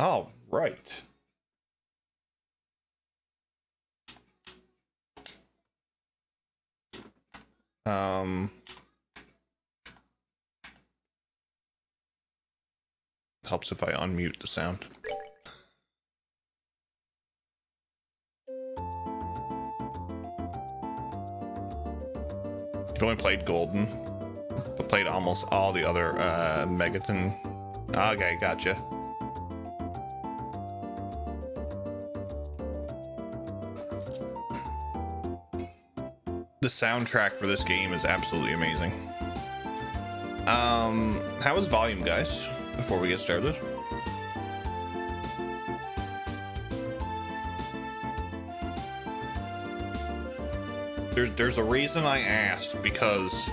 Oh, right. Helps if I unmute the sound. I've only played Golden, but played almost all the other Megaton. Okay, gotcha. The soundtrack for this game is absolutely amazing. How is volume, guys, before we get started? There's a reason I asked, because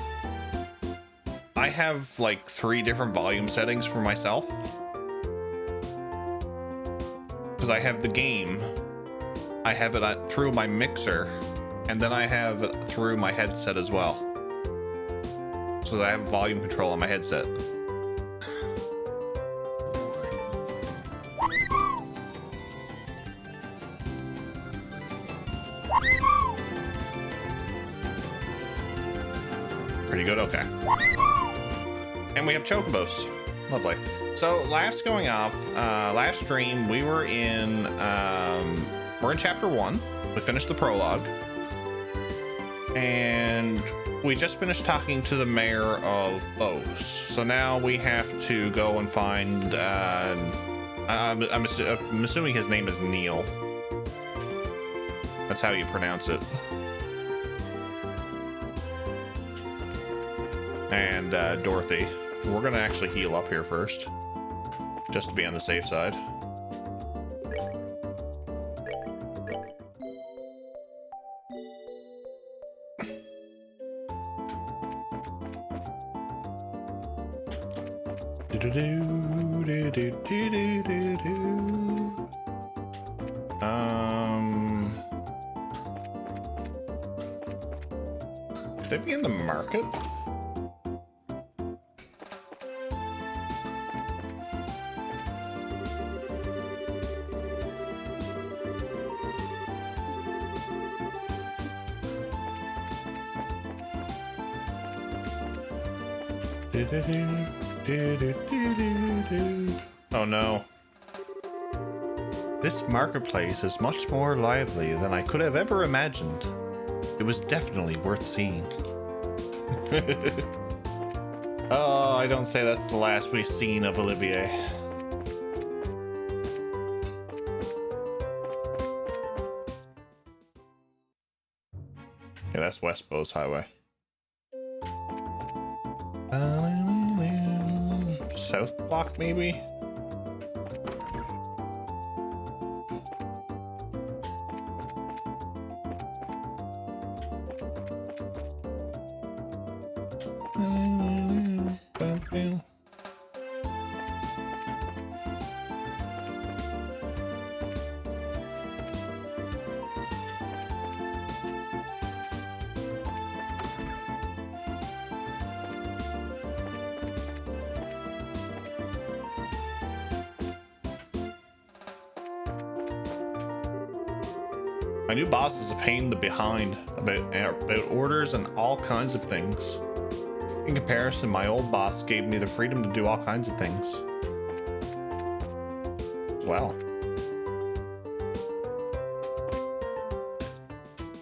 I have like 3 different volume settings for myself. Because I have the game, I have it through my mixer, and then I have it through my headset as well. So I have volume control on my headset. Pretty good, okay. And we have chocobos. Lovely. So last stream we were in we're in chapter 1. We finished the prologue. And we just finished talking to the mayor of Bose. So now we have to go and find I'm assuming his name is Neil. That's how you pronounce it. And Dorothy. We're gonna actually heal up here first, just to be on the safe side. Could I be in the market? Oh no. This marketplace is much more lively than I could have ever imagined. It was definitely worth seeing. Oh, I don't say that's the last we've seen of Olivier. Yeah, that's West Bose Highway. South block, maybe? My new boss is a pain in the behind about orders and all kinds of things. In comparison, my old boss gave me the freedom to do all kinds of things. Well.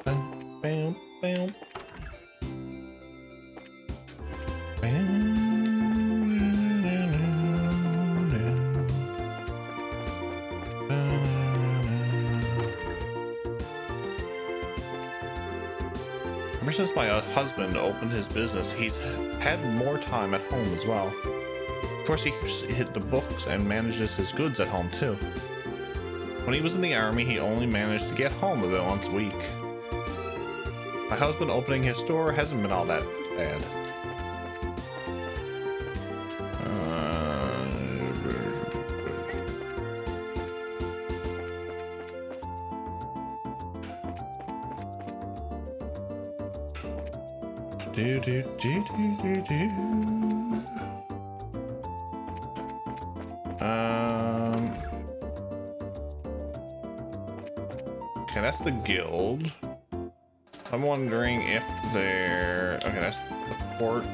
Bam, bam, bam. Ever since my husband opened his business, he's had more time at home as well. Of course, he hit the books and manages his goods at home too. When he was in the army, he only managed to get home about once a week. My husband opening his store hasn't been all that bad. Okay, that's the guild. I'm wondering if they're... Okay, that's the porch.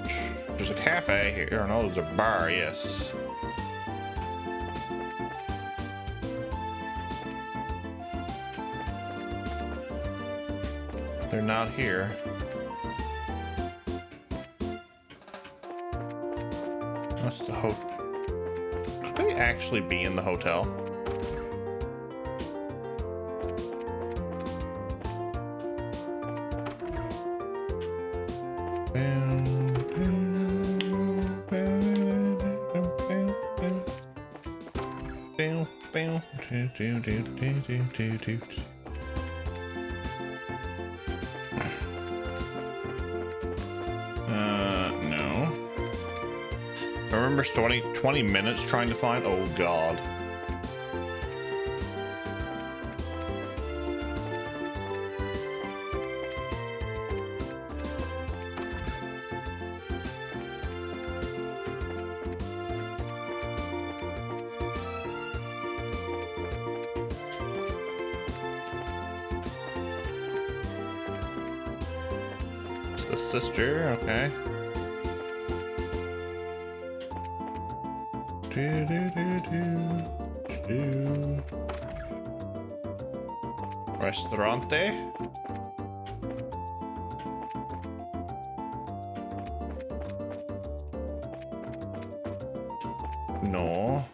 There's a cafe here. No, there's a bar, yes. They're not here. That's the hotel. Could they actually be in the hotel? No. I remember 20 minutes trying to find. Oh God. The sister, okay. Restaurante. No.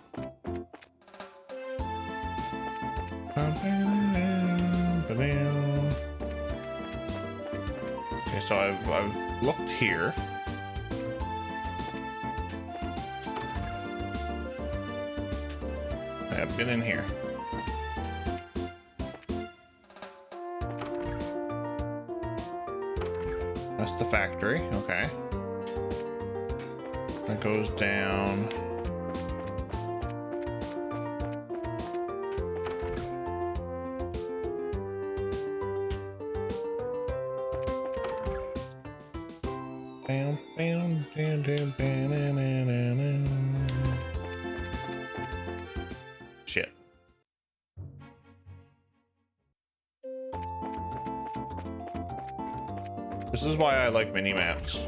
Okay, so I've looked here. I've been in here. That's the factory, okay. That goes down. Bam, bam, bam, bam, bam, shit. This is why I like mini maps.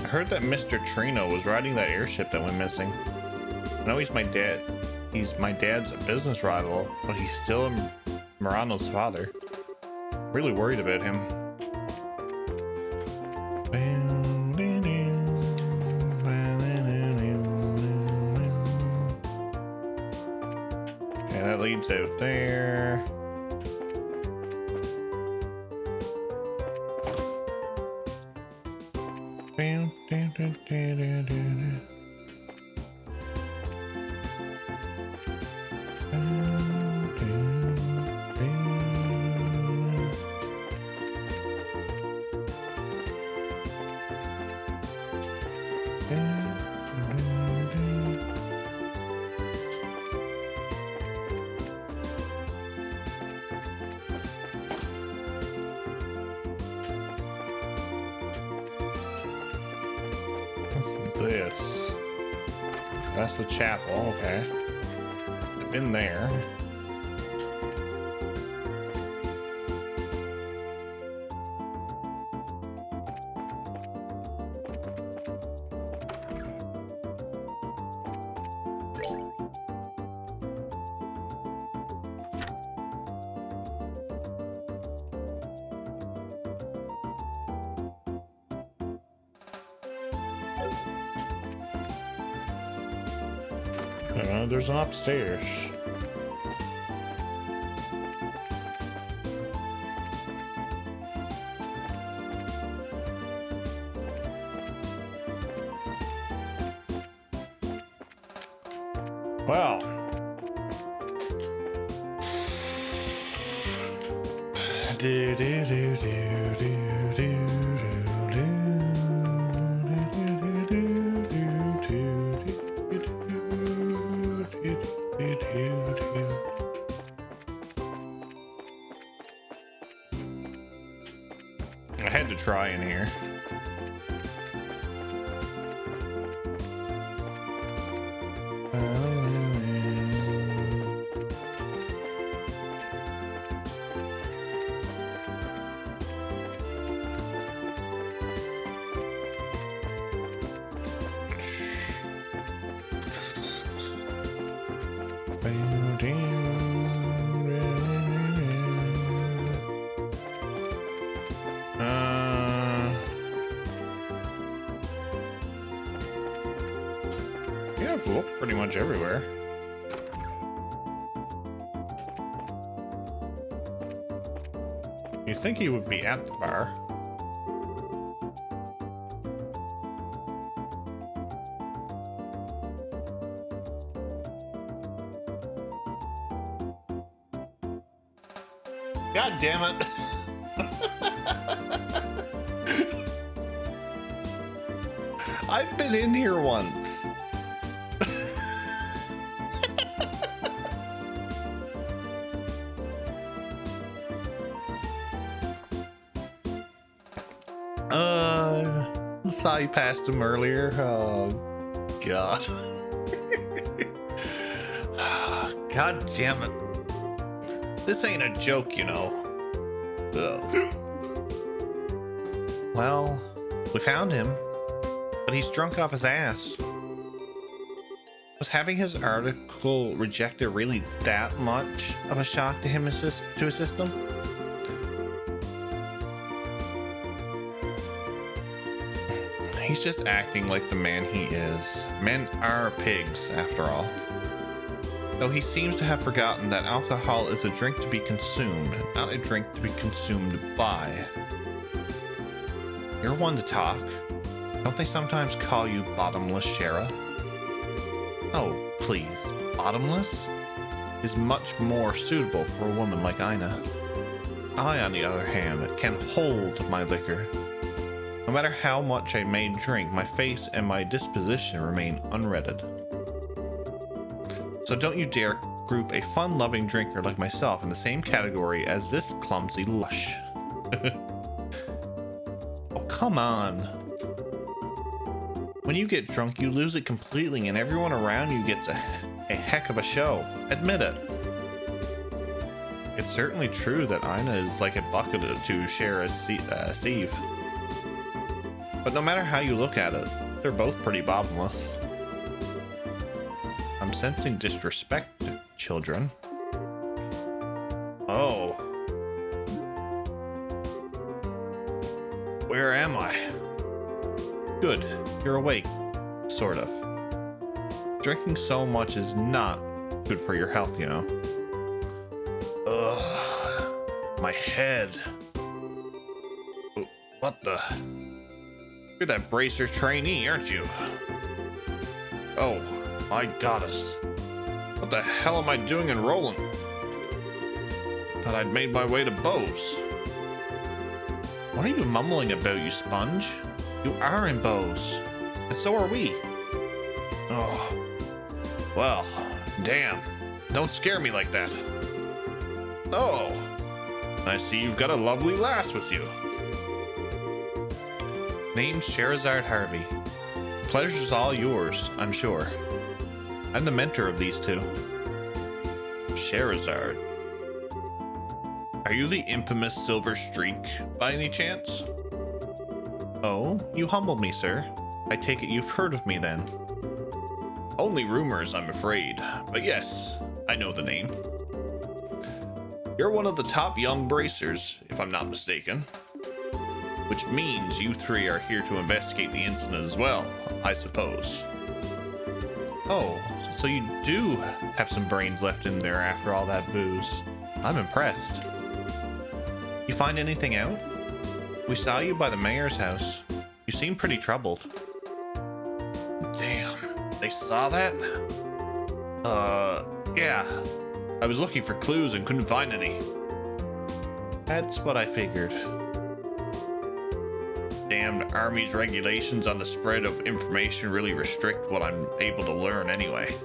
I heard that Mr. Trino was riding that airship that went missing. I know he's my dad. He's my dad's business rival, but he's still Murano's father. Really worried about him. Okay, that leads out there. This. That's the chapel, okay. I've been there. There's an upstairs. Well, I had to try in here. Yeah, I've looked pretty much everywhere. You think he would be at the bar? God damn it. I've been in here once. Saw you passed him earlier. Oh, God. God damn it. This ain't a joke, you know. Ugh. Well, we found him, but he's drunk off his ass. Was having his article rejected really that much of a shock to him to his system? He's just acting like the man he is. Men are pigs, after all. Though he seems to have forgotten that alcohol is a drink to be consumed, not a drink to be consumed by. You're one to talk. Don't they sometimes call you bottomless, Shara? Oh, please. Bottomless is much more suitable for a woman like Ina. I, on the other hand, can hold my liquor. No matter how much I may drink, my face and my disposition remain unredded. So don't you dare group a fun-loving drinker like myself in the same category as this clumsy lush. Oh, come on. When you get drunk, you lose it completely, and everyone around you gets a heck of a show. Admit it. It's certainly true that Ina is like a bucket to share a sieve. But no matter how you look at it, they're both pretty bottomless. I'm sensing disrespect, children. Oh. Where am I? Good, you're awake. Sort of. Drinking so much is not good for your health, you know. Ugh. My head. What the? You're that bracer trainee, aren't you? Oh, my goddess. What the hell am I doing in Roland? Thought I'd made my way to Bose. What are you mumbling about, you sponge? You are in Bose, and so are we. Oh, well, damn. Don't scare me like that. Oh, I see you've got a lovely lass with you. Name's Sherazard Harvey. The pleasure's all yours, I'm sure. I'm the mentor of these two. Sherazard. Are you the infamous Silver Streak, by any chance? Oh, you humbled me, sir. I take it you've heard of me, then. Only rumors, I'm afraid. But yes, I know the name. You're one of the top young bracers, if I'm not mistaken. Which means you three are here to investigate the incident as well, I suppose. Oh, so you do have some brains left in there after all that booze. I'm impressed. You find anything out? We saw you by the mayor's house. You seem pretty troubled. Damn, they saw that? Yeah. I was looking for clues and couldn't find any. That's what I figured. Damned Army's regulations on the spread of information really restrict what I'm able to learn anyway.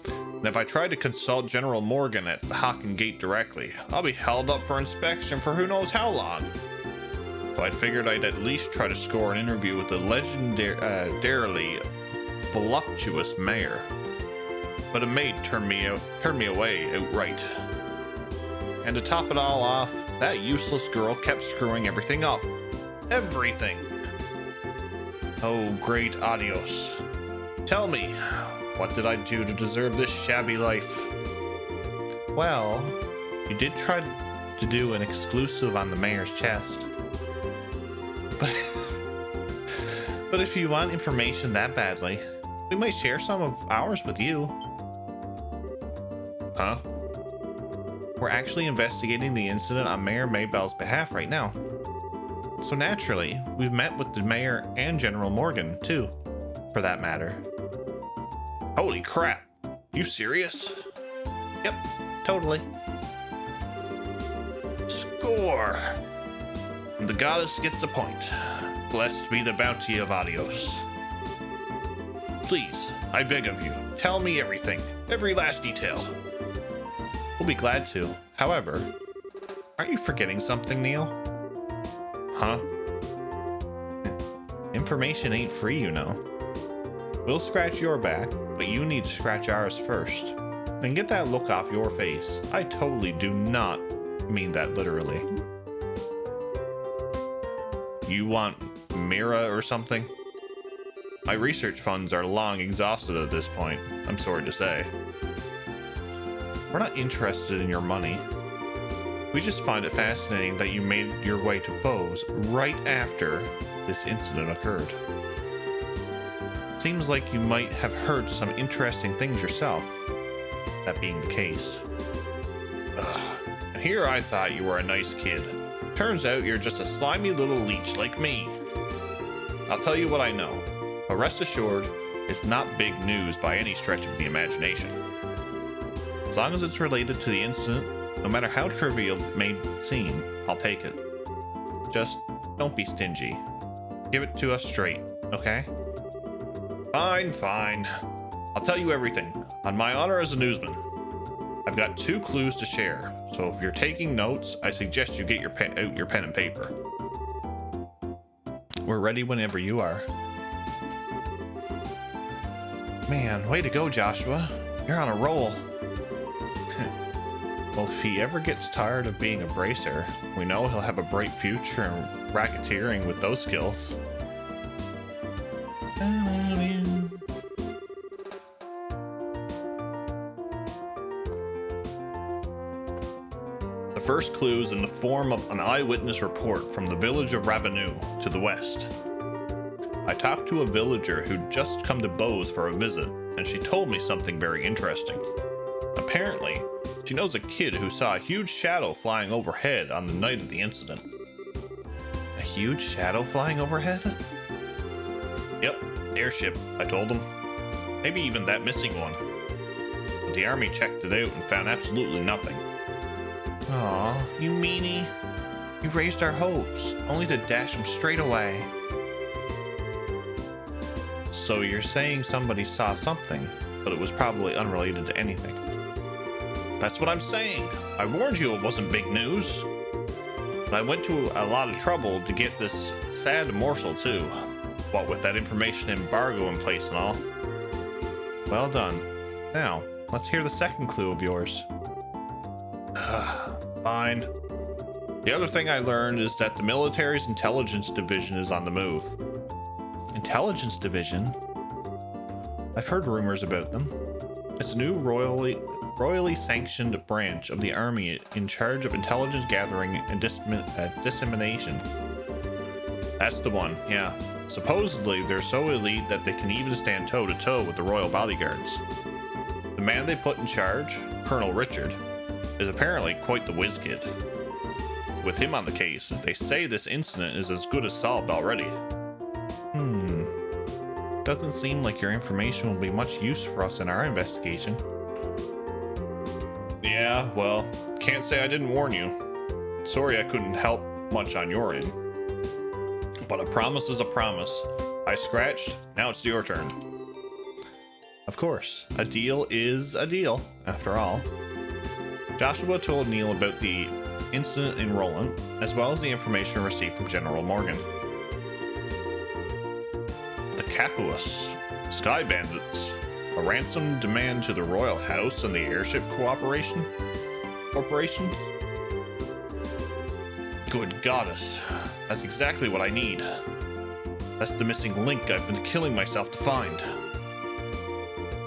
And if I try to consult General Morgan at the Hocken Gate directly, I'll be held up for inspection for who knows how long. So I figured I'd at least try to score an interview with the legendarily voluptuous mayor. But a maid turned me away outright. And to top it all off, that useless girl kept screwing everything up. Everything! Oh, great adios. Tell me, what did I do to deserve this shabby life? Well, you did try to do an exclusive on the mayor's chest. But if you want information that badly, we might share some of ours with you. Huh? We're actually investigating the incident on Mayor Maybell's behalf right now. So naturally, we've met with the mayor and General Morgan, too, for that matter. Holy crap! You serious? Yep, totally. Score! The goddess gets a point. Blessed be the bounty of Adios. Please, I beg of you, tell me everything, every last detail. We'll be glad to. However, aren't you forgetting something, Neil? Huh? Information ain't free, you know. We'll scratch your back, but you need to scratch ours first. And get that look off your face. I totally do not mean that literally. You want Mira or something? My research funds are long exhausted at this point, I'm sorry to say. We're not interested in your money. We just find it fascinating that you made your way to Bose right after this incident occurred. Seems like you might have heard some interesting things yourself, that being the case. And here I thought you were a nice kid. Turns out you're just a slimy little leech like me. I'll tell you what I know, but rest assured, it's not big news by any stretch of the imagination. As long as it's related to the incident, no matter how trivial it may seem, I'll take it. Just don't be stingy. Give it to us straight, okay? Fine, fine. I'll tell you everything, on my honor as a newsman. I've got 2 clues to share, so if you're taking notes, I suggest you get your pen and paper. We're ready whenever you are. Man, way to go, Joshua. You're on a roll. Well, if he ever gets tired of being a bracer, we know he'll have a bright future in racketeering with those skills. The first clue is in the form of an eyewitness report from the village of Ravenou to the west. I talked to a villager who'd just come to Bose for a visit, and she told me something very interesting. Apparently, she knows a kid who saw a huge shadow flying overhead on the night of the incident. A huge shadow flying overhead? Yep, airship, I told him. Maybe even that missing one. But the army checked it out and found absolutely nothing. Aw, you meanie. You raised our hopes, only to dash them straight away. So you're saying somebody saw something, but it was probably unrelated to anything. That's what I'm saying. I warned you it wasn't big news. But I went to a lot of trouble to get this sad morsel too. What with that information embargo in place and all. Well done. Now, let's hear the second clue of yours. Fine. The other thing I learned is that the military's intelligence division is on the move. Intelligence division? I've heard rumors about them. It's a new royally sanctioned branch of the army in charge of intelligence gathering and dissemination. That's the one, yeah. Supposedly, they're so elite that they can even stand toe-to-toe with the royal bodyguards. The man they put in charge, Colonel Richard, is apparently quite the whiz kid. With him on the case, they say this incident is as good as solved already. Doesn't seem like your information will be much use for us in our investigation. Yeah, well, can't say I didn't warn you. Sorry I couldn't help much on your end. But a promise is a promise. I scratched, now it's your turn. Of course, a deal is a deal, after all. Joshua told Neil about the incident in Roland, as well as the information received from General Morgan. The Capuas, Sky Bandits, a ransom demand to the Royal House and the Airship Corporation? Good goddess, that's exactly what I need. That's the missing link I've been killing myself to find.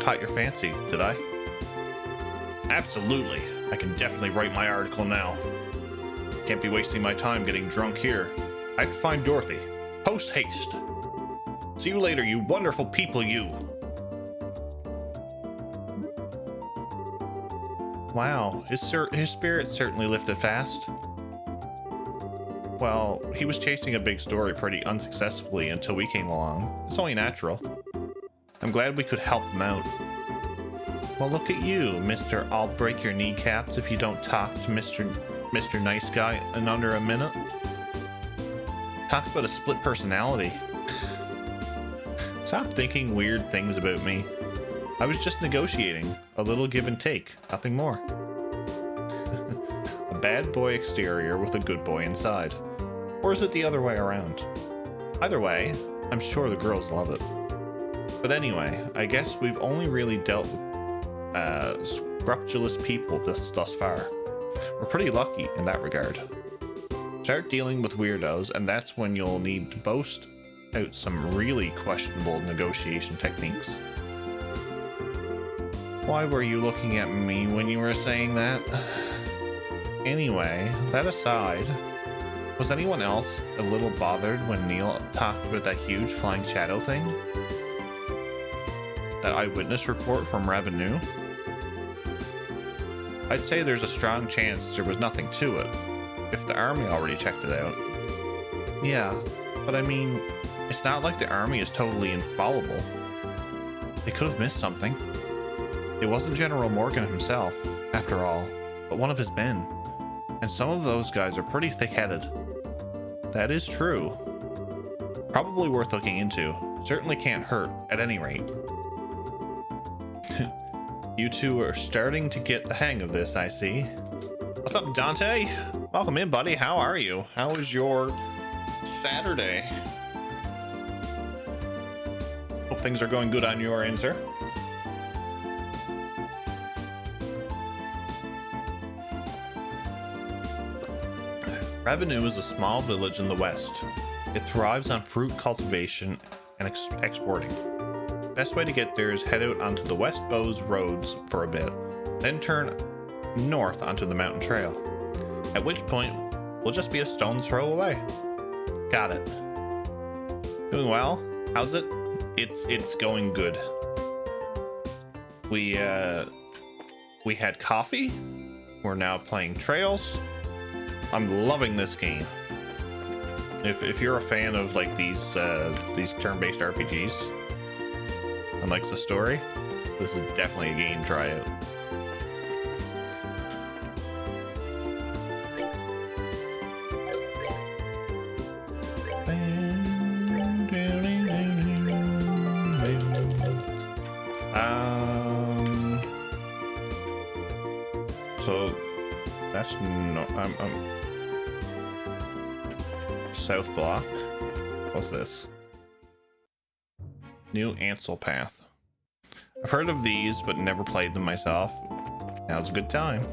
Caught your fancy, did I? Absolutely. I can definitely write my article now. Can't be wasting my time getting drunk here. I have to find Dorothy. Post haste. See you later, you wonderful people, you. Wow, his spirit certainly lifted fast. Well, he was chasing a big story pretty unsuccessfully until we came along. It's only natural. I'm glad we could help him out. Well, look at you, Mr. I'll break your kneecaps if you don't talk to Mr. Nice Guy in under a minute. Talk about a split personality. Stop thinking weird things about me. I was just negotiating. A little give and take, nothing more. A bad boy exterior with a good boy inside. Or is it the other way around? Either way, I'm sure the girls love it. But anyway, I guess we've only really dealt with scrupulous people thus far. We're pretty lucky in that regard. Start dealing with weirdos, and that's when you'll need to boast out some really questionable negotiation techniques. Why were you looking at me when you were saying that? Anyway, that aside, was anyone else a little bothered when Neil talked about that huge flying shadow thing? That eyewitness report from Revenue? I'd say there's a strong chance there was nothing to it, if the army already checked it out. Yeah, but I mean, it's not like the army is totally infallible. They could have missed something. It wasn't General Morgan himself, after all, but one of his men. And some of those guys are pretty thick-headed. That is true. Probably worth looking into. Certainly can't hurt, at any rate. You two are starting to get the hang of this, I see. What's up, Dante? Welcome in, buddy. How are you? How was your Saturday? Hope things are going good on your end, sir. Revenue is a small village in the west. It thrives on fruit cultivation and exporting. Best way to get there is head out onto the West Bows roads for a bit, then turn north onto the mountain trail. At which point, we'll just be a stone's throw away. Got it. Doing well? How's it? It's going good. We had coffee. We're now playing trails. I'm loving this game. If you're a fan of like these turn-based RPGs and likes the story, this is definitely a game to try out. So that's no, I'm South Block. What's this? New Ansel Path. I've heard of these, but never played them myself. Now's a good time.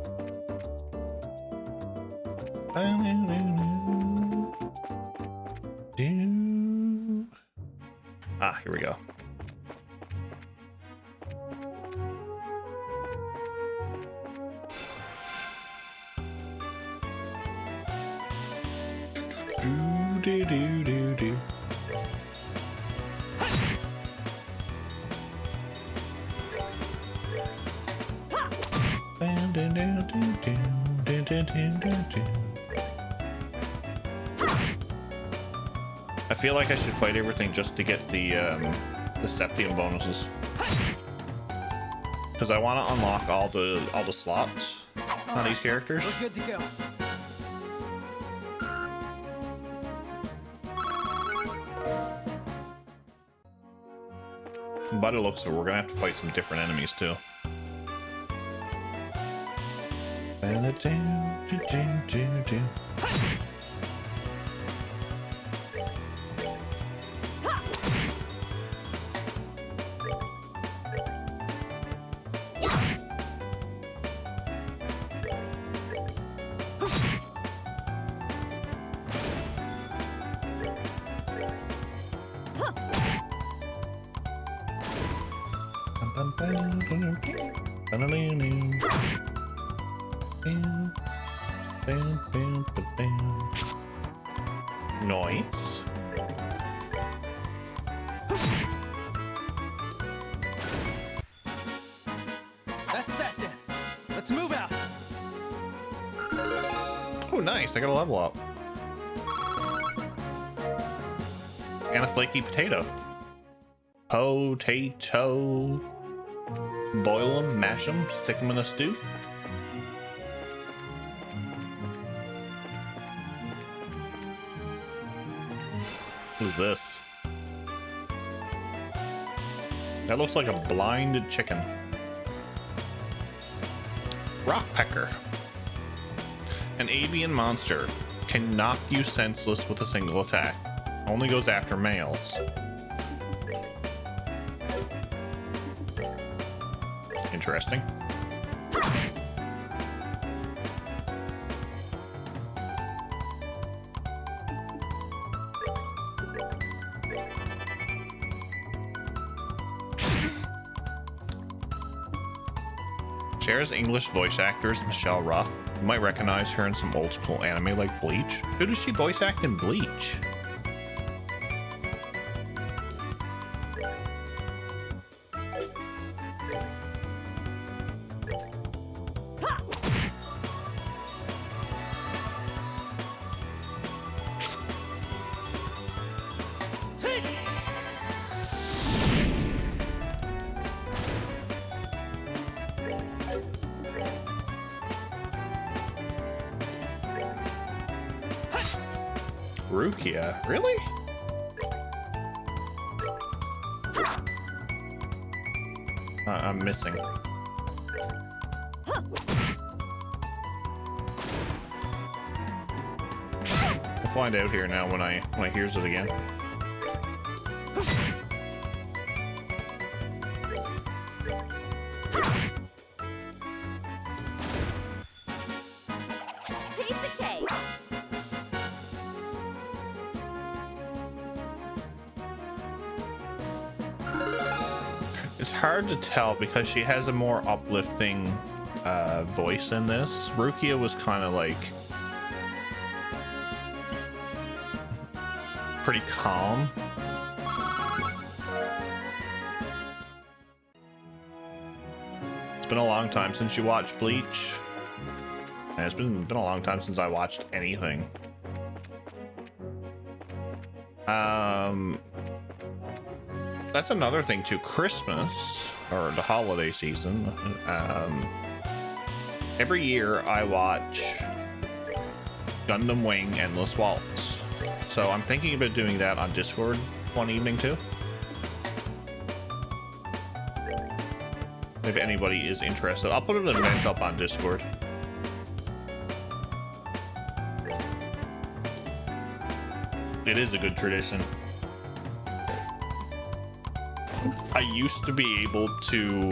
Ah, here we go. Do do do do. I feel like I should fight everything just to get the Septium bonuses, because I want to unlock all the slots on these characters. We're good to go. But it looks like we're gonna have to fight some different enemies too. Noise. That's that then. Let's move out. Oh, nice. I got a level up. And a flaky potato. Potato. Boil them, mash them, stick them in a stew. Who's this? That looks like a blinded chicken. Rockpecker. An avian monster can knock you senseless with a single attack. Only goes after males. Interesting. Cher's English voice actor is Michelle Ruff. You might recognize her in some old school anime like Bleach. Who does she voice act in Bleach? Rukia, really? I'm missing. We'll find out here now when I hears it again. It's hard to tell because she has a more uplifting voice in this. Rukia was kind of like pretty calm. It's been a long time since you watched Bleach. And it's been a long time since I watched anything. That's another thing too. Christmas, or the holiday season, every year I watch Gundam Wing Endless Waltz. So I'm thinking about doing that on Discord one evening too. If anybody is interested, I'll put an event up on Discord. It is a good tradition. I used to be able to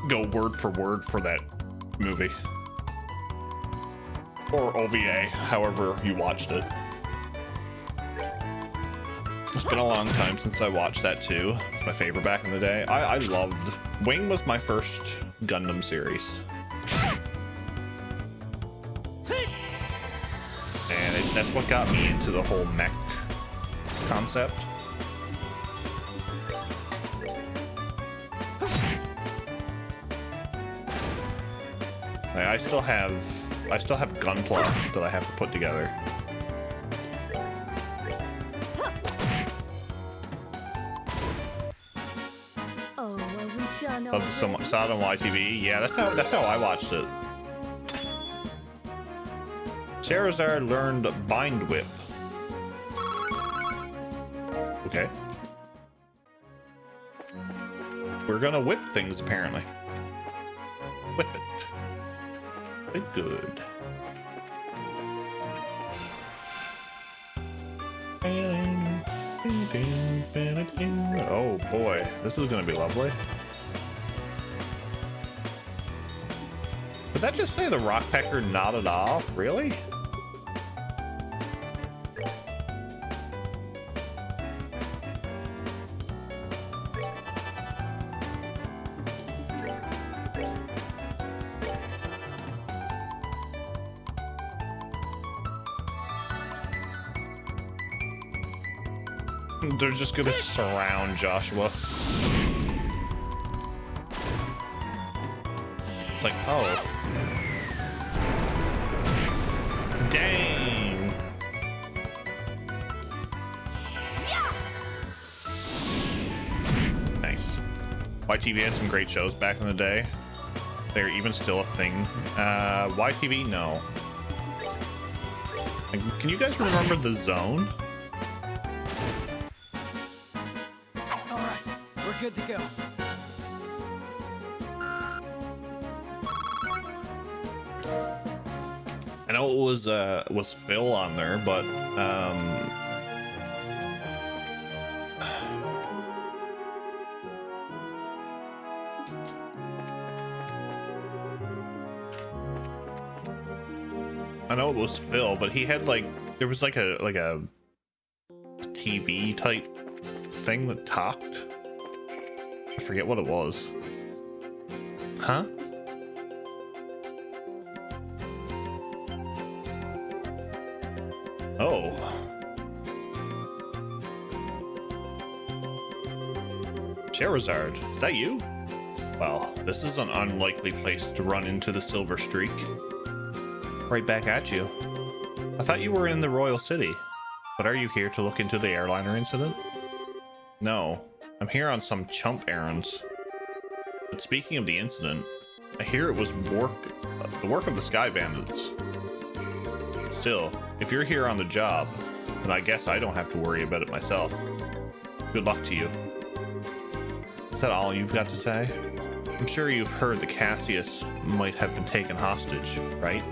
go word for that movie. Or OVA, however you watched it. It's been a long time since I watched that too. It's my favorite back in the day. I loved... Wing was my first Gundam series. And that's what got me into the whole mech concept. I still have Gunpla that I have to put together. Oh, are we done Loved it so much. Saw it on YTV. Yeah, that's how I watched it. Charizard learned Bind Whip. Okay. We're gonna whip things apparently. Whip it. Good. Oh boy, this is gonna be lovely. Does that just say the rock pecker nodded off? Really? They're just gonna surround Joshua. It's like, oh. Dang. Nice. YTV had some great shows back in the day. They're even still a thing. YTV, no. Can you guys remember The Zone? Good to go. I know it was Phil on there, but I know it was Phil, but he had there was like a TV type thing that talked. I forget what it was. Huh? Oh. Charizard, is that you? Well, this is an unlikely place to run into the Silver Streak. Right back at you. I thought you were in the Royal City, but are you here to look into the airliner incident? No. I'm here on some chump errands. But speaking of the incident, I hear it was the work of the Sky Bandits. Still, if you're here on the job, then I guess I don't have to worry about it myself. Good luck to you. Is that all you've got to say? I'm sure you've heard that Cassius might have been taken hostage, right?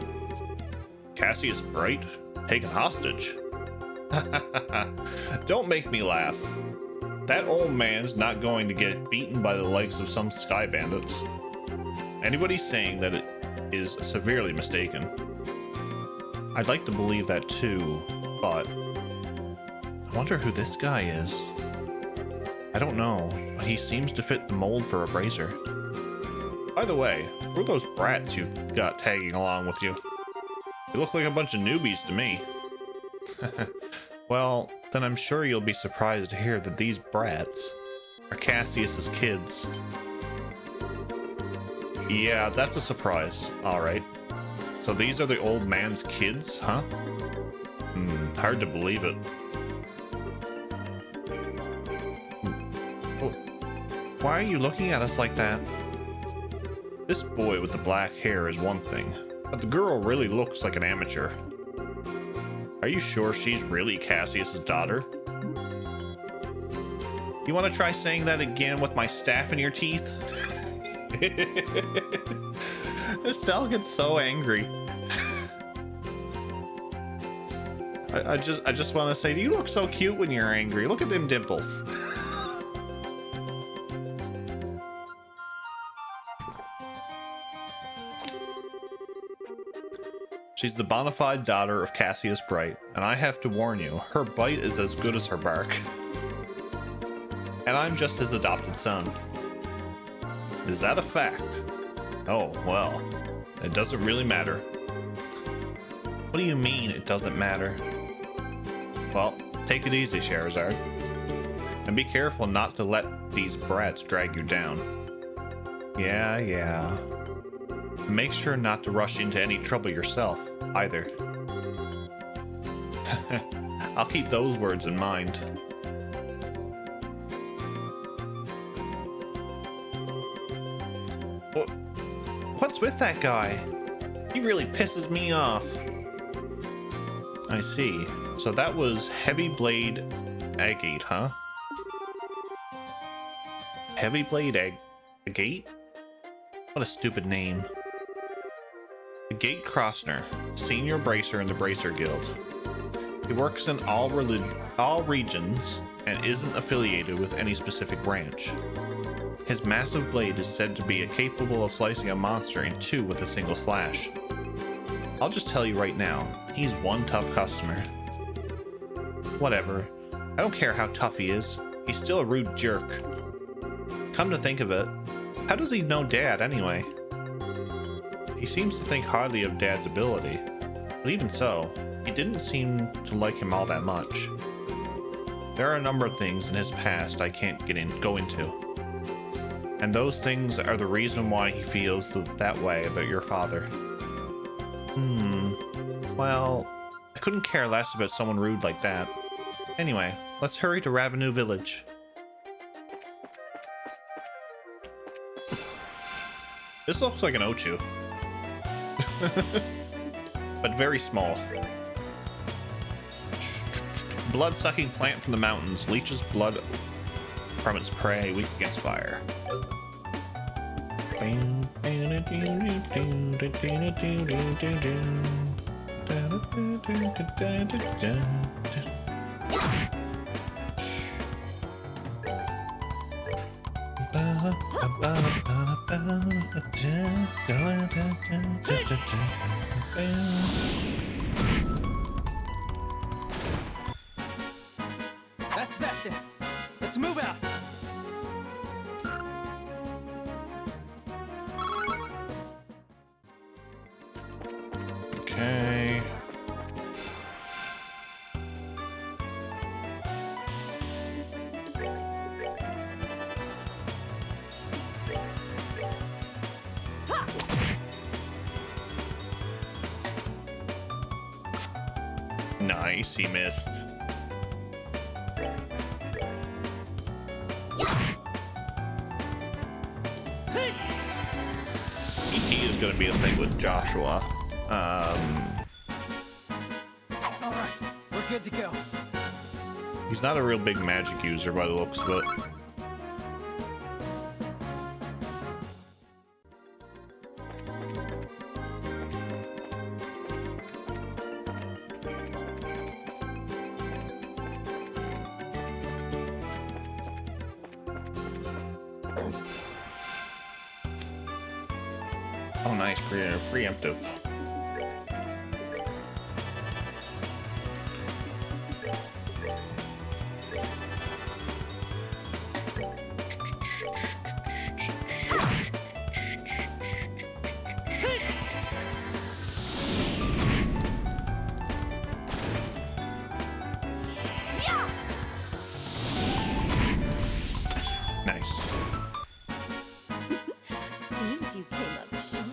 Cassius Bright? Taken hostage? Don't make me laugh. That old man's not going to get beaten by the likes of some Sky Bandits. Anybody saying that it is severely mistaken. I'd like to believe that too, but I wonder who this guy is. I don't know, but he seems to fit the mold for a brazier. By the way, who are those brats you've got tagging along with you? They look like a bunch of newbies to me. Well, then I'm sure you'll be surprised to hear that these brats are Cassius's kids. Yeah, that's a surprise. Alright. So these are the old man's kids, huh? Hard to believe it. Why are you looking at us like that? This boy with the black hair is one thing, but the girl really looks like an amateur. Are you sure she's really Cassius's daughter? You want to try saying that again with my staff in your teeth? Estelle gets so angry. I just want to say, you look so cute when you're angry. Look at them dimples. She's the bona fide daughter of Cassius Bright, and I have to warn you, her bite is as good as her bark. And I'm just his adopted son. Is that a fact? Oh, well, it doesn't really matter. What do you mean it doesn't matter? Well, take it easy, Charizard. And be careful not to let these brats drag you down. Yeah. Make sure not to rush into any trouble yourself, either. I'll keep those words in mind. What's with that guy? He really pisses me off. I see. So that was Heavy Blade Agate, huh? Heavy Blade Agate? What a stupid name. The Gate Crossner, senior bracer in the Bracer Guild. He works in all regions and isn't affiliated with any specific branch. His massive blade is said to be capable of slicing a monster in two with a single slash. I'll just tell you right now, he's one tough customer. Whatever, I don't care how tough he is, he's still a rude jerk. Come to think of it, how does he know Dad anyway? He seems to think highly of Dad's ability, but even so, he didn't seem to like him all that much. There are a number of things in his past I can't go into. And those things are the reason why he feels that way about your father. Well, I couldn't care less about someone rude like that. Anyway, let's hurry to Ravenou Village. This looks like an Ochu. But very small. Blood-sucking plant from the mountains leaches blood from its prey, weak against fire. That's that then. Let's move out. Okay. Nice, he missed. ET is going to be a thing with Joshua. Alright, we're good to go. He's not a real big magic user by the looks of it. Oh, nice, preemptive. Nice. Seems you came up short.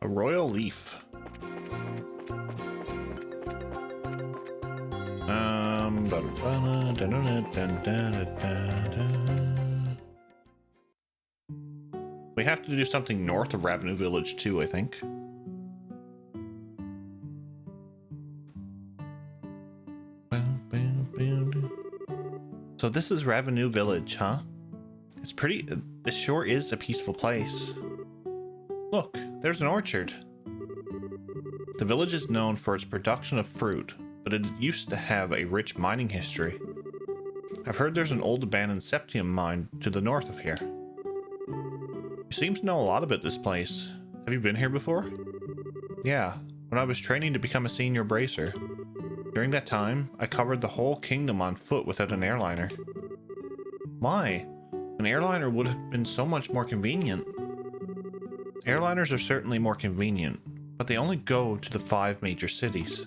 A royal leaf. We have to do something north of Ravenou Village too, I think. So this is Ravenou Village, huh? It's pretty. This sure is a peaceful place. Look, there's an orchard. The village is known for its production of fruit, but it used to have a rich mining history. I've heard there's an old abandoned septium mine to the north of here. You seem to know a lot about this place. Have you been here before? Yeah, when I was training to become a senior bracer. During that time, I covered the whole kingdom on foot without an airliner. Why? An airliner would have been so much more convenient. Airliners are certainly more convenient, but they only go to the 5 major cities.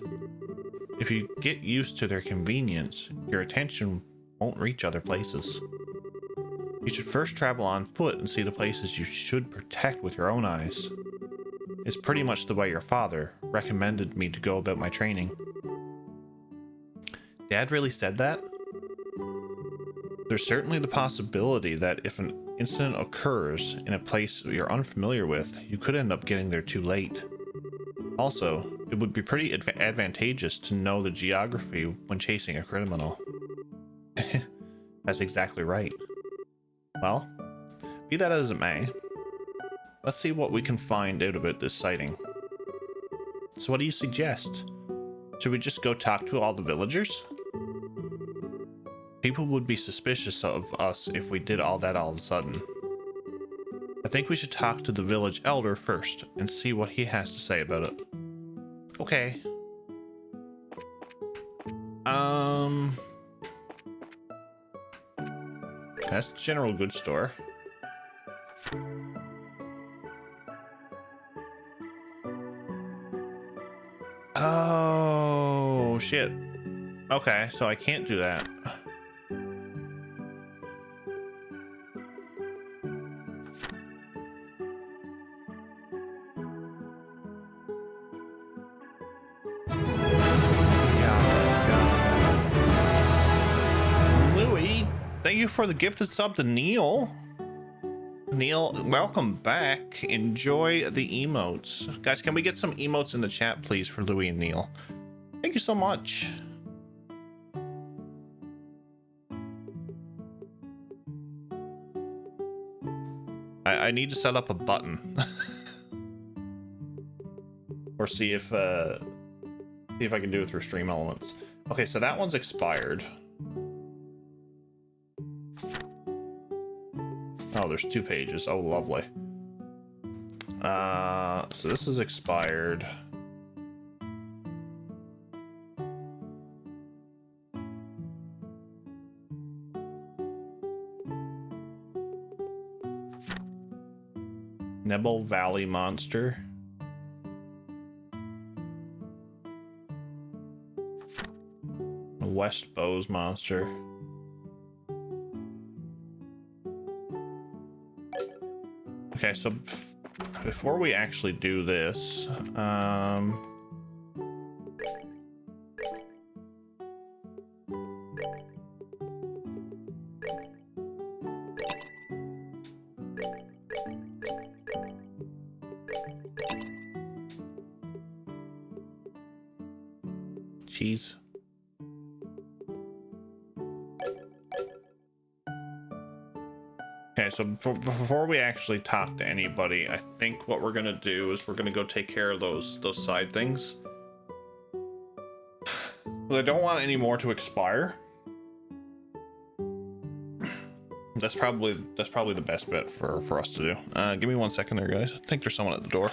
If you get used to their convenience, your attention won't reach other places. You should first travel on foot and see the places you should protect with your own eyes. It's pretty much the way your father recommended me to go about my training. Dad really said that? There's certainly the possibility that if an incident occurs in a place you're unfamiliar with, you could end up getting there too late. Also, it would be pretty advantageous to know the geography when chasing a criminal. That's exactly right. Well, be that as it may, let's see what we can find out about this sighting. So what do you suggest? Should we just go talk to all the villagers? People would be suspicious of us if we did all that all of a sudden. I think we should talk to the village elder first and see what he has to say about it. Okay. That's the general goods store. Oh, shit. Okay, so I can't do that. Louis, thank you for the gifted sub to Neil. Neil, welcome back. Enjoy the emotes. Guys, can we get some emotes in the chat, please, for Louis and Neil? Thank you so much. I need to set up a button. Or see if I can do it through Stream Elements. Okay, so that one's expired. Oh, there's 2 pages. Oh, lovely. So this is expired. Nebel Valley Monster. West Bowes Monster. Okay, so before we actually do this, jeez. Okay, so before we actually talk to anybody, I think what we're gonna do is we're gonna go take care of those side things. But I don't want any more to expire. That's probably the best bet for us to do. Give me 1 second there, guys. I think there's someone at the door.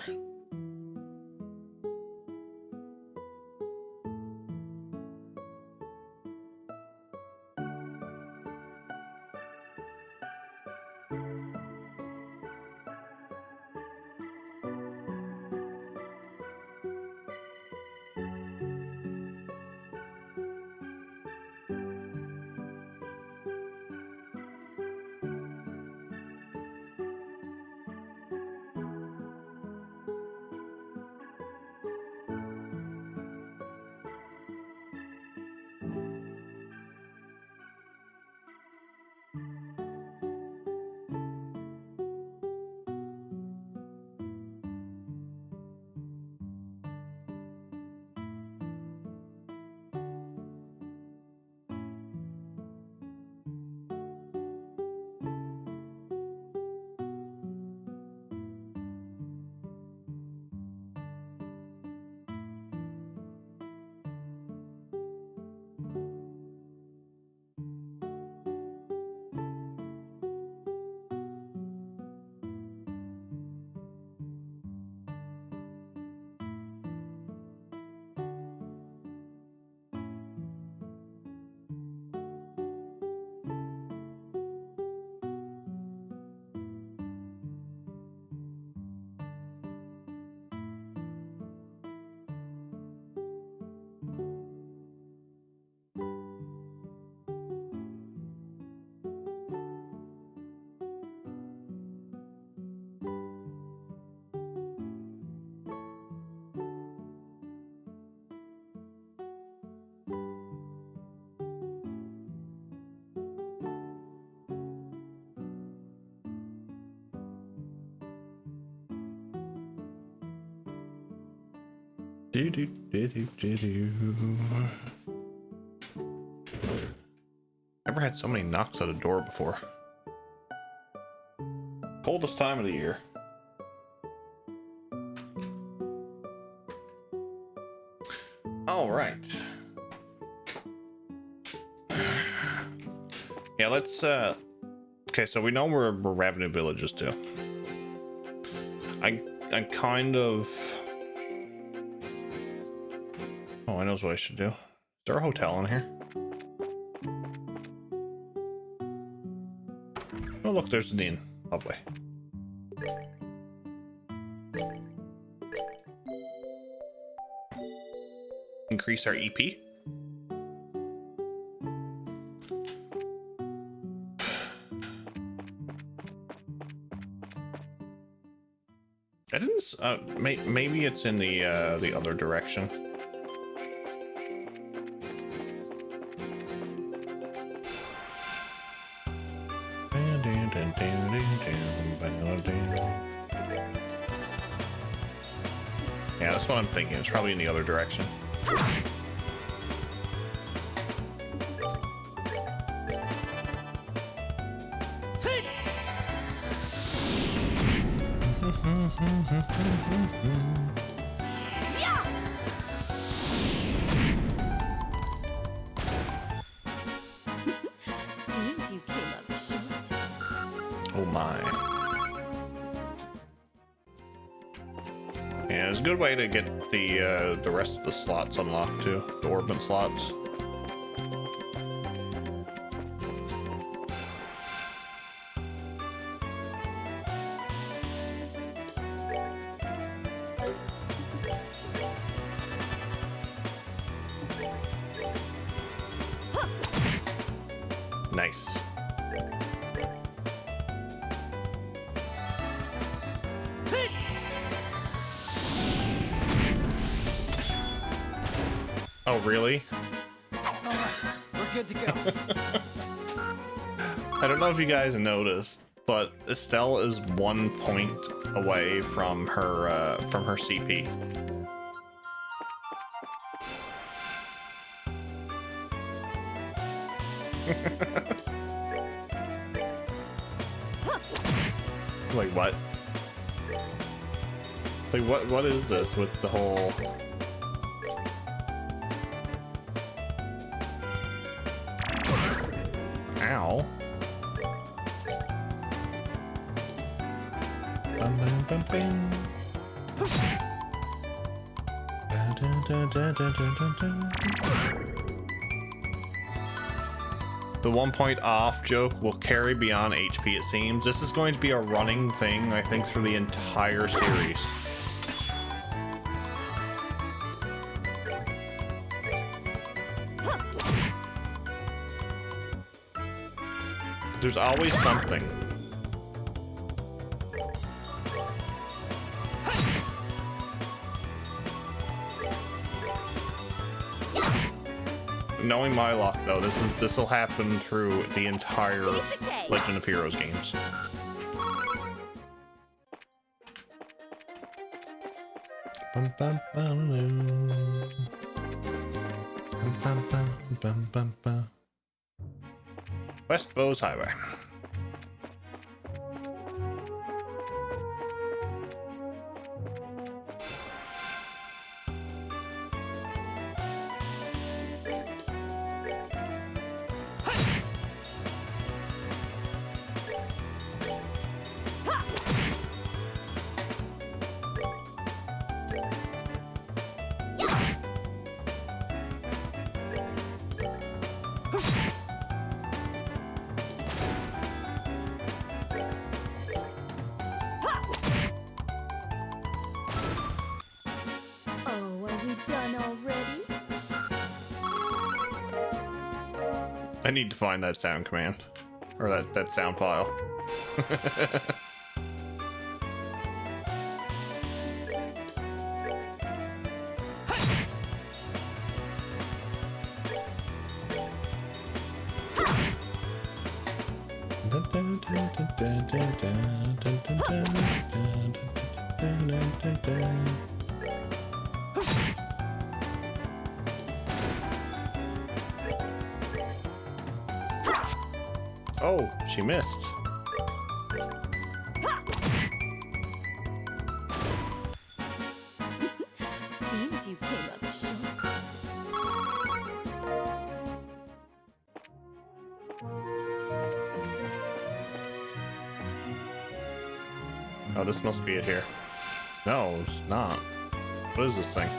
Never had so many knocks at a door before. coldest time of the year. All right. Yeah, let's okay, so we know where revenue villages too. I kind of Oh, I know what I should do. Is there a hotel in here? Oh look, there's the Dean. Lovely. Increase our EP. I didn't. Maybe it's in the other direction. Yeah, that's what I'm thinking. It's probably in the other direction. Seems you came up short. Oh my. Yeah, it's a good way to get the rest of the slots unlocked too. The orbit slots. Nice. Oh, really? Alright, we're good to go. I don't know if you guys noticed, but Estelle is 1 point away from her CP. Like what? Like what is this with the whole Ow. Bum, bum, bum, bum. The 1 point off joke will carry beyond HP, it seems. This is going to be a running thing, I think, through the entire series. There's always something. Knowing my luck, though, this will happen through the entire Legend of Heroes games. Bum, bum, bum, bum, bum, bum, bum, bum, bum. West Bowes Highway. I need to find that sound command. Or that sound file. Oh, she missed. Seems you came up short. Oh, this must be it here. No, it's not. What is this thing?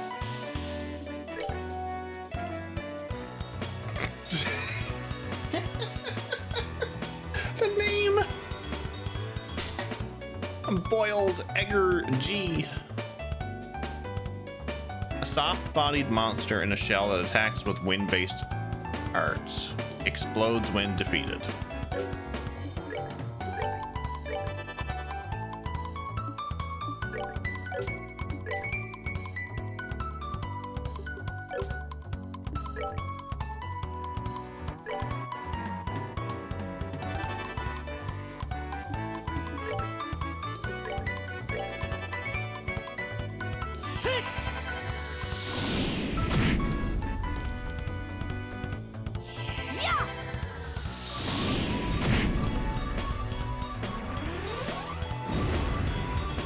The name! Boiled Egger G. A soft-bodied monster in a shell that attacks with wind-based arts. Explodes when defeated.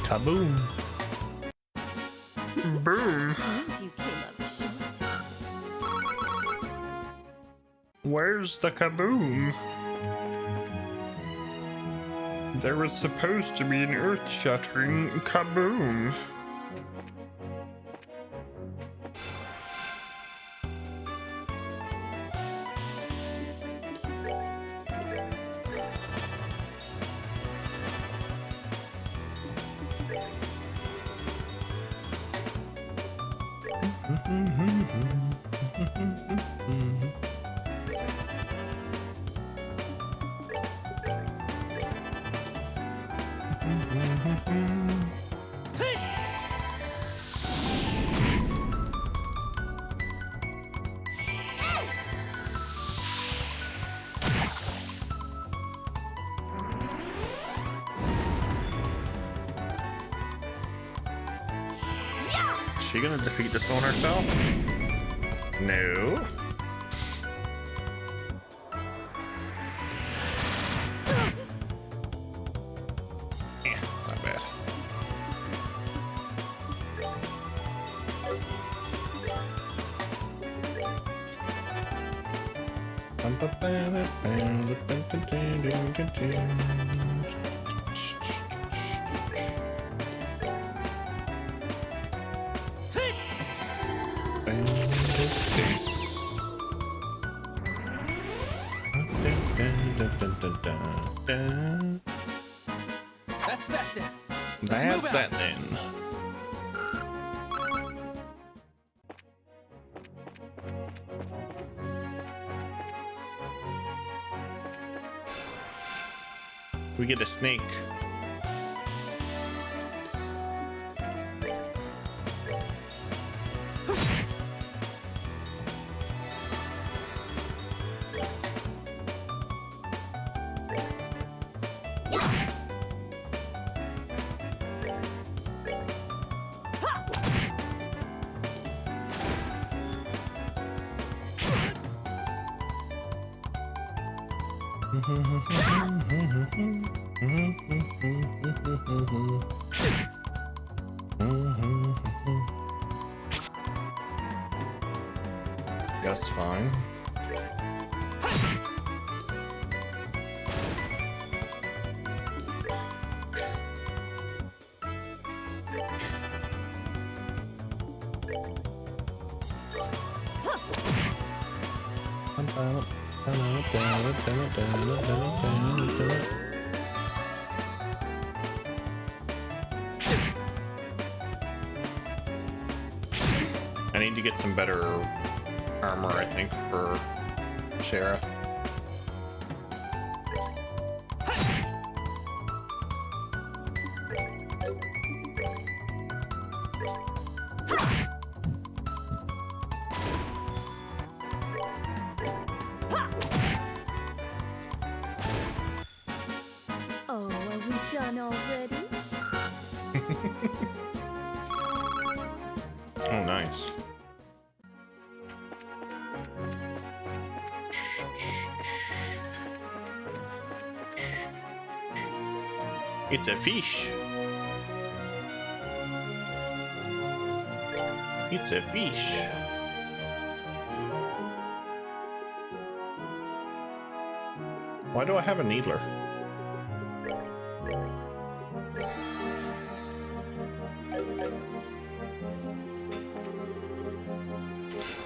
Kaboom. Boom. Seems you came up short. Where's the kaboom? There was supposed to be an earth-shattering kaboom. She gonna defeat this one herself? No. Yeah, not bad. That's that then. That's move that out. then. We get a snake. That's fine. I need to get some better armor, I think, for Shara. Oh, are we done already? Oh, nice. It's a fish. It's a fish. Why do I have a needler?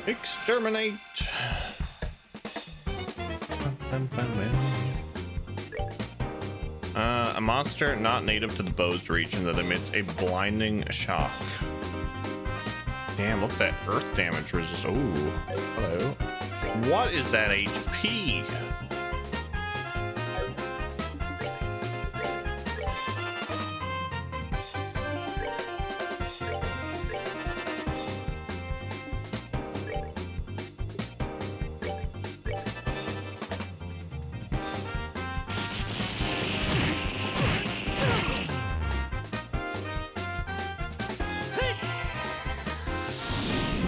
Exterminate! A monster not native to the Bows region that emits a blinding shock. Damn, look at that earth damage resist. Ooh, hello. What is that HP?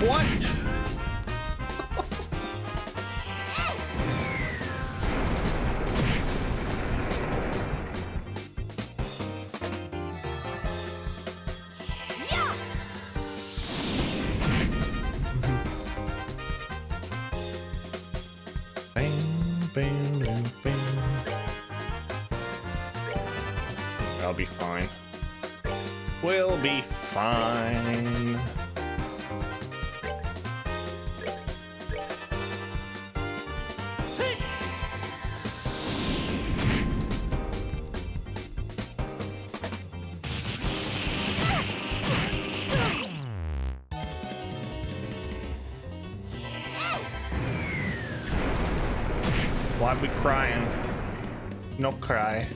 What? Bang, bang, bang, bang. I'll be fine. We'll be fine. Why be crying? No cry.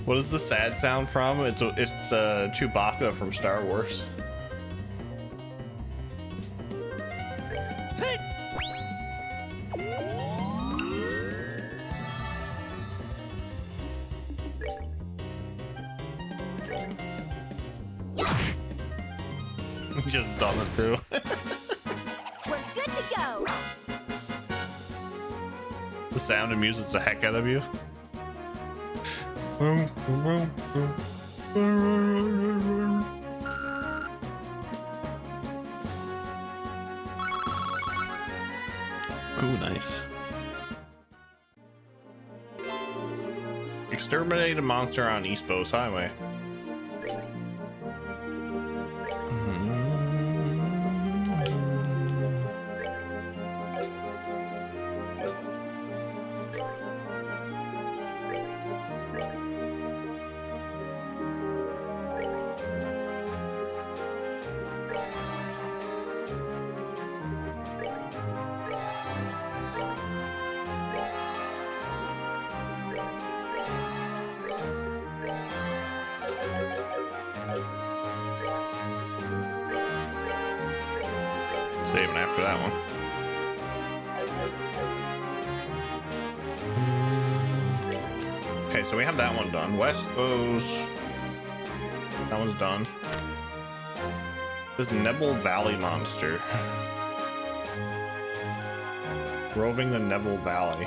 What is the sad sound from? It's Chewbacca from Star Wars. Just done it too. We're good to go. The sound amuses the heck out of you. Ooh, nice. Exterminate a monster on East Bowes Highway. Saving after that one. Okay, so we have that one done. West Bowes. That one's done. This Neville Valley monster. Roving the Neville Valley.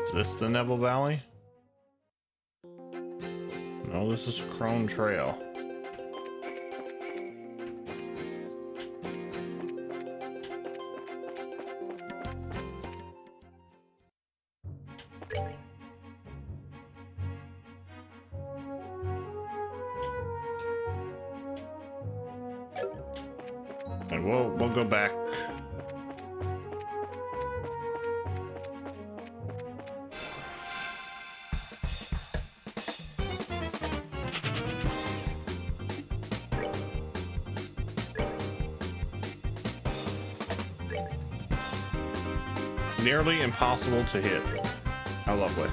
Is this the Neville Valley? No, this is Crone Trail. And we'll go back. Nearly impossible to hit. How lovely.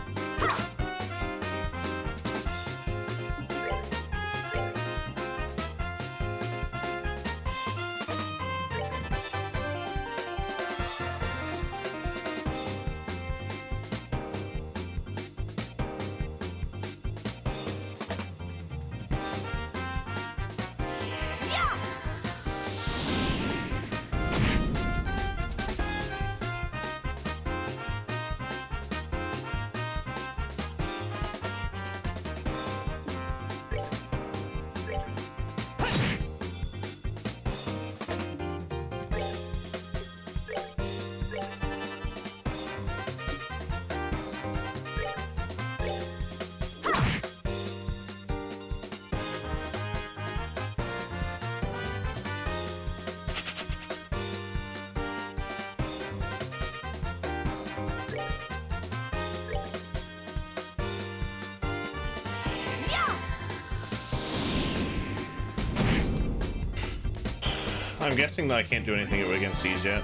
I'm guessing that I can't do anything against these yet.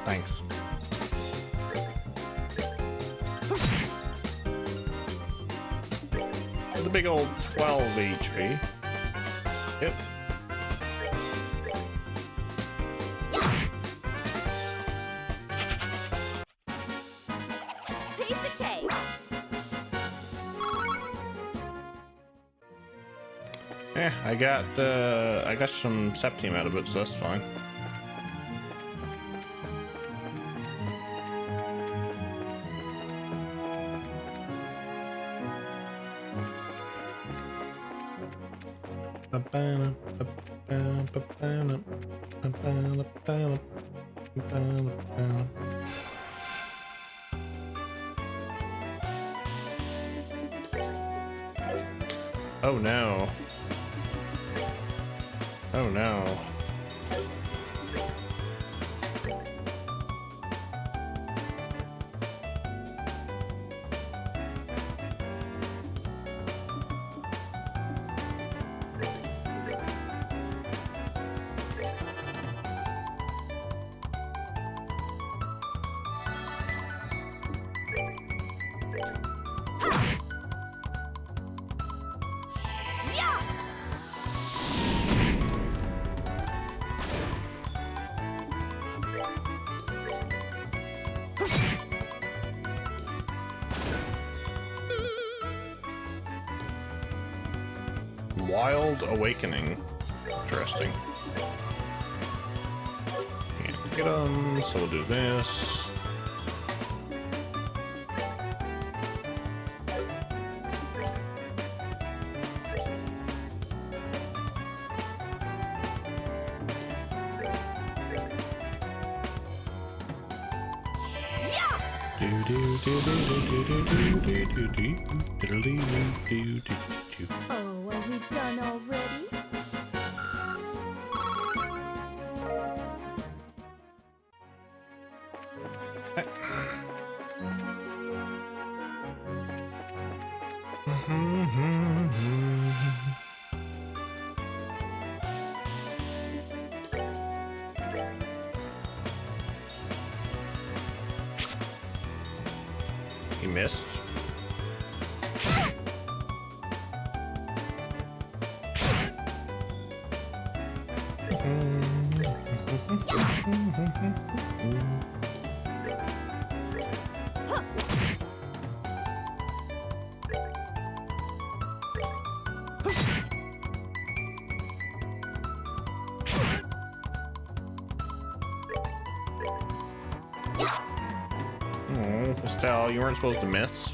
Thanks. The big old 12 HP. Yep. Piece of cake. Yeah, I got some septime out of it, so that's fine. Oh no. Oh no. Wild Awakening. Interesting. Can't get them, so we'll do this. Oh, are we done already? He missed. Oh, Estelle, you weren't supposed to miss.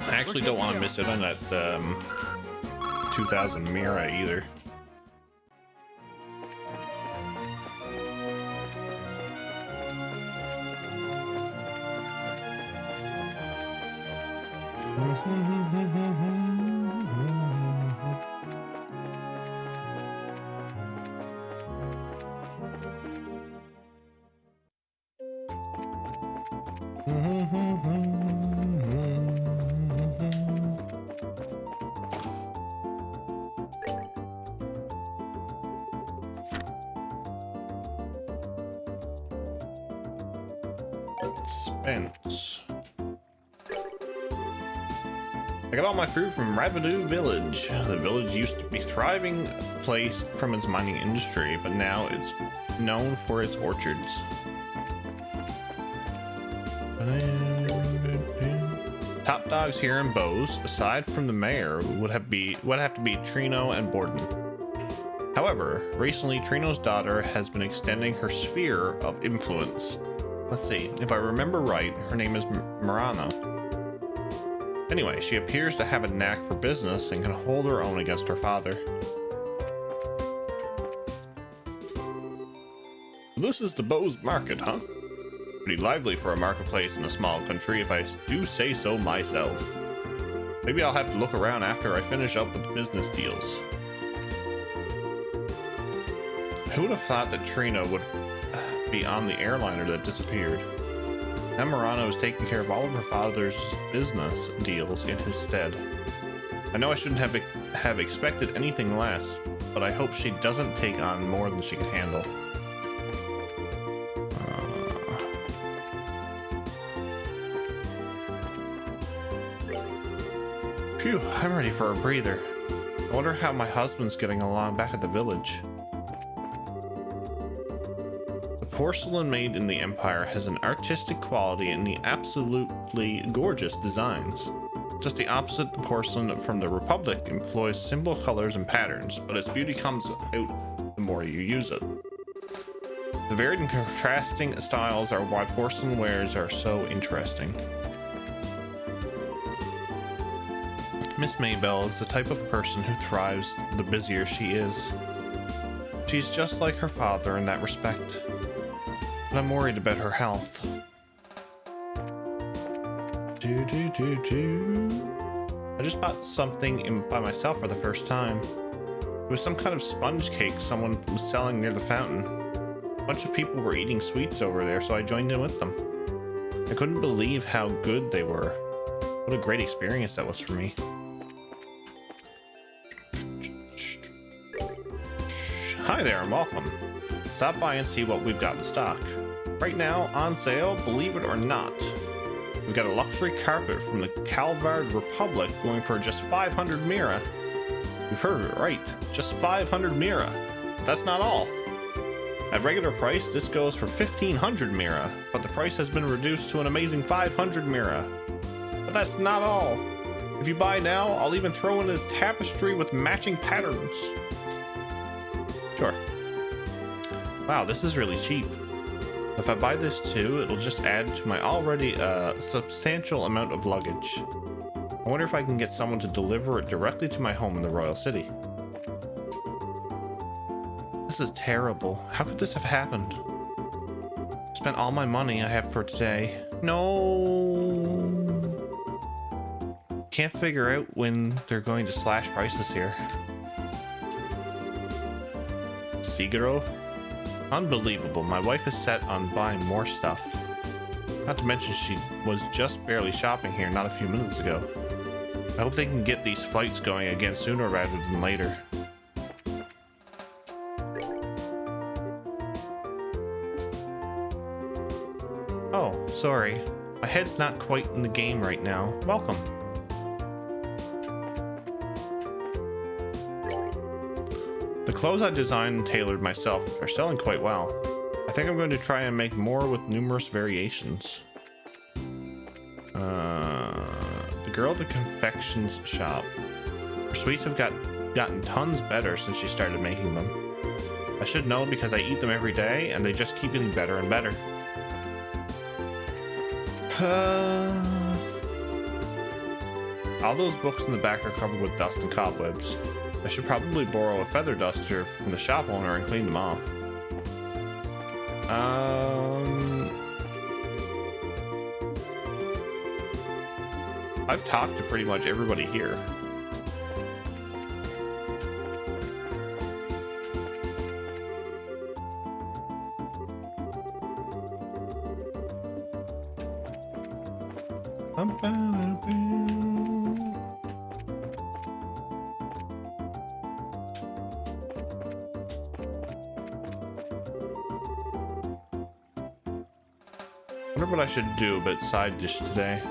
I actually don't want to miss it on that 2000 Mira either. Expense. I got all my fruit from Ravidu Village. The village used to be a thriving place from its mining industry, but now it's known for its orchards. Top dogs here in Bose, aside from the mayor, would have to be Trino and Borden. However, recently Trino's daughter has been extending her sphere of influence. Let's see, if I remember right, her name is Marana. Anyway, she appears to have a knack for business and can hold her own against her father. This is the Bose Market, huh? Pretty lively for a marketplace in a small country, if I do say so myself. Maybe I'll have to look around after I finish up with business deals. Who would have thought that Trina would be on the airliner that disappeared? Now Murano is taking care of all of her father's business deals in his stead. I know I shouldn't have expected anything less, but I hope she doesn't take on more than she can handle. Phew, I'm ready for a breather. I wonder how my husband's getting along back at the village. The porcelain made in the Empire has an artistic quality in the absolutely gorgeous designs. Just the opposite, the porcelain from the Republic employs simple colors and patterns, but its beauty comes out the more you use it. The varied and contrasting styles are why porcelain wares are so interesting. Miss Maybell is the type of person who thrives the busier she is. She's just like her father in that respect. But I'm worried about her health. I just bought something by myself for the first time. It was some kind of sponge cake someone was selling near the fountain. A bunch of people were eating sweets over there, so I joined in with them. I couldn't believe how good they were. What a great experience that was for me. Hi there and welcome. Stop by and see what we've got in stock. Right now, on sale, believe it or not, we've got a luxury carpet from the Calvard Republic going for just 500 Mira. You've heard it right, just 500 Mira. But that's not all. At regular price, this goes for 1500 Mira, but the price has been reduced to an amazing 500 Mira. But that's not all. If you buy now, I'll even throw in a tapestry with matching patterns. Sure. Wow, this is really cheap. If I buy this too, it'll just add to my already substantial amount of luggage. I wonder if I can get someone to deliver it directly to my home in the Royal City. This is terrible. How could this have happened? Spent all my money I have for today. No. Can't figure out when they're going to slash prices here. Siguro? Unbelievable. My wife is set on buying more stuff. Not to mention she was just barely shopping here not a few minutes ago. I hope they can get these flights going again sooner rather than later. Oh, sorry. My head's not quite in the game right now. Welcome. The clothes I designed and tailored myself are selling quite well. I think I'm going to try and make more with numerous variations. The girl at the confections shop. Her sweets have gotten tons better since she started making them. I should know because I eat them every day and they just keep getting better and better. All those books in the back are covered with dust and cobwebs. I should probably borrow a feather duster from the shop owner and clean them off. I've talked to pretty much everybody here. Wonder what I should do about side dish today.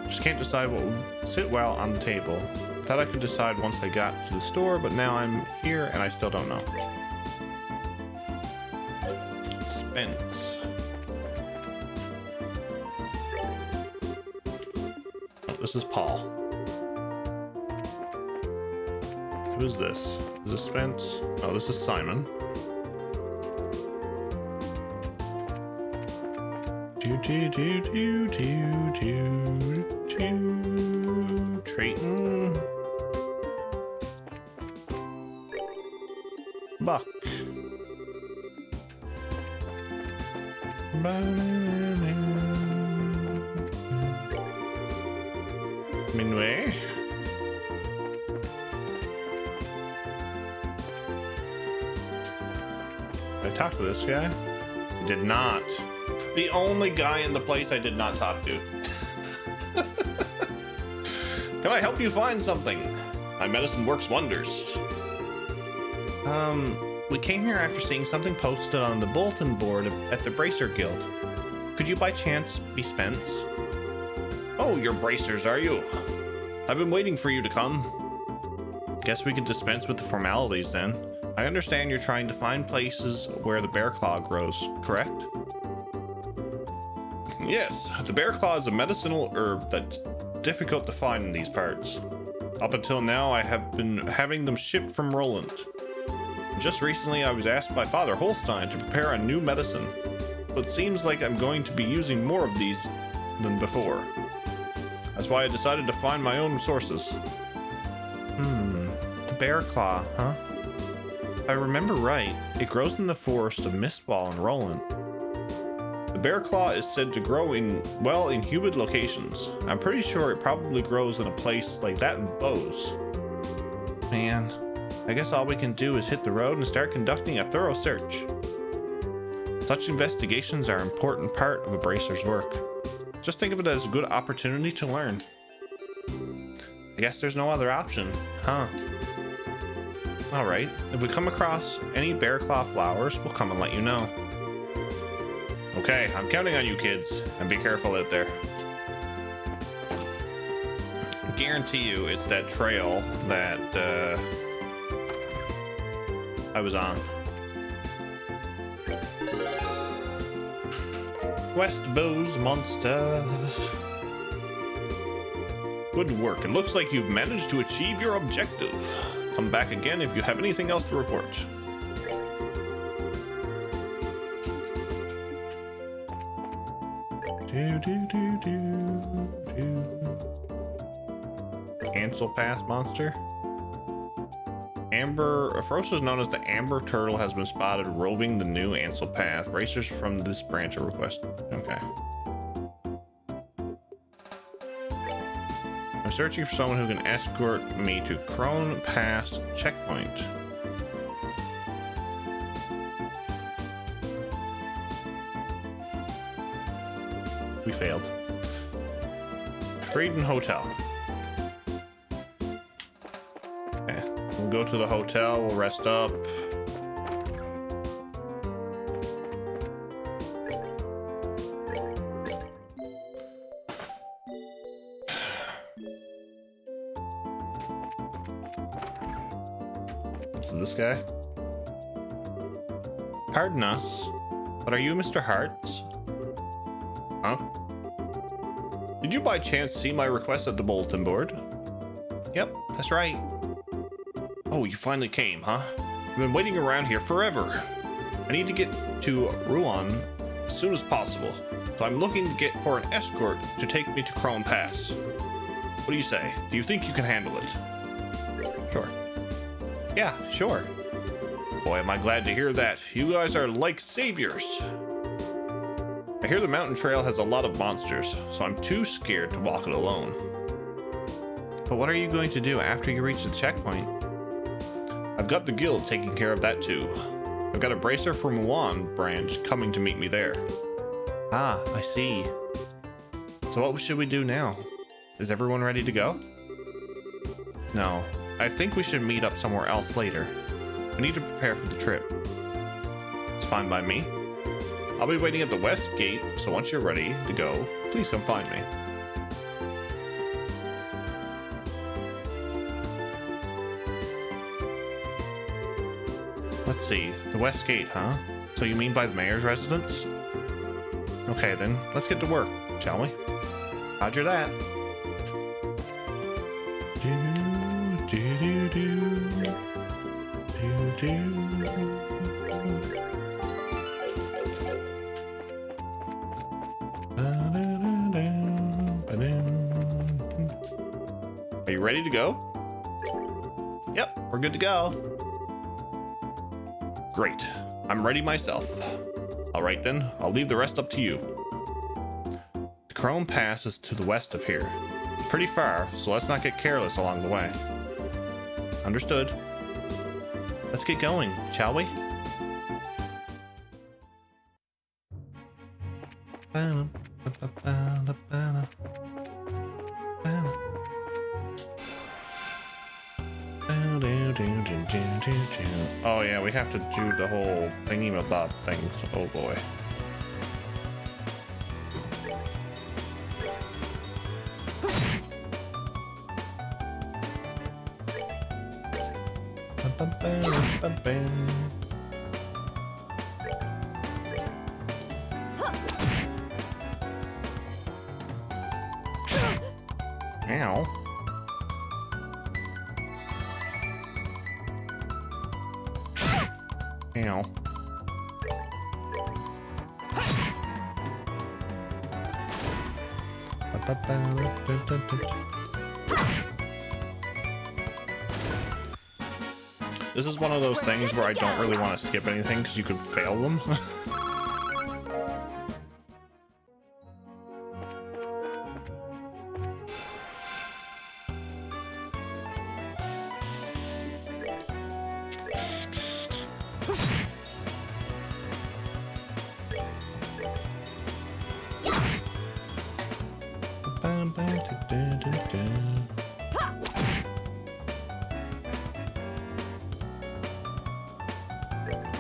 Just can't decide what would sit well on the table. Thought I could decide once I got to the store, but now I'm here and I still don't know. Spence. Oh, this is Paul. Who is this? Is this Spence? Oh, this is Simon. Trayton. Buck. Minway. I talked to this guy? I did not. The only guy in the place I did not talk to. Can I help you find something? My medicine works wonders. We came here after seeing something posted on the bulletin board at the Bracer Guild. Could you by chance be Spence? Oh, you're bracers, are you? I've been waiting for you to come. Guess we could dispense with the formalities then. I understand you're trying to find places where the bear claw grows, correct? Yes, the bear claw is a medicinal herb that's difficult to find in these parts. Up until now, I have been having them shipped from Roland. Just recently, I was asked by Father Holstein to prepare a new medicine, but it seems like I'm going to be using more of these than before. That's why I decided to find my own sources. The bear claw, huh? If I remember right, it grows in the forest of Mistwall in Roland. The bear claw is said to grow in humid locations. I'm pretty sure it probably grows in a place like that in Bose. Man, I guess all we can do is hit the road and start conducting a thorough search. Such investigations are an important part of a bracer's work. Just think of it as a good opportunity to learn. I guess there's no other option, huh? Alright, if we come across any bear claw flowers, we'll come and let you know. Okay, I'm counting on you kids, and be careful out there. I guarantee you it's that trail that I was on. West Bose Monster. Good work. It looks like you've managed to achieve your objective. Come back again if you have anything else to report. Ansel Path monster. Amber, Frost is known as the Amber Turtle, has been spotted roving the new Ansel Path. Racers from this branch are requested. Okay. I'm searching for someone who can escort me to Crone Pass checkpoint. We failed. Frieden Hotel. Okay, we'll go to the hotel, we'll rest up. What's this guy? Pardon us, but are you Mr. Hartz? Huh? Did you by chance see my request at the bulletin board? Yep, that's right. Oh, you finally came, huh? I've been waiting around here forever. I need to get to Rouen as soon as possible, so I'm looking to get for an escort to take me to Crone Pass. What do you say? Do you think you can handle it? Sure. Yeah, sure. Boy, am I glad to hear that. You guys are like saviors. I hear the mountain trail has a lot of monsters, so I'm too scared to walk it alone. But what are you going to do after you reach the checkpoint? I've got the guild taking care of that too. I've got a bracer from Juan branch coming to meet me there. Ah, I see. So what should we do now? Is everyone ready to go? No, I think we should meet up somewhere else later. We need to prepare for the trip. It's fine by me. I'll be waiting at the west gate, so once you're ready to go, please come find me. Let's see, the west gate, huh? So you mean by the mayor's residence? Okay then, let's get to work, shall we? Roger that. Are you ready to go? Yep, we're good to go. Great, I'm ready myself. All right then, I'll leave the rest up to you. The Chrome Pass is to the west of here. It's pretty far, so let's not get careless along the way. Understood. Let's get going, shall we? Oh yeah, we have to do the whole thingy-mabob things. Oh boy. Ow. Ow. This is one of those things where I don't really want to skip anything because you could fail them.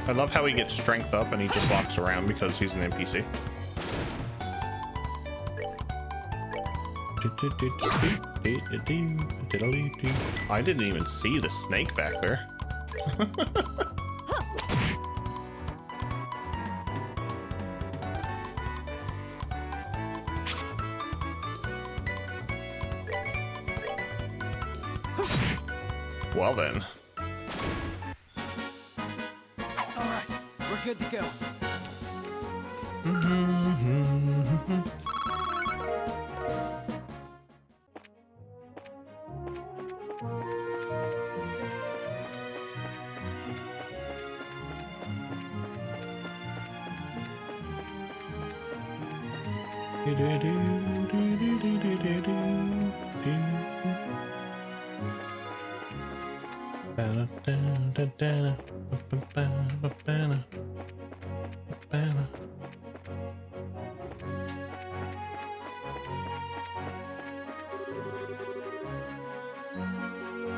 I love how he gets strength up and he just walks around because he's an NPC. I didn't even see the snake back there. Well then. We're good to go.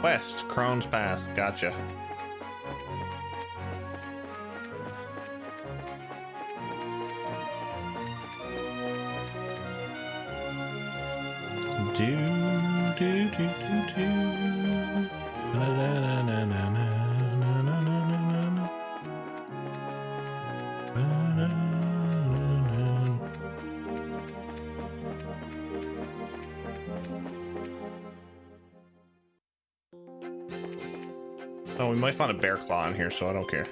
West, Crone's Path. Gotcha. La la la na na na na na na na. Oh, we might find a bear claw in here, so I don't care.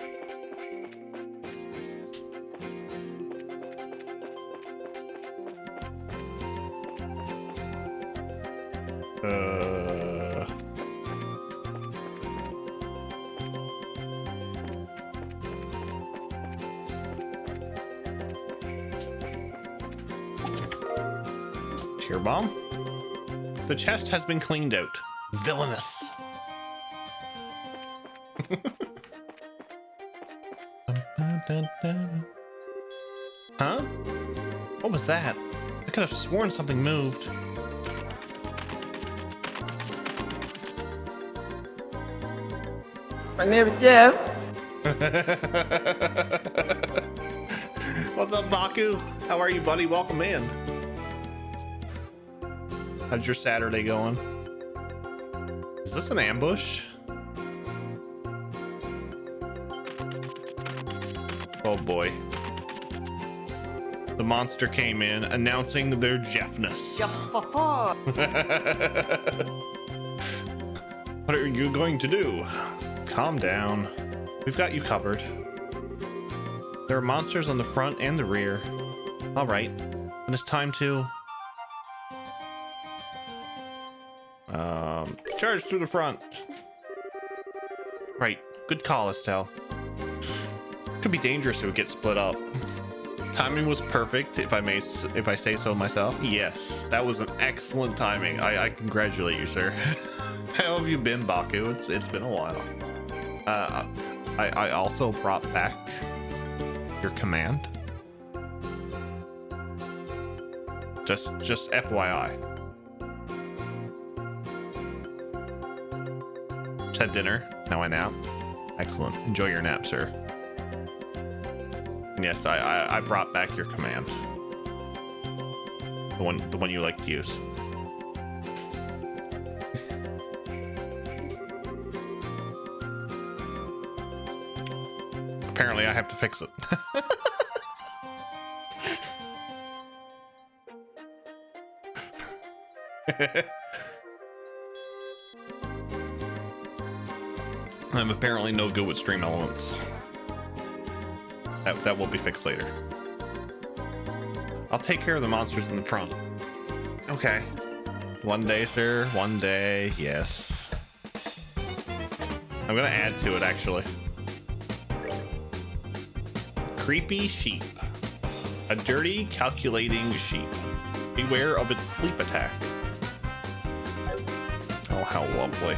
Tear bomb. The chest has been cleaned out. Villainous. Huh? What was that? I could have sworn something moved. My name is Jeff. What's up, Baku? How are you, buddy? Welcome in. How's your Saturday going? Is this an ambush? Oh boy. The monster came in announcing their Jeffness. What are you going to do? Calm down. We've got you covered. There are monsters on the front and the rear. All right. And it's time to... charge through the front. Right. Good call, Estelle. Could be dangerous if it gets split up. Timing was perfect, if I say so myself. Yes, that was an excellent timing. I congratulate you, sir. How have you been, Baku? It's been a while. I also brought back your command. Just FYI. Just had dinner. Now I nap. Excellent. Enjoy your nap, sir. And yes, I brought back your command. The one you like to use. Apparently I have to fix it. I'm apparently no good with stream elements. That will be fixed later. I'll take care of the monsters in the front. Okay. One day, sir. One day. Yes. I'm gonna add to it, actually. Creepy sheep. A dirty, calculating sheep. Beware of its sleep attack. Oh, how lovely.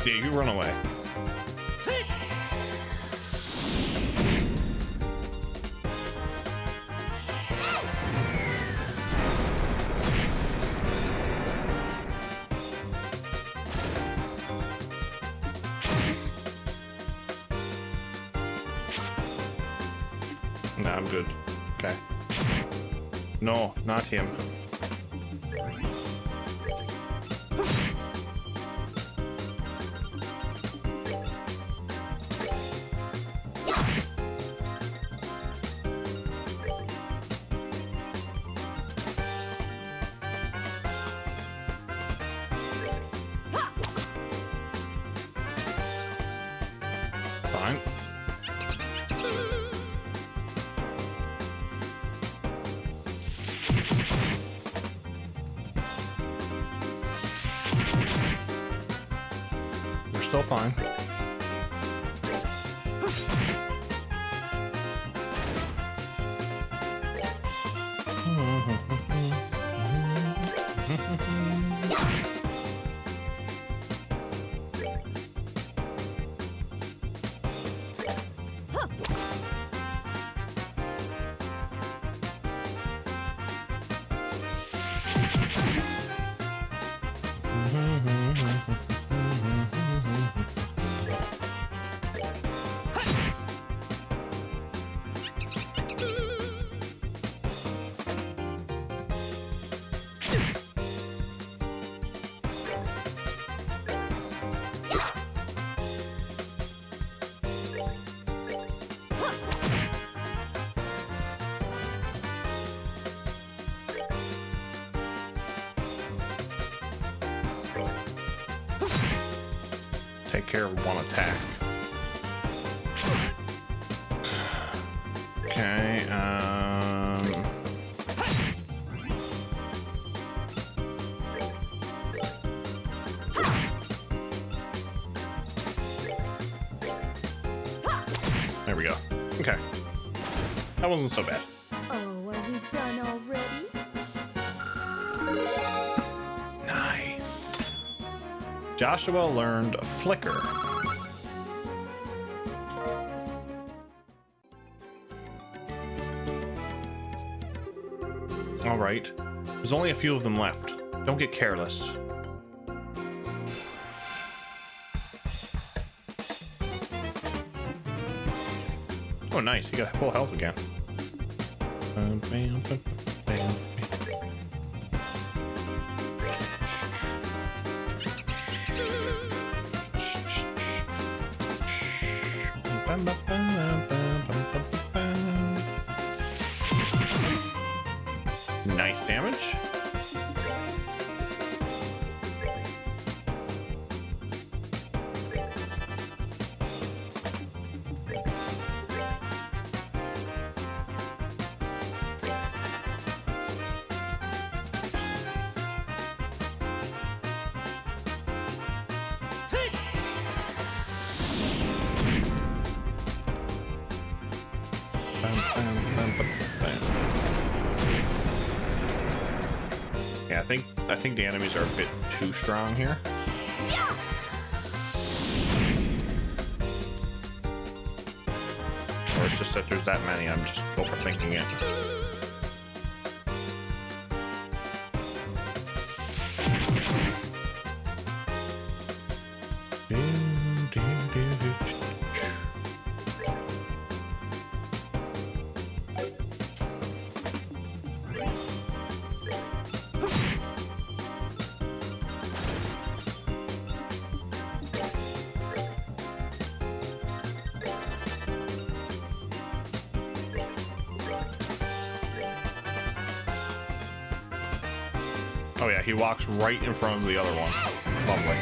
Yeah, you run away. Nah, I'm good. Okay. No, not him. Fine. We're still fine. take care of one attack. Okay, there we go. Okay. That wasn't so bad. Oh, are we done already? Nice. Joshua learned Flicker. All right. There's only a few of them left. Don't get careless. Oh, nice. He got full health again. Nice damage. Yeah, I think the enemies are a bit too strong here. Or it's just that there's that many, I'm just overthinking it. Oh yeah, he walks right in front of the other one. Lovely.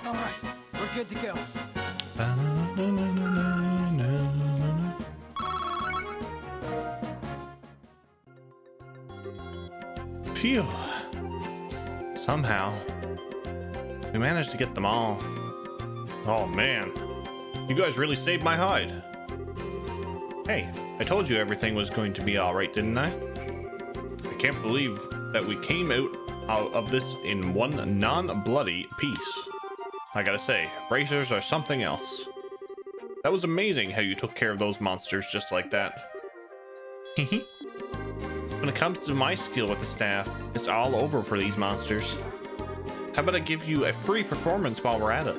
All right, we're good to go. Phew. Somehow, we managed to get them all. Oh man, you guys really saved my hide. Hey, I told you everything was going to be alright, didn't I? I can't believe that we came out of this in one non-bloody piece. I gotta say, racers are something else. That was amazing how you took care of those monsters just like that. When it comes to my skill with the staff, it's all over for these monsters. How about I give you a free performance while we're at it?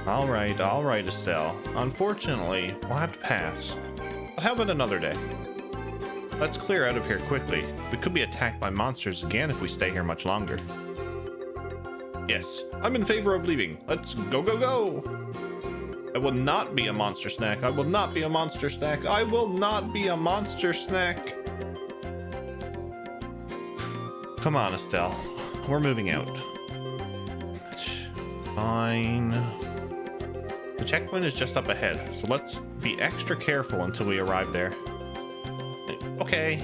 Alright, Estelle. Unfortunately, we'll have to pass. But how about another day? Let's clear out of here quickly. We could be attacked by monsters again if we stay here much longer. Yes, I'm in favor of leaving. Let's go, go, go! I will not be a monster snack. I will not be a monster snack. I will not be a monster snack. Come on, Estelle. We're moving out. Fine. The checkpoint is just up ahead, so let's be extra careful until we arrive there. Okay.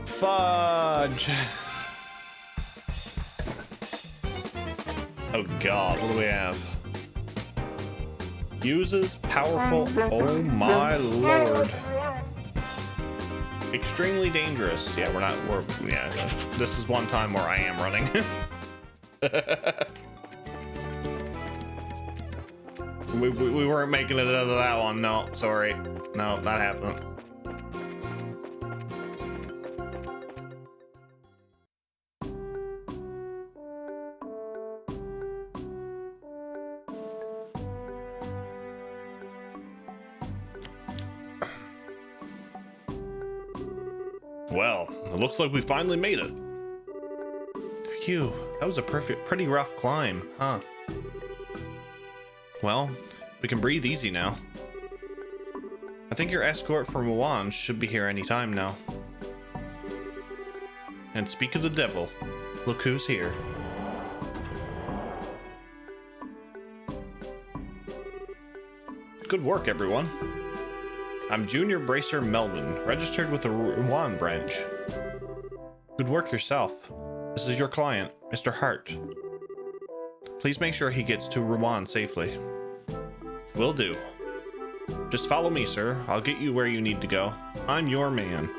Fudge. Oh god, what do we have? Uses powerful. Oh my lord. Extremely dangerous. Yeah, yeah, this is one time where I am running. we weren't making it out of that one. No, sorry. No, not happening. Well, it looks like we finally made it. Phew, that was a pretty rough climb, huh? Well, we can breathe easy now. I think your escort from Rouen should be here any time now. And speak of the devil, look who's here. Good work, everyone. I'm Junior Bracer Melvin, registered with the Rouen branch. Good work yourself. This is your client, Mr. Hart. Please make sure he gets to Rouen safely. Will do. Just follow me, sir. I'll get you where you need to go. I'm your man.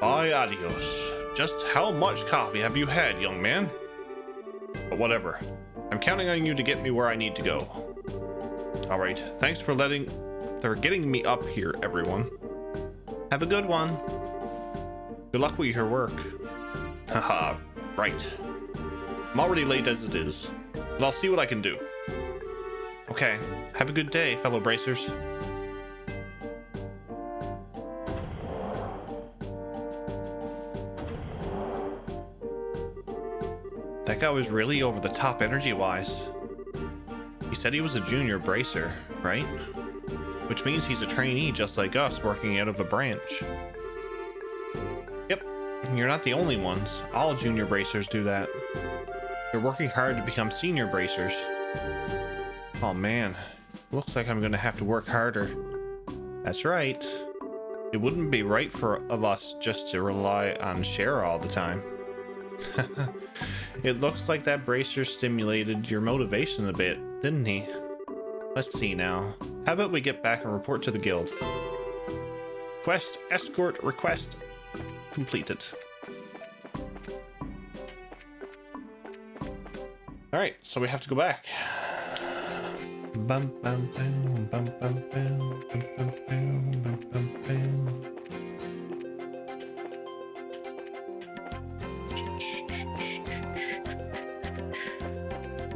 Bye, adios. Just how much coffee have you had, young man? But whatever. I'm counting on you to get me where I need to go. All right. Thanks for getting me up here, everyone. Have a good one. Good luck with your work. Haha, right. I'm already late as it is, but I'll see what I can do. Okay, have a good day, fellow bracers. That guy was really over the top energy-wise. He said he was a junior bracer, right? Which means he's a trainee just like us, working out of a branch. Yep, you're not the only ones. All junior bracers do that. They're working hard to become senior bracers. Oh man, looks like I'm gonna have to work harder. That's right. It wouldn't be right of us just to rely on Cher all the time. It looks like that bracer stimulated your motivation a bit, didn't he? Let's see now. How about we get back and report to the guild? Quest escort request completed. Alright, so we have to go back. Bum, bum, bum, bum, bum, bum, bum, bum, bum, bum, bum.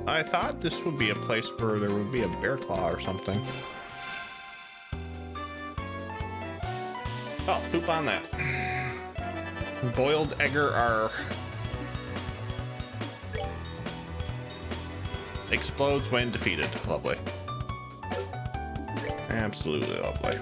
I thought this would be a place where there would be a bear claw or something. Oh, poop on that. Boiled egger are... explodes when defeated. Lovely. Absolutely lovely.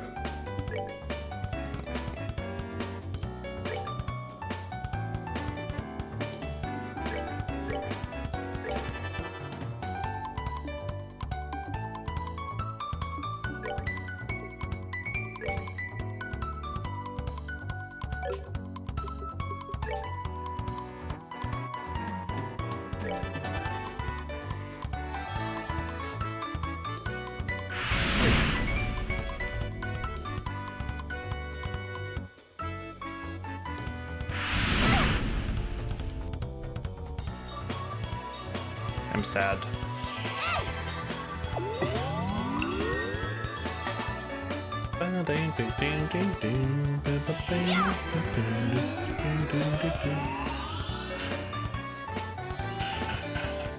I'm sad.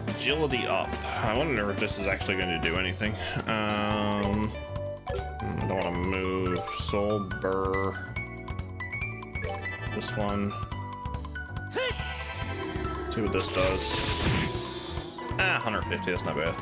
Agility up. I wonder if this is actually going to do anything. I don't want to move. Soul Burr. This one. See what this does. 150, that's not bad.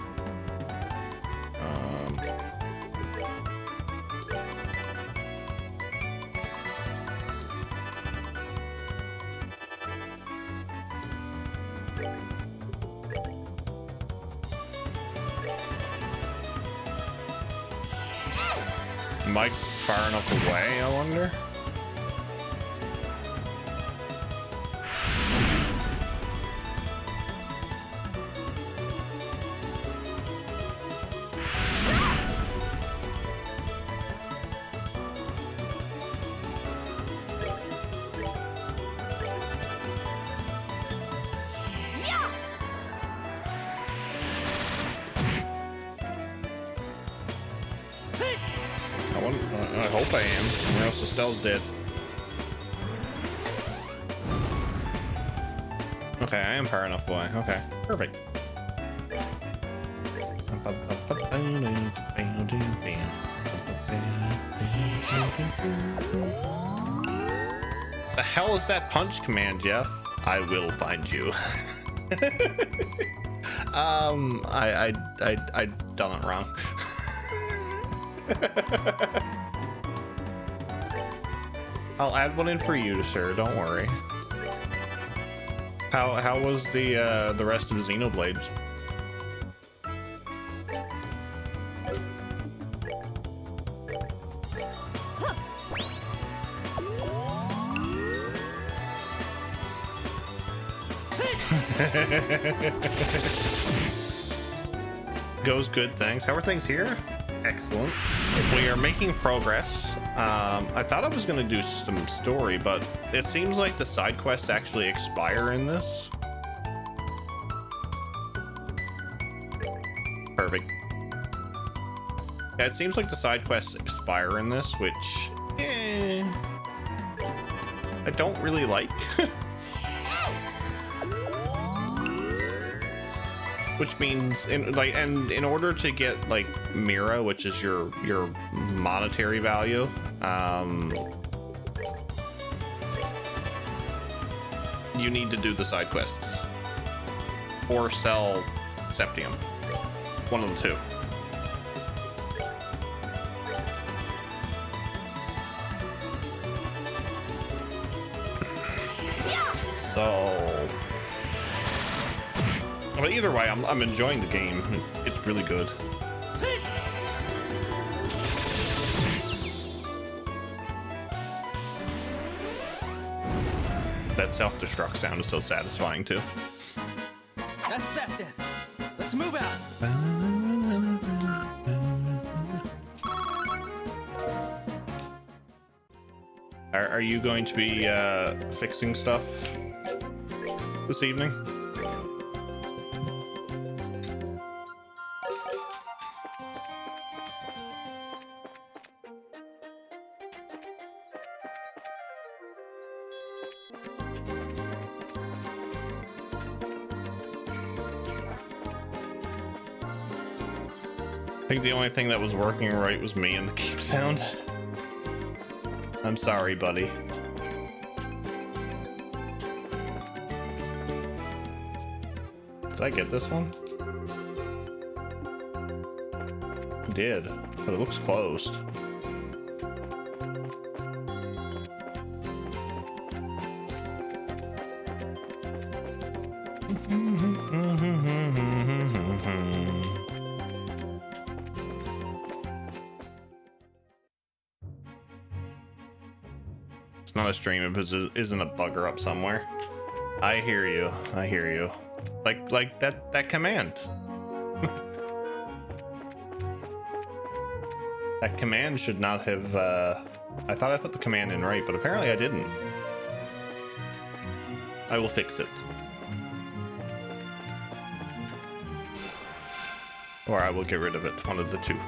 Am I far enough away, I wonder? I hope I am, or else Estelle's dead. Okay, I am far enough away. Okay, perfect. The hell is that punch command, Jeff? I will find you. I done it wrong. I'll add one in for you, sir. Don't worry. How was the rest of Xenoblade? Goes good, thanks. How are things here? Excellent. We are making progress. I thought I was going to do some story, but it seems like the side quests actually expire in this. Perfect. Yeah, it seems like the side quests expire in this, which I don't really like. Which means in order to get like Mira, which is your monetary value, you need to do the side quests or sell Septium. One of the two. So, but either way, I'm enjoying the game. It's really good. That self-destruct sound is so satisfying too. That's that then. Let's move out. Are you going to be fixing stuff this evening? I think the only thing that was working right was me and the keep sound. I'm sorry, buddy. Did I get this one? I did, but it looks closed. It's not a stream if it isn't a bugger up somewhere. I hear you. I hear you. Like that command. That command should not have I thought I put the command in right, but apparently I didn't. I will fix it. Or I will get rid of it, one of the two.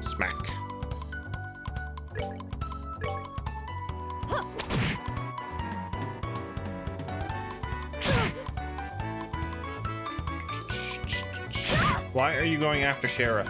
Smack. Why are you going after Shara?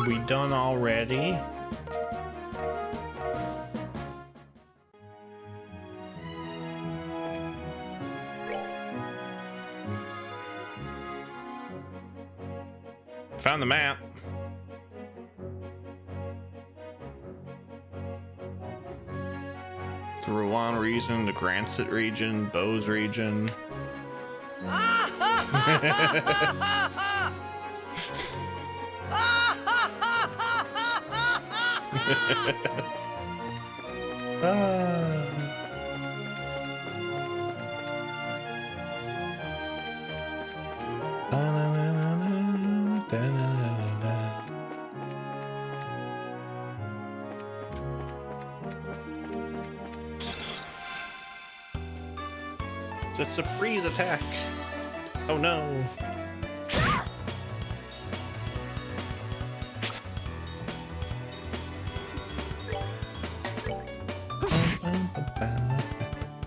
We done already? Found the map. The Rouen region, the Gransit region, Bose region. It's a freeze attack. Oh no.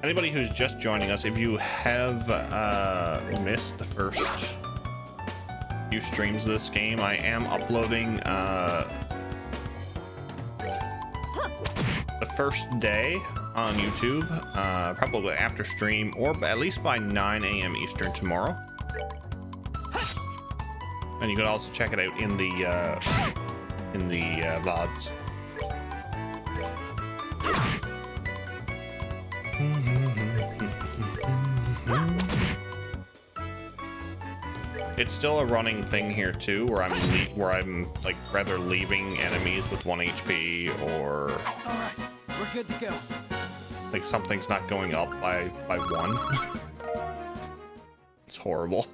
Anybody who's just joining us, if you have missed the first few streams of this game, I am uploading the first day on YouTube, probably after stream, or at least by 9 a.m. Eastern tomorrow. And you can also check it out in the VODs. It's still a running thing here too, where I'm like rather leaving enemies with 1 HP, or All right, we're good to go. like something's not going up by 1. It's horrible.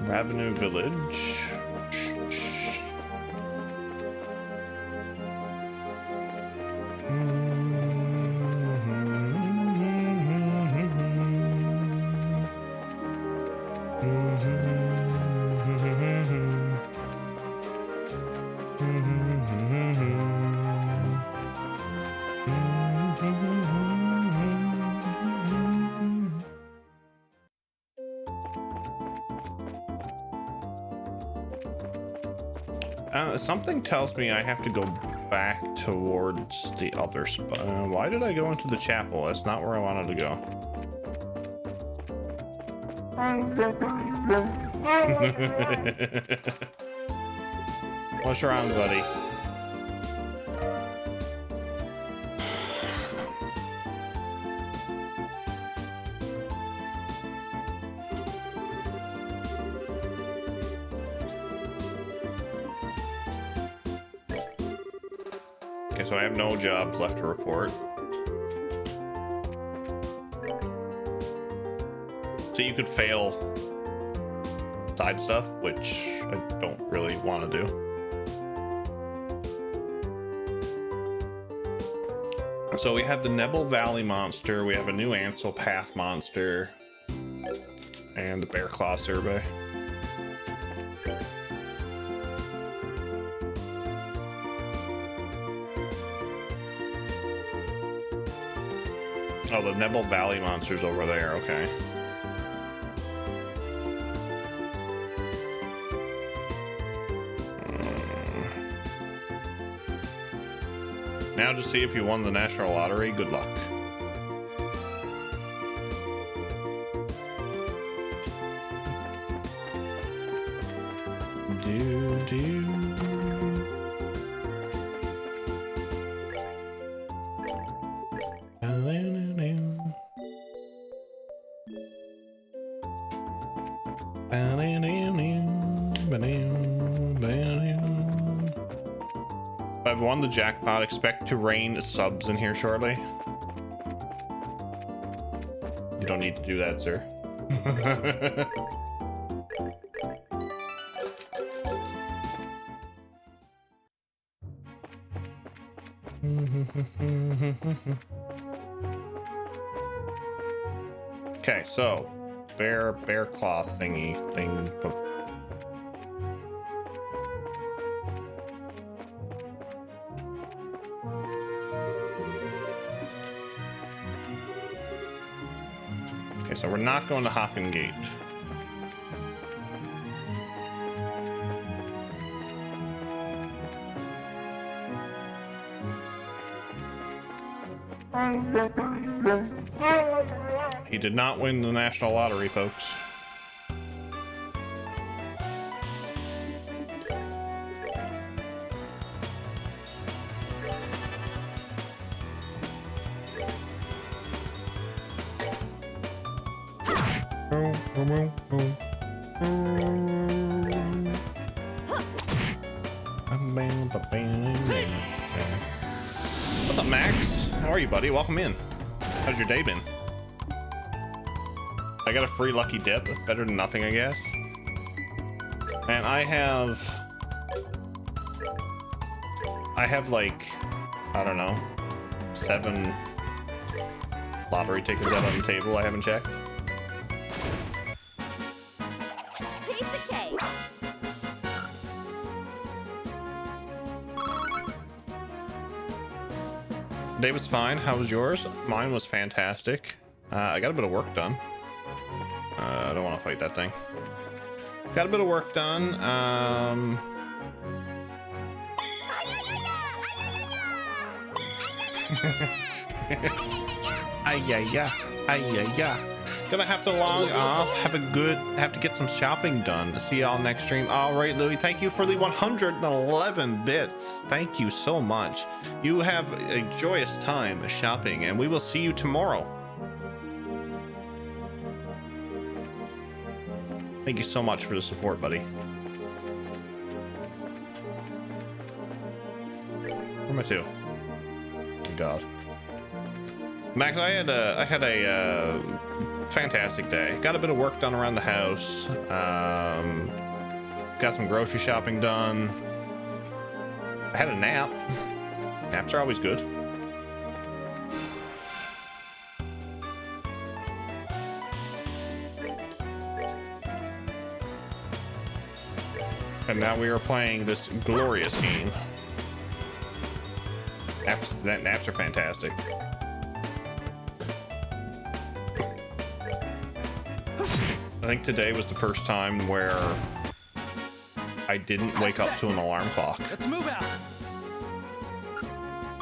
Ravenue Village. Something tells me I have to go back towards the other spot. Why did I go into the chapel? That's not where I wanted to go. What's wrong, buddy? So I have no jobs left to report. So you could fail side stuff, which I don't really want to do. So we have the Nebel Valley monster, we have a new Ansel Path monster, and the Bear Claw survey. Oh, the Nebel Valley monster's over there, okay. Now to see if you won the National Lottery, good luck. I've won the jackpot. Expect to rain subs in here shortly. You don't need to do that, sir. Okay, so bear claw thing. Okay, so we're not going to Hocken Gate. He did not win the national lottery, folks. What's up, Max? How are you, buddy? Welcome in. How's your day been? I got a free lucky dip. That's better than nothing, I guess. And I have like, I don't know, 7 lottery tickets out on the table I haven't checked. Piece of cake. Day was fine. How was yours? Mine was fantastic. I got a bit of work done. I don't want to fight that thing. Got a bit of work done. Gonna have to log off. Have to get some shopping done. See y'all next stream. All right, Louis. Thank you for the 111 bits. Thank you so much. You have a joyous time shopping, and we will see you tomorrow. Thank you so much for the support, buddy. Where am I to? Oh, God. Max, I had a fantastic day. Got a bit of work done around the house. Got some grocery shopping done. I had a nap. Naps are always good. And now we are playing this glorious game. Naps are fantastic. I think today was the first time where I didn't wake up to an alarm clock. Let's move out.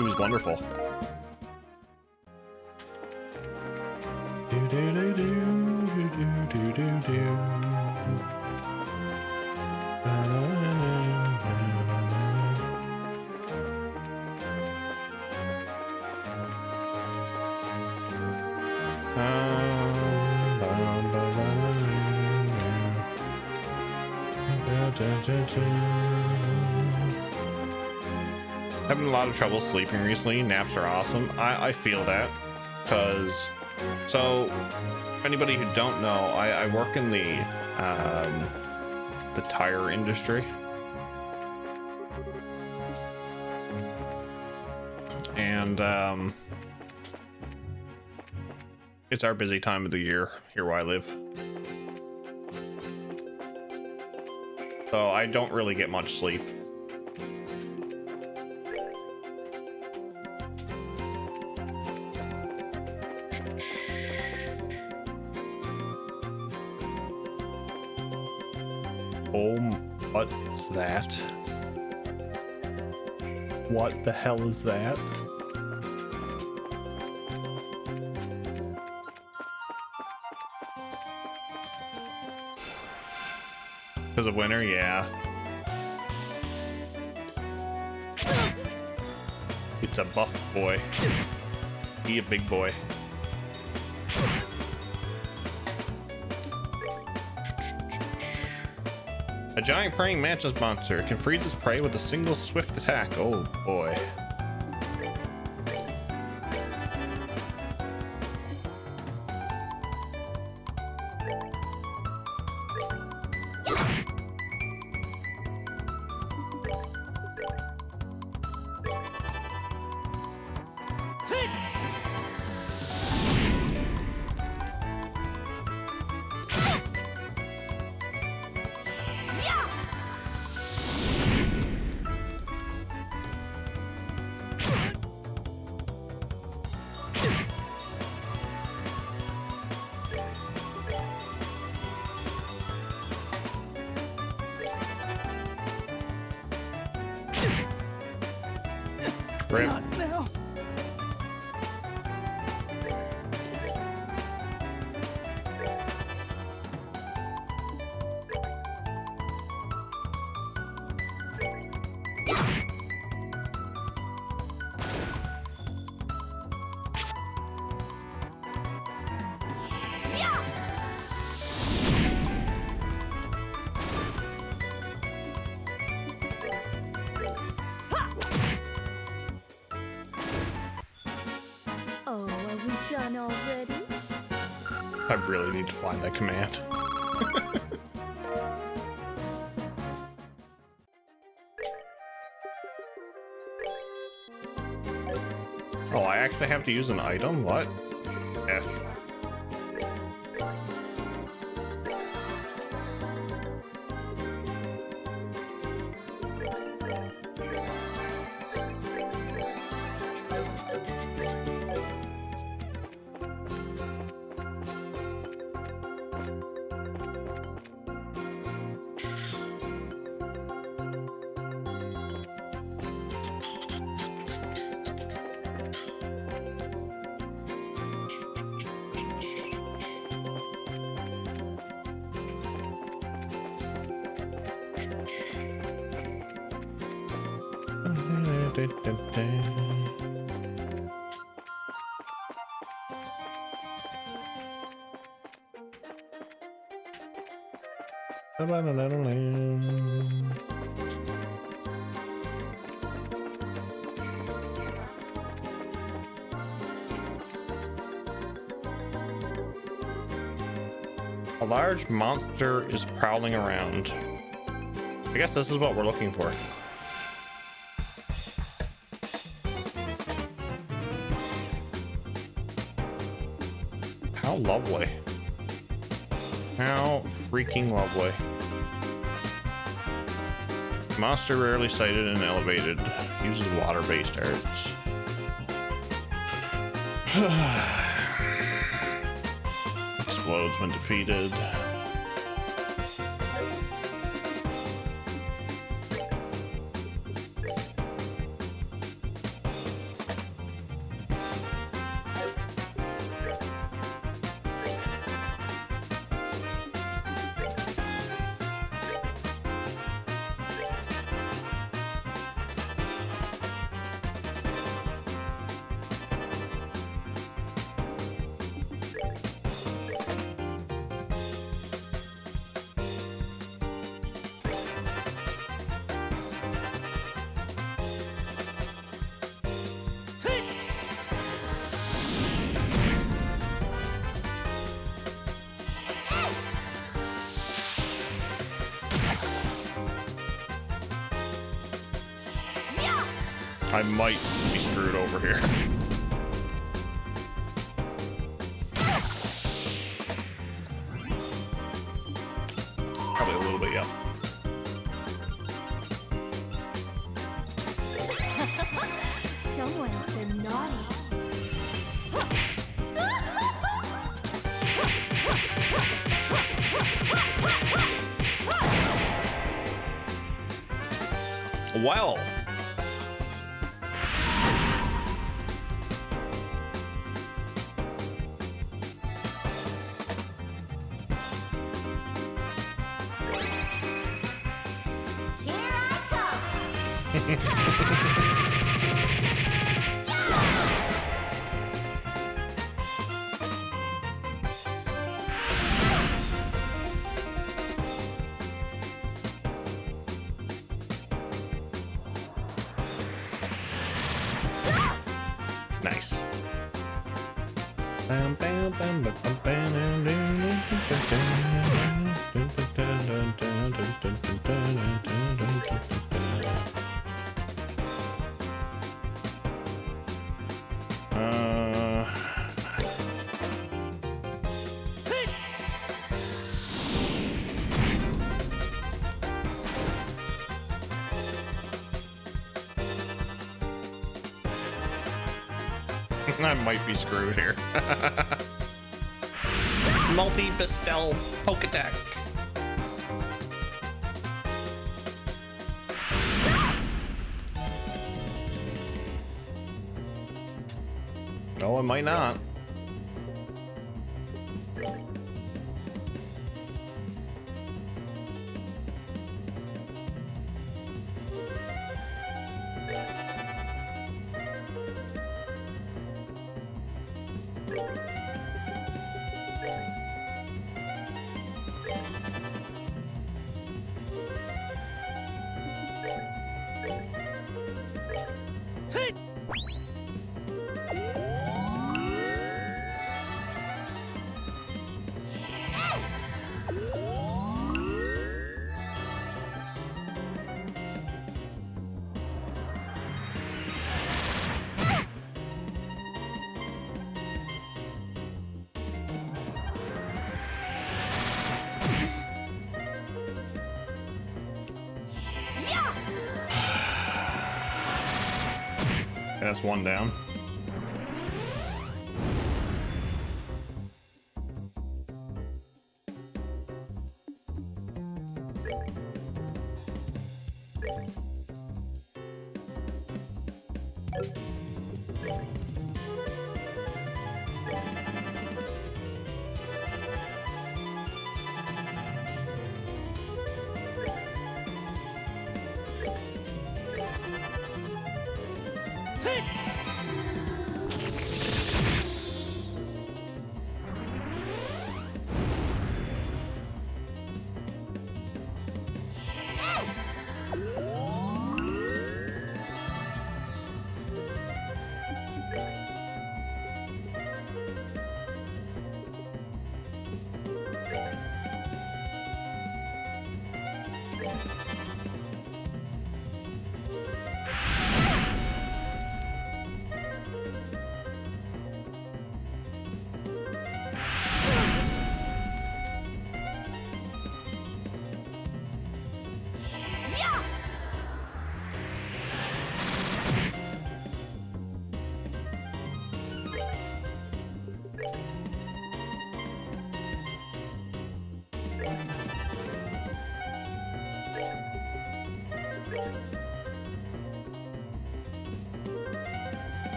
It was wonderful. Having a lot of trouble sleeping recently. Naps are awesome. I feel that, because so anybody who don't know, I work in the tire industry, and it's our busy time of the year here where I live. So I don't really get much sleep. Oh, what is that? What the hell is that? Because of winter, yeah. It's a buff boy. He a big boy. A giant praying mantis monster can freeze its prey with a single swift attack. Oh boy. Not now. I really need to find that command. Oh, I actually have to use an item? What? F. A large monster is prowling around. I guess this is what we're looking for. How lovely. How freaking lovely. Monster rarely sighted and elevated. Uses water-based arts. Explodes when defeated. I might be screwed over here. Probably a little bit, yeah. Someone's been naughty. Well. Nice. I might be screwed here. Multi-Bestel poke attack. No, it might not. that's one down.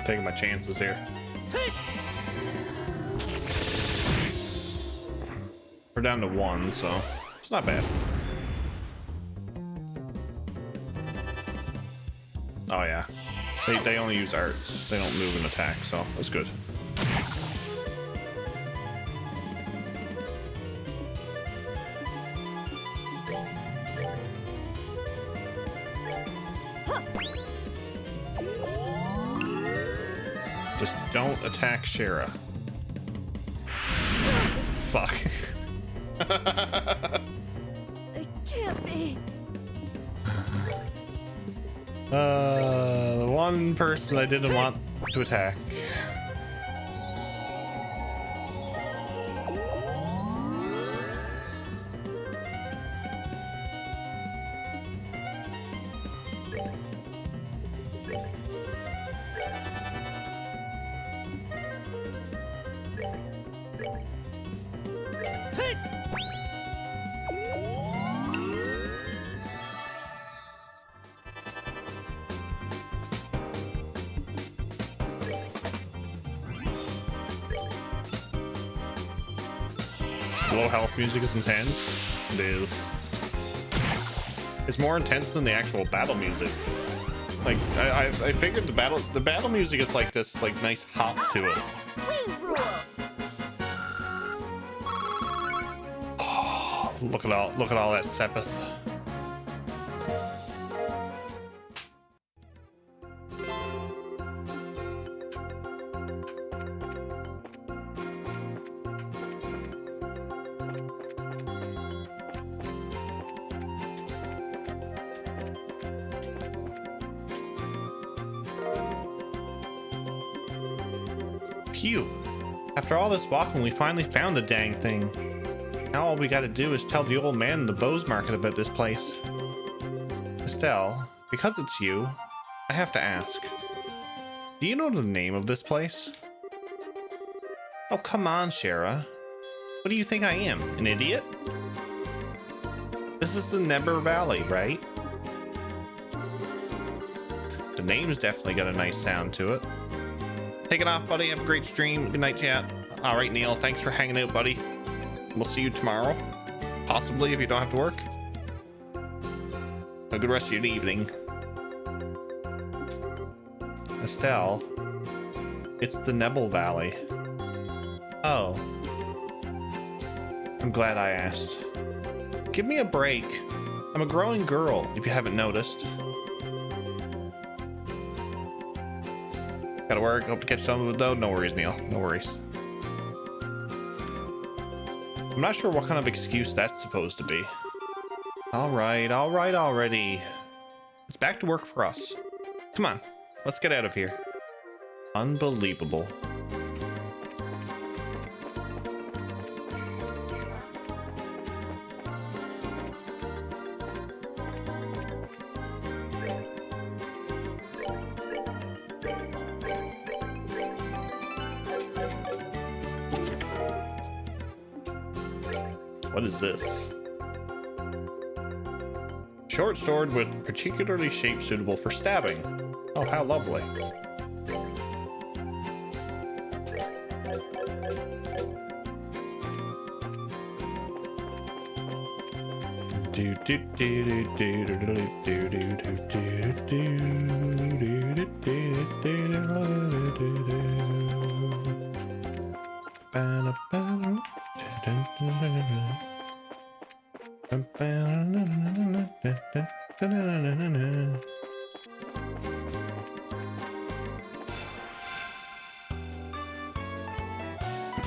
Taking my chances here. We're down to 1, so it's not bad. Oh yeah, they only use arts. They don't move and attack, so that's good. Just don't attack Shara. Fuck. It can't be. The one person I didn't want to attack. Low health music is intense. It is. It's more intense than the actual battle music. Like I figured the battle music is like this like nice hop to it. We rule. Oh, look at all that Sepith. Phew. After all this walking, we finally found the dang thing. Now all we gotta do is tell the old man in the Bows Market about this place. Estelle, because it's you, I have to ask. Do you know the name of this place? Oh, come on, Shara. What do you think I am, an idiot? This is the Never Valley, right? The name's definitely got a nice sound to it. Take it off, buddy. Have a great stream. Good night, chat. All right, Neil. Thanks for hanging out, buddy. We'll see you tomorrow. Possibly, if you don't have to work. Have a good rest of your evening. Estelle. It's the Nebel Valley. Oh. I'm glad I asked. Give me a break. I'm a growing girl, if you haven't noticed. Gotta work, hope to catch some of it though. No worries, Neil. No worries. I'm not sure what kind of excuse that's supposed to be. Alright already. It's back to work for us. Come on, let's get out of here. Unbelievable. What is this? Short sword with particularly shape suitable for stabbing. Oh, how lovely.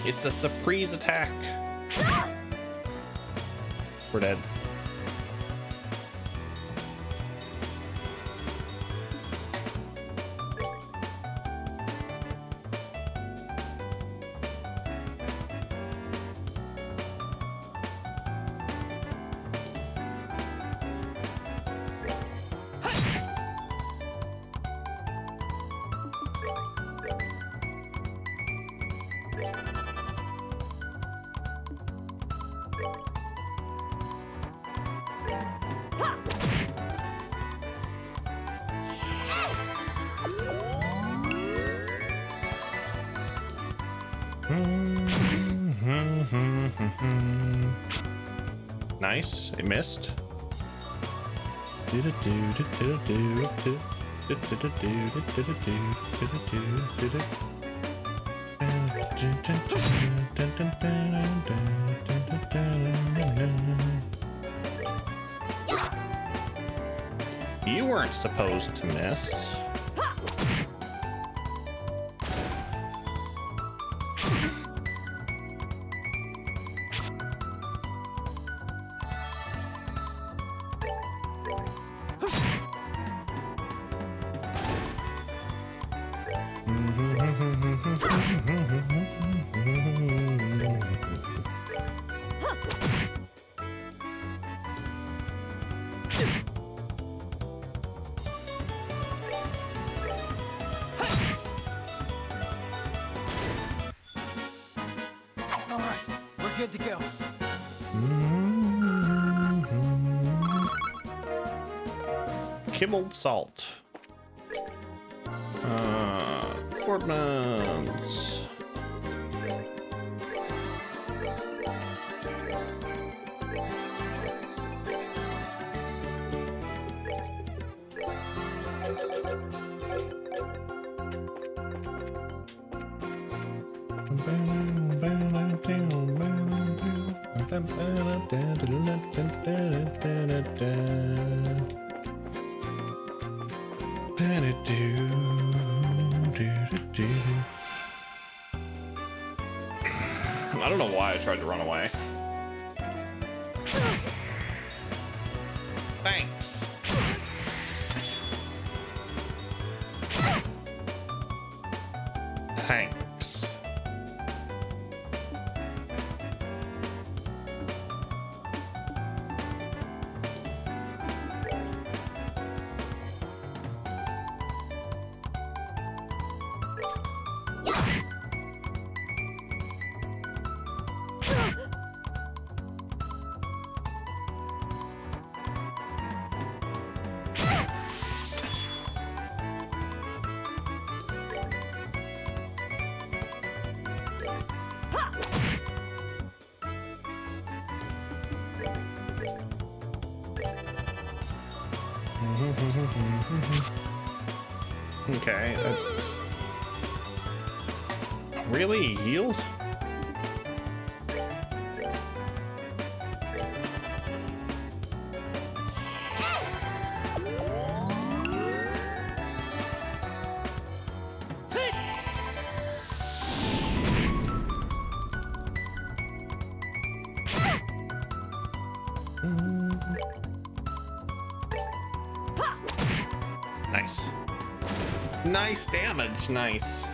It's a surprise attack. We're dead. Nice, it missed. You weren't supposed to miss. Good to go. Kibbled salt. Ordnance. I don't know why I tried to run away. Thanks. Thanks. Okay, that's... Really? He healed? Nice. Nice damage, nice.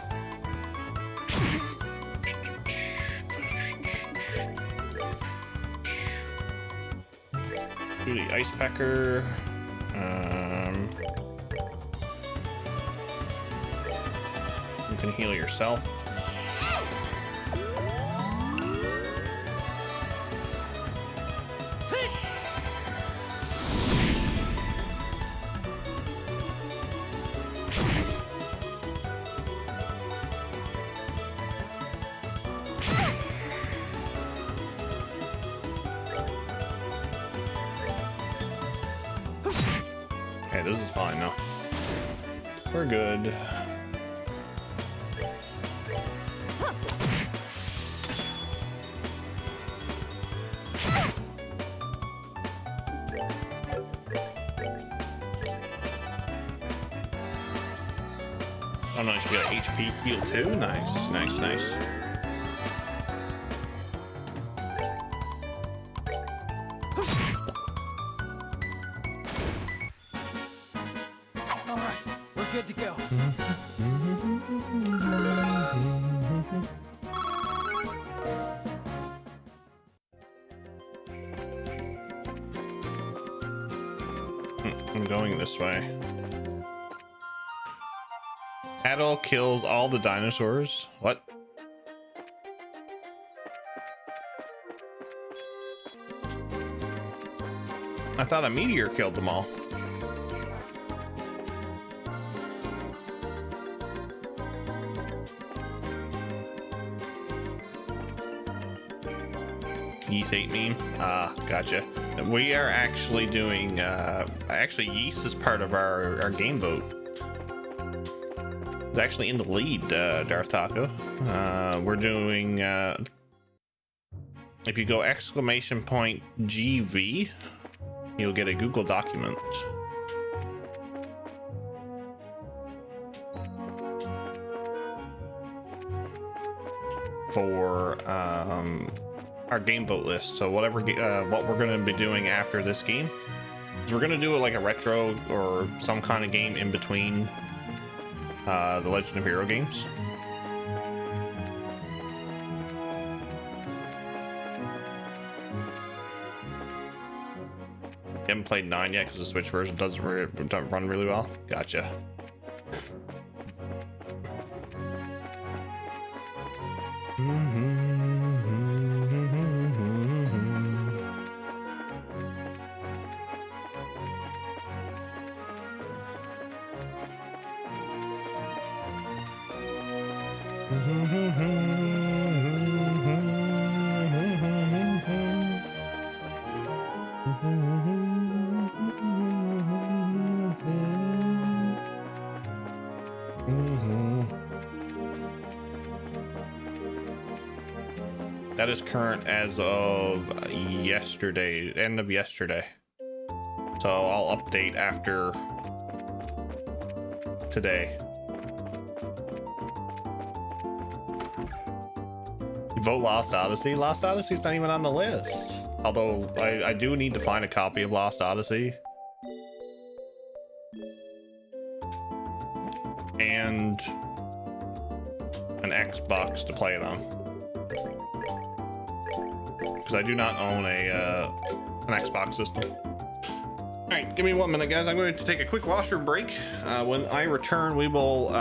Do the ice pecker. You can heal yourself. Okay, this is fine now. We're good. Oh, nice. You got HP heal too. Nice, nice, nice. All right, we're good to go. I'm going this way. Adol kills all the dinosaurs. What? I thought a meteor killed them all. Yeast hate meme. Ah, gotcha. We are actually doing actually Yeast is part of our game vote. It's actually in the lead, Darth Taco. We're doing if you go !GV, you'll get a Google document. For our game vote list. So whatever what we're going to be doing after this game is we're going to do it like a retro or some kind of game in between the Legend of Hero games. You haven't played 9 yet because the Switch version doesn't run really well. Gotcha. That is current as of yesterday, end of yesterday. So I'll update after today. Vote Lost Odyssey. Lost Odyssey's not even on the list. Although I do need to find a copy of Lost Odyssey. And an Xbox to play it on. Because I do not own an Xbox system. Alright, give me 1 minute, guys. I'm going to take a quick washroom break. When I return, we will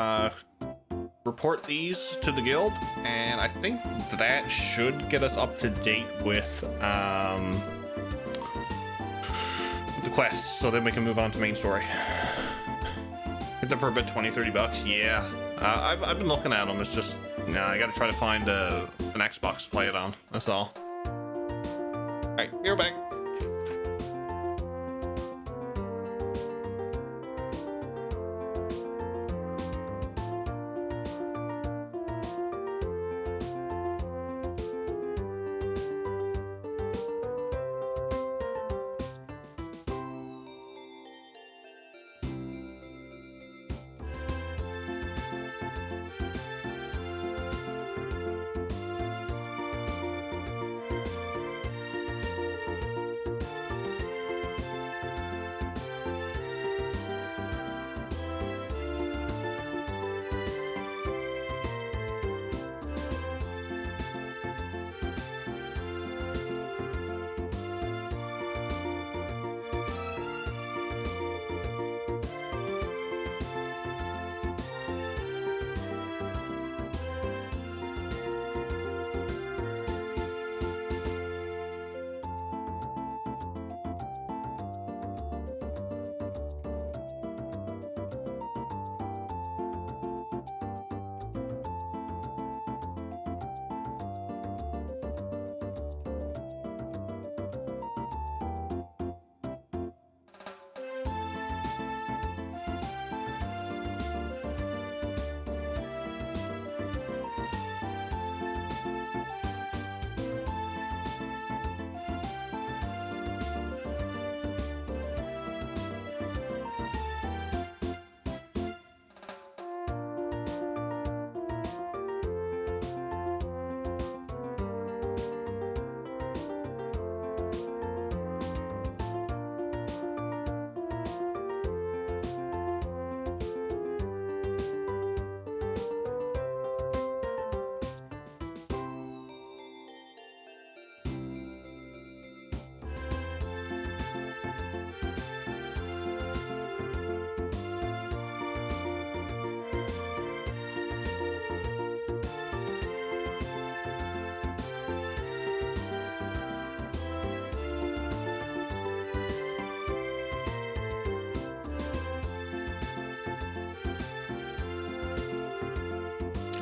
report these to the guild, and I think that should get us up to date with the quests, so then we can move on to main story. Hit them for a bit, 20-30 bucks. Yeah, I've been looking at them. It's just, I gotta try to find an Xbox to play it on. That's all. All right, you're back.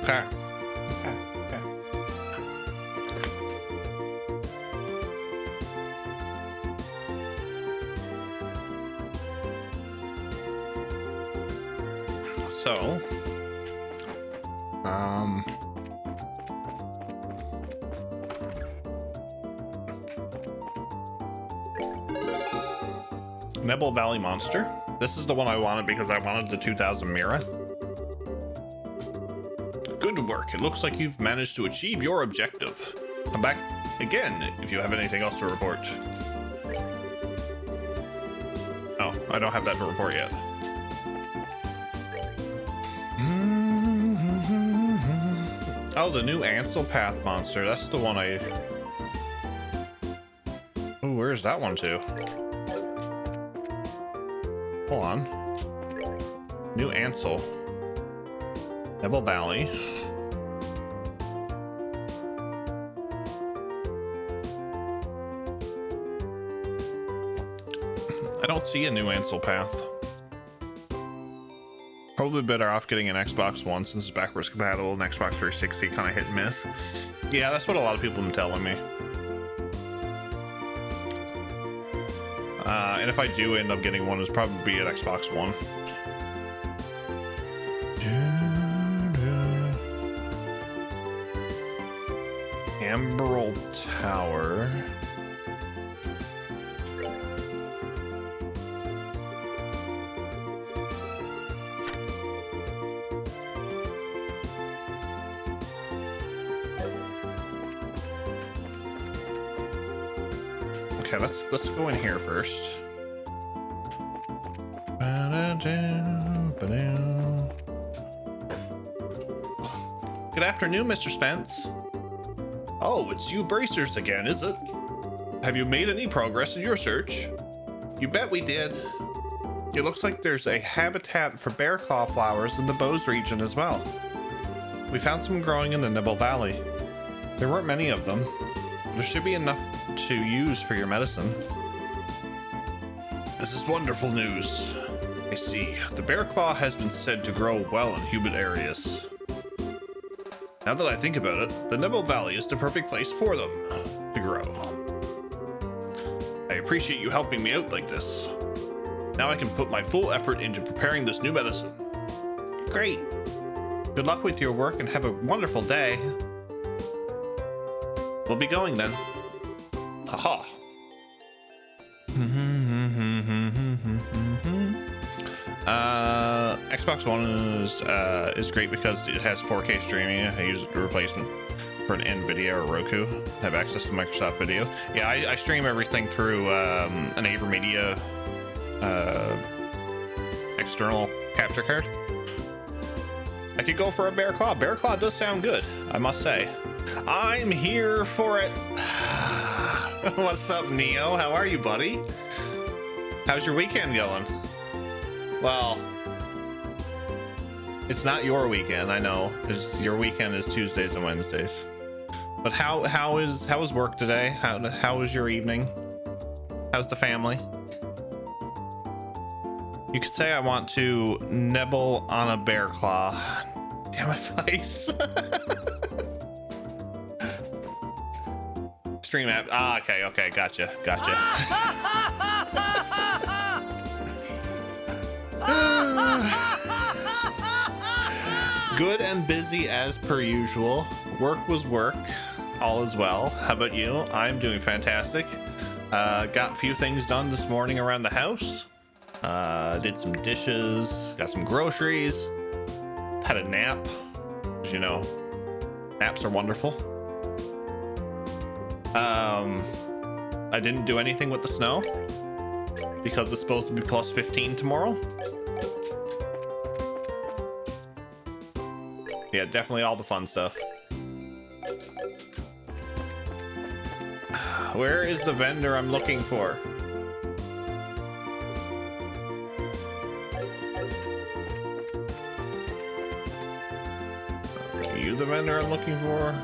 Okay. Okay. So, Nebel Valley Monster. This is the one I wanted because I wanted the 2000 Mira. Good work. It looks like you've managed to achieve your objective. Come back again if you have anything else to report. Oh, I don't have that to report yet. Oh, the new Ansel Path monster. That's the one I... Oh, where's that one to? Hold on. New Ansel. Nebel Valley. I don't see a new Ansel Path. Probably better off getting an Xbox One since it's backwards compatible and Xbox 360 kind of hit and miss. Yeah, that's what a lot of people have been telling me. And if I do end up getting one, it's probably an Xbox One. Emerald Tower. Okay, let's go in here first. Good afternoon, Mr. Spence. Oh, it's you bracers again, is it? Have you made any progress in your search? You bet we did. It looks like there's a habitat for bear claw flowers in the Bose region as well. We found some growing in the Nebel Valley. There weren't many of them. There should be enough to use for your medicine. This is wonderful news. I see. The bear claw has been said to grow well in humid areas. Now that I think about it, the Nebel Valley is the perfect place for them to grow. I appreciate you helping me out like this. Now I can put my full effort into preparing this new medicine. Great. Good luck with your work and have a wonderful day. We'll be going then. Haha. Xbox One is great because it has 4K streaming. I use it as a replacement for an NVIDIA or Roku. I have access to Microsoft Video. Yeah, I stream everything through an AverMedia external capture card. I could go for a bear claw. Bear claw does sound good, I must say. I'm here for it. What's up, Neo? How are you, buddy? How's your weekend going? Well, it's not your weekend, I know, because your weekend is Tuesdays and Wednesdays. But how is work today? How was your evening? How's the family? You could say I want to nibble on a bear claw. Damn my face. Stream app. Ah, okay, gotcha. Good and busy as per usual. Work was work. All is well. How about you? I'm doing fantastic. Got a few things done this morning around the house. Did some dishes. Got some groceries. Had a nap. As you know, naps are wonderful. I didn't do anything with the snow because it's supposed to be plus 15 tomorrow. Yeah, definitely all the fun stuff. Where is the vendor I'm looking for? Are you the vendor I'm looking for?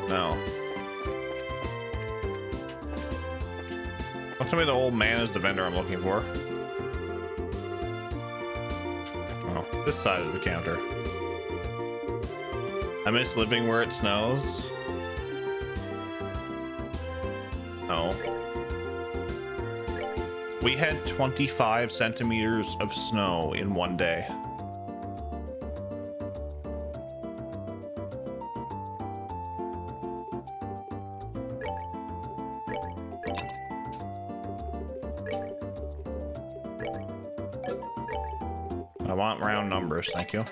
No. Don't tell me the old man is the vendor I'm looking for. Oh, this side of the counter. miss living where it snows. No. We had 25 centimeters of snow in one day. I want round numbers, thank you.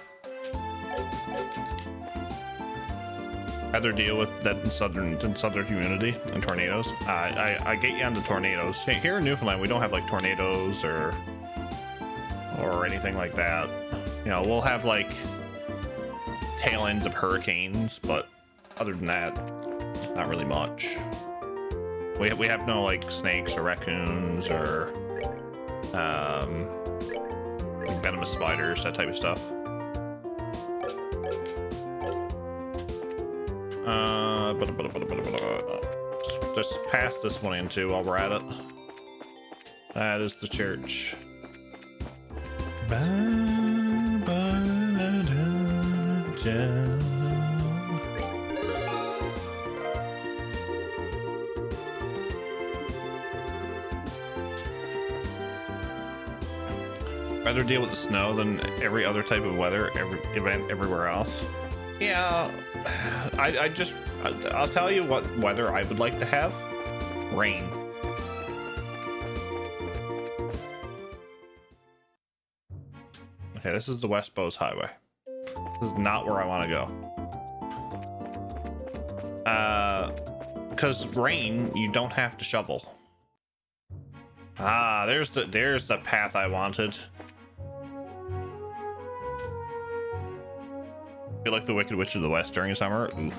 Rather deal with that in southern community and tornadoes. I get you onto tornadoes. Here in Newfoundland, we don't have like tornadoes or anything like that. You know, we'll have like tail ends of hurricanes, but other than that, it's not really much. We have no like snakes or raccoons or venomous spiders, that type of stuff. Just pass this one into while we're at it. That is the church. Rather deal with the snow than every other type of weather, every event everywhere else. Yeah, I'll tell you what weather I would like to have. Rain. Okay, this is the West Bowes Highway. This is not where I want to go. Because rain, you don't have to shovel. Ah, there's the path I wanted. Feel like the Wicked Witch of the West during summer. Oof.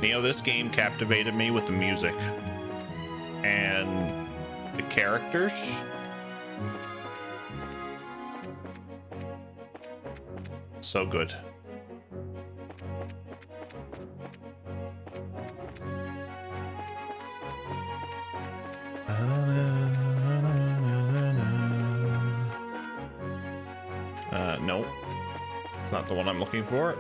You know, this game captivated me with the music and the characters. So good. Nope. It's not the one I'm looking for.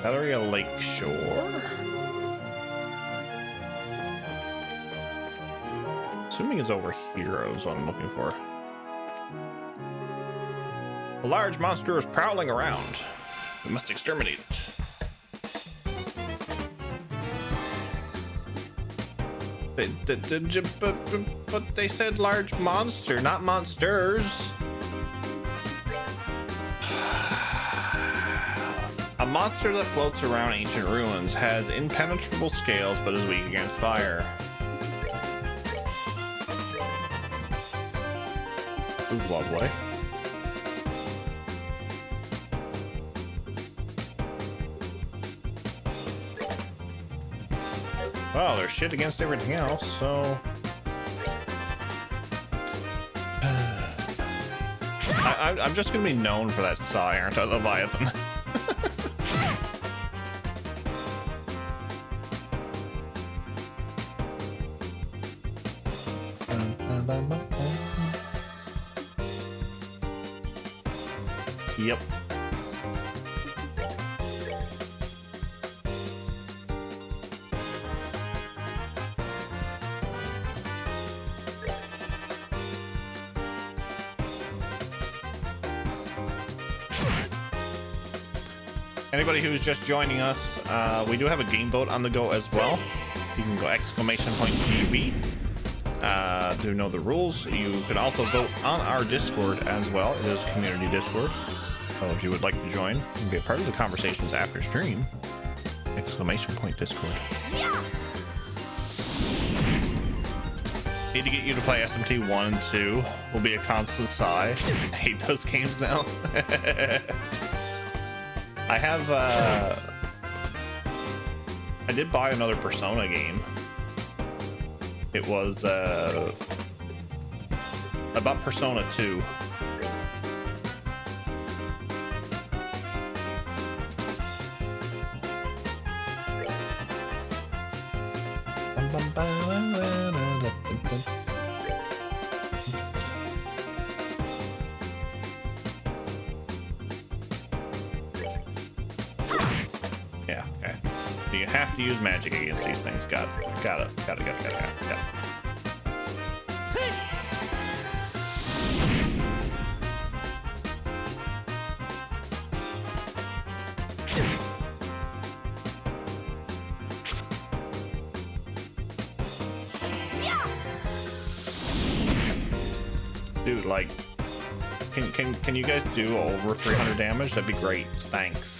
Galleria Lakeshore? Assuming it's over here is what I'm looking for. A large monster is prowling around. We must exterminate it. But they said large monster, not monsters. A monster that floats around ancient ruins has impenetrable scales but is weak against fire. This is lovely. Well, there's shit against everything else, so... I'm just gonna be known for that sigh, aren't I, Leviathan? Yep. Anybody who's just joining us, we do have a game vote on the go as well. You can go !GB to know the rules. You can also vote on our Discord as well. It is a community Discord. So if you would like to join and be a part of the conversations after stream, !Discord. Yeah. Need to get you to play SMT 1 and 2. Will be a constant sigh. I hate those games now. I have, I did buy another Persona game. It was, about Persona 2. Yeah, okay. You have to use magic against these things. Got it. Dude, like, can you guys do over 300 damage? That'd be great. Thanks.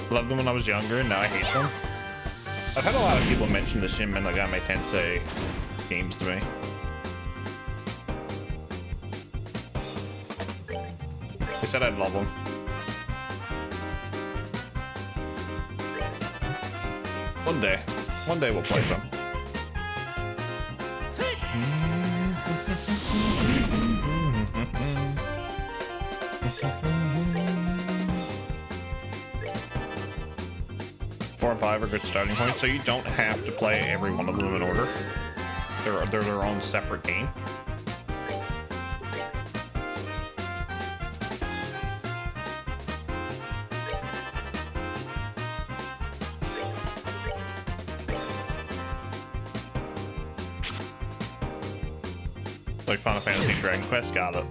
Loved them when I was younger, and now I hate them. I've had a lot of people mention the Shin Megami Tensei games to me. They said I'd love them. One day we'll play some. Four and five are good starting points, so you don't have to play every one of them in order. They're their own separate game. Like Final Fantasy and Dragon Quest, got it.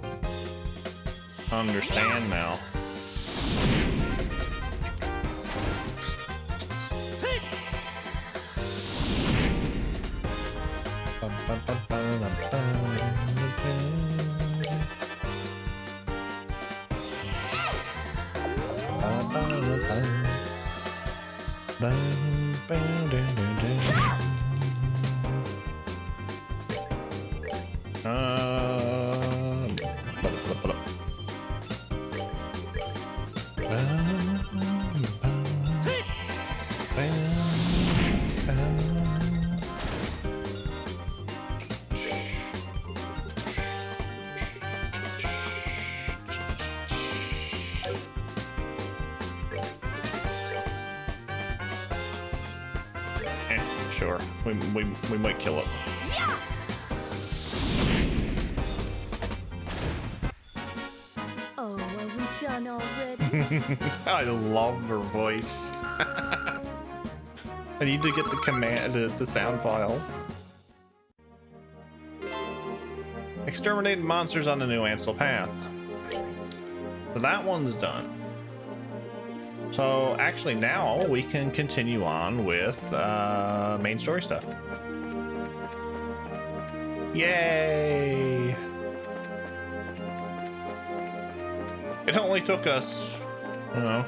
Understand now. Sure, we might kill it. Oh, are we done already? I love her voice. I need to get the command, the sound file. Exterminating monsters on the new Ansel path. So that one's done. So actually now we can continue on with main story stuff. Yay! It only took us, I don't know,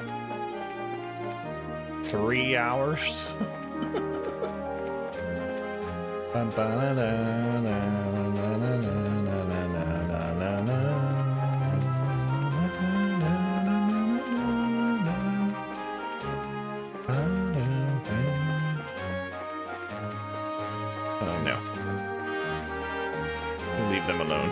3 hours. No. Leave them alone.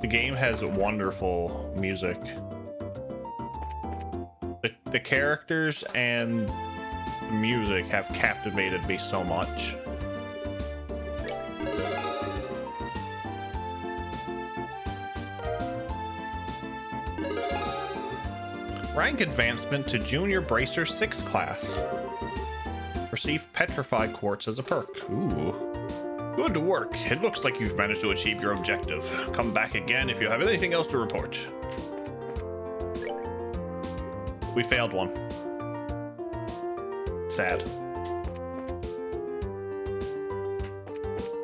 The game has wonderful music. The characters and music have captivated me so much. Rank advancement to Junior Bracer 6 class. Receive Petrified Quartz as a perk. Ooh. Good work. It looks like you've managed to achieve your objective. Come back again if you have anything else to report. We failed one. Sad.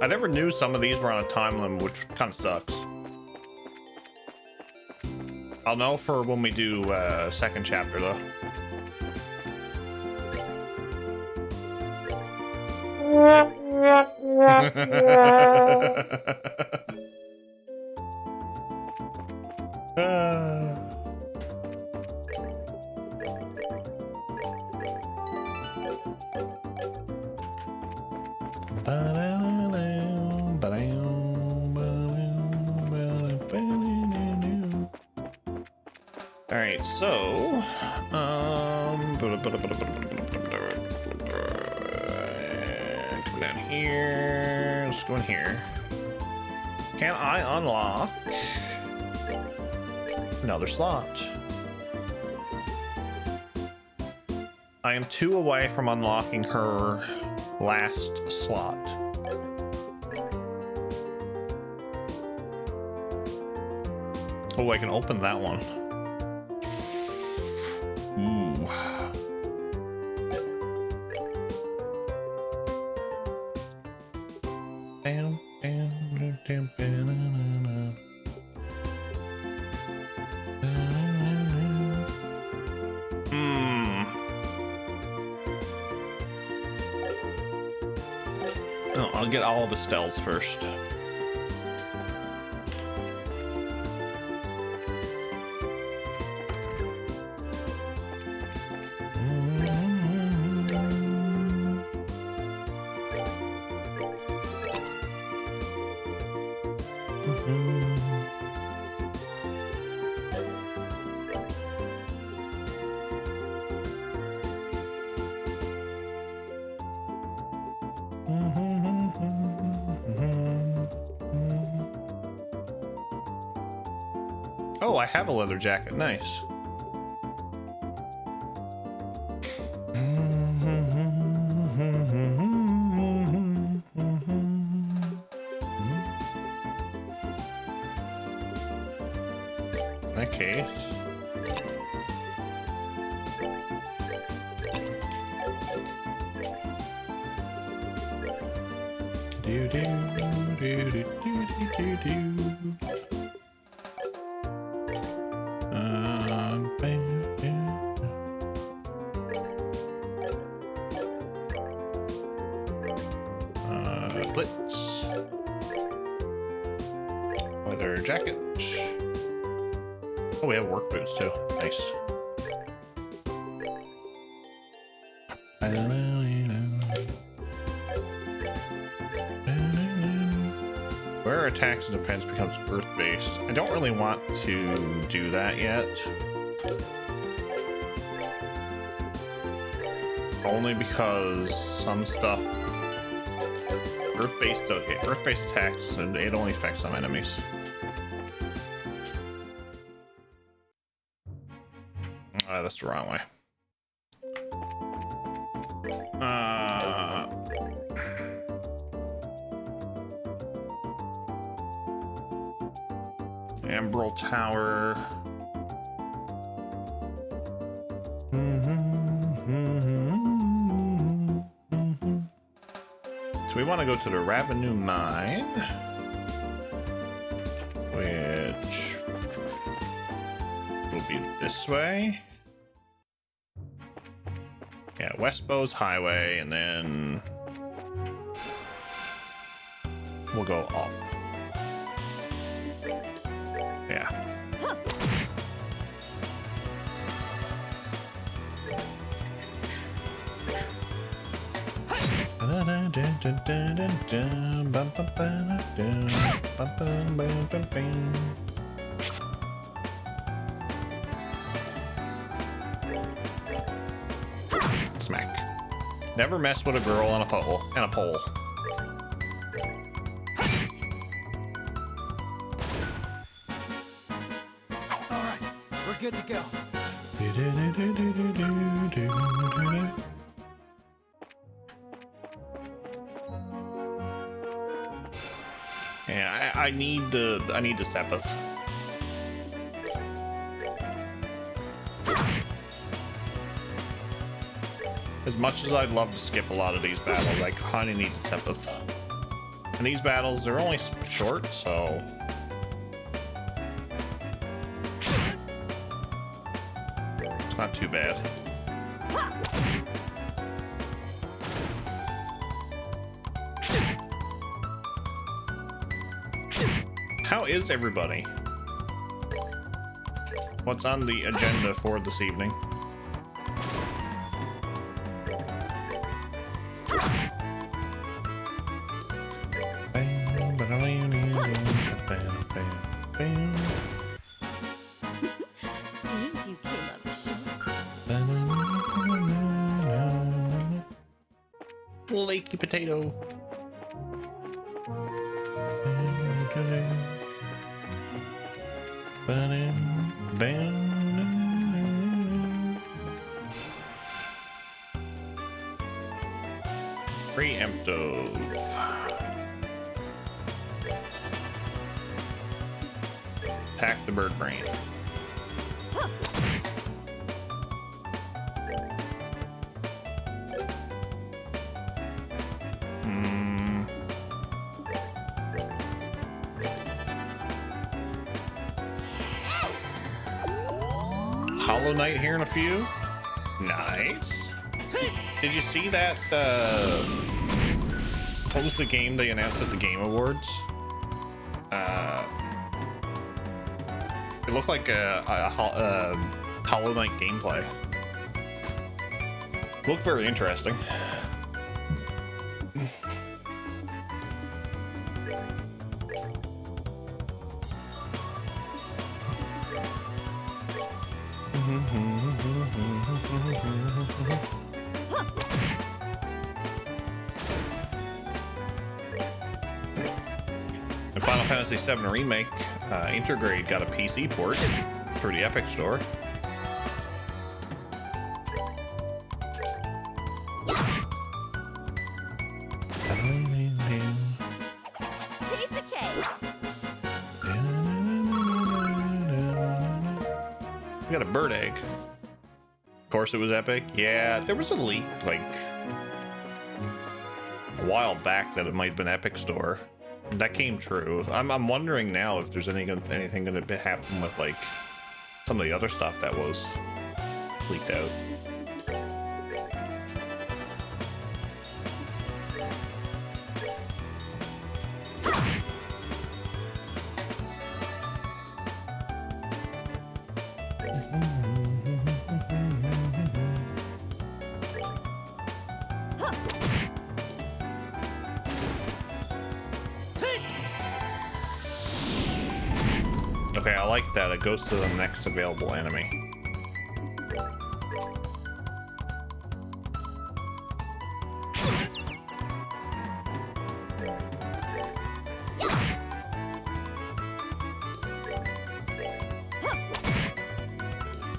I never knew some of these were on a time limit, which kind of sucks. I'll know for when we do second chapter, though. All right, so come down here. Let's go in here. Can I unlock another slot? I am 2 away from unlocking her last slot. Oh, I can open that one. Ooh. Bam, bam, bam, bam, Oh, I'll get all of Estelle's first. Oh, I have a leather jacket. Nice. In that case. Do do do do do do do. Blitz. Leather jacket. Oh, we have work boots too. Nice. Where attacks and defense becomes earth-based. I don't really want to do that yet. Only because some stuff Earth-based, okay, Earth-based attacks, and it only affects some enemies. That's the wrong way. Emerald Tower. So we want to go to the Ravenue Mine, which will be this way. Yeah, West Bowes Highway, and then we'll go up. Yeah. Smack. Never mess with a girl on a pole. All right, we're good to go. Yeah, I need the Sepith. As much as I'd love to skip a lot of these battles, I kind of need the Sepith. And these battles, they're only short, so... it's not too bad. How is everybody? What's on the agenda for this evening? Seems you came up short. Flaky potato. Preemptive. Attack the bird brain. Hollow Knight here in a few. Nice. Did you see that? What was the game they announced at the Game Awards? It looked like a Hollow Knight gameplay. Looked very interesting. The Final Fantasy VII Remake Intergrade got a PC port through the Epic Store. Piece of cake. We got a bird egg. Of course it was Epic. Yeah, there was a leak like a while back that it might have been Epic Store. That came true. I'm wondering now if there's anything going to happen with like some of the other stuff that was leaked out. Okay, I like that. It goes to the next available enemy.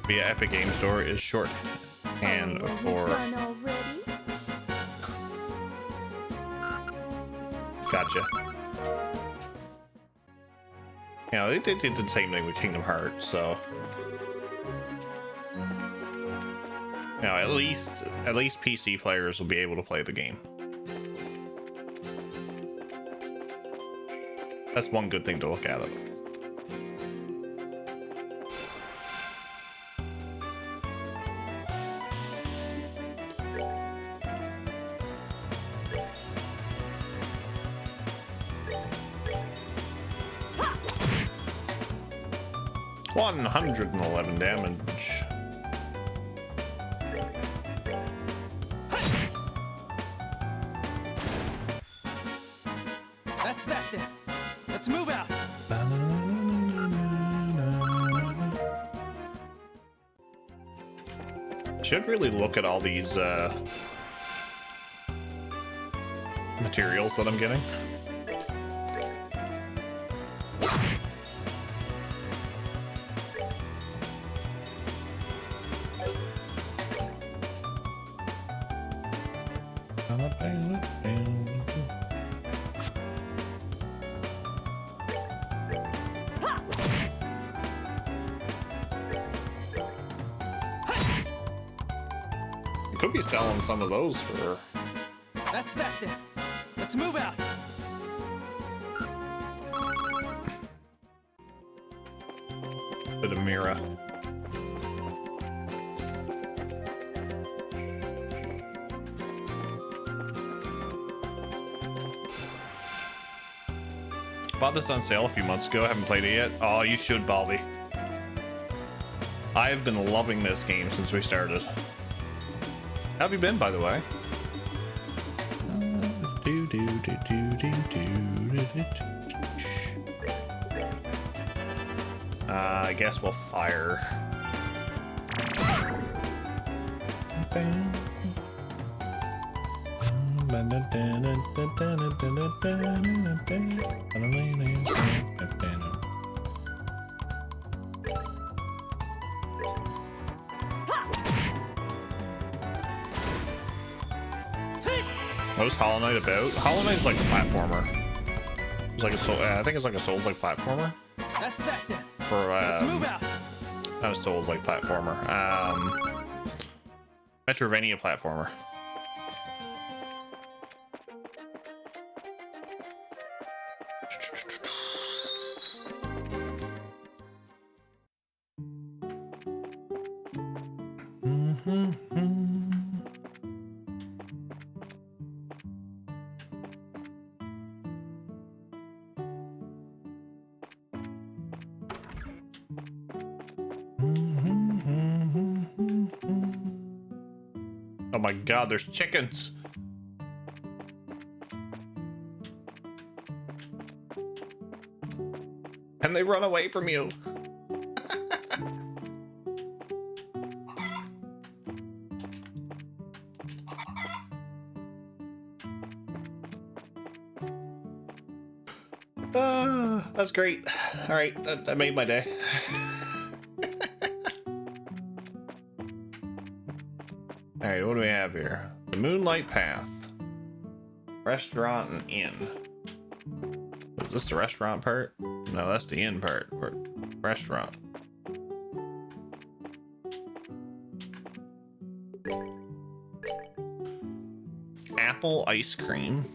Via Epic Game Store is short and for... Done already? Gotcha. You know, they did the same thing with Kingdom Hearts, so you know, at least PC players will be able to play the game. That's one good thing to look at it. Huh. 111 damage. That's that then. Let's move out. Should really look at all these materials that I'm getting. be selling some of those for... That's that then. Let's move out. Bit of Mira. Bought this on sale a few months ago. Haven't played it yet. Oh, you should, Baldy. I've been loving this game since we started. How have you been, by the way? I guess we'll fire. What was Hollow Knight about? Hollow Knight's like a platformer. It's like a soul. I think it's like a Souls-like platformer. That's that then. For Let's move out. not a Souls-like platformer. Metrovania platformer. Oh my god, there's chickens! And they run away from you! That's great. Alright, that made my day. Alright, what do we have here? The Moonlight Path. Restaurant and inn. Is this the restaurant part? No, that's the inn part. Restaurant. Apple ice cream.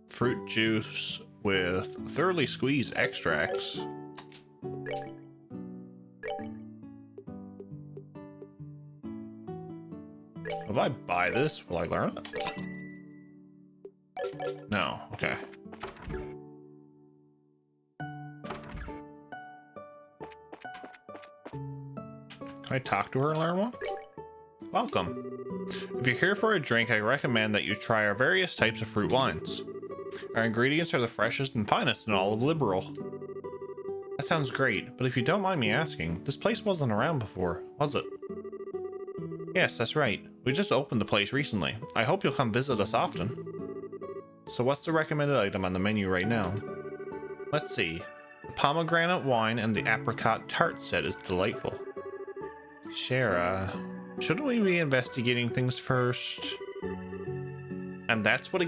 Fruit juice with thoroughly squeezed extracts. If I buy this, will I learn it? No, okay. Can I talk to her and learn one? Welcome. If you're here for a drink, I recommend that you try our various types of fruit wines. Our ingredients are the freshest and finest in all of Liberal. That sounds great, but if you don't mind me asking, this place wasn't around before, was it? Yes, that's right. We just opened the place recently. I hope you'll come visit us often. So what's the recommended item on the menu right now? Let's see. The pomegranate wine and the apricot tart set is delightful. Shara, shouldn't we be investigating things first? And that's what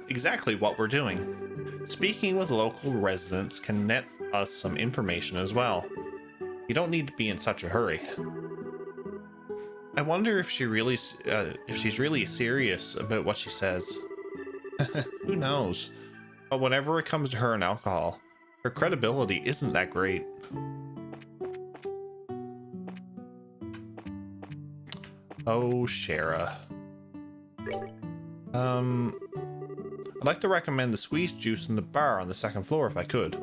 exactly what we're doing. Speaking with local residents can net us some information as well. You don't need to be in such a hurry. I wonder if she's really serious about what she says. Who knows? But whenever it comes to her and alcohol, her credibility isn't that great. Oh, Shara. I'd like to recommend the squeezed juice in the bar on the second floor if I could.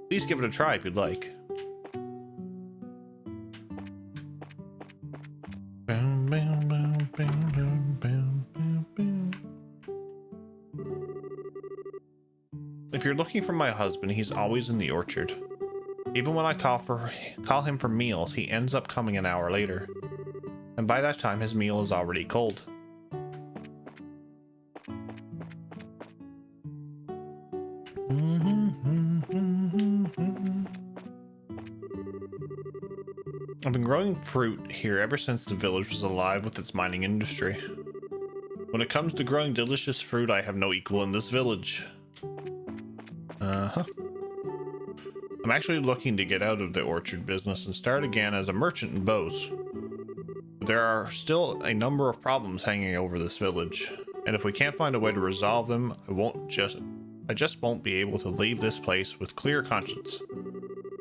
Please give it a try if you'd like. If you're looking for my husband, he's always in the orchard. Even when I call him for meals, he ends up coming an hour later. And by that time, his meal is already cold. I've been growing fruit here ever since the village was alive with its mining industry. When it comes to growing delicious fruit, I have no equal in this village. I'm actually looking to get out of the orchard business and start again as a merchant in Bose. There are still a number of problems hanging over this village, and if we can't find a way to resolve them, I just won't be able to leave this place with clear conscience.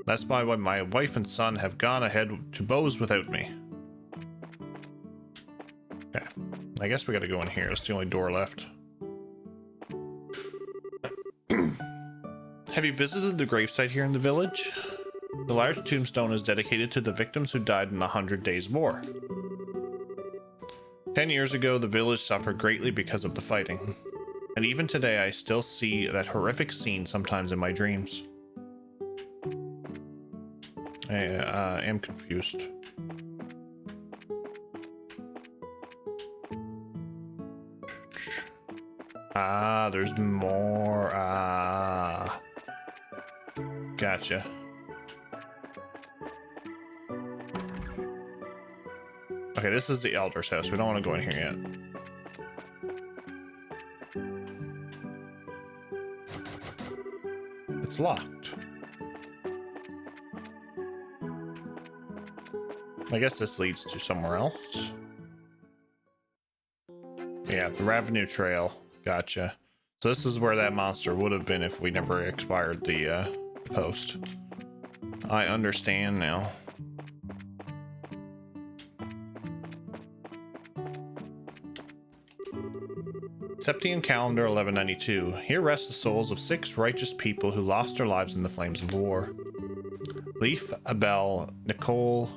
That's why my wife and son have gone ahead to Bose without me. Okay, I guess we gotta go in here. It's the only door left. Have you visited the gravesite here in the village? The large tombstone is dedicated to the victims who died in the 100 Days War. 10 years ago, the village suffered greatly because of the fighting. And even today, I still see that horrific scene sometimes in my dreams. I am confused. Ah, there's more. Ah. Gotcha. Okay, this is the Elder's house. We don't want to go in here yet. It's locked. I guess this leads to somewhere else. Yeah, the Revenue Trail. Gotcha. So this is where that monster would have been if we never expired the post. I understand now. Septian Calendar 1192. Here rest the souls of 6 righteous people who lost their lives in the flames of war. Leif, Abel, Nicole,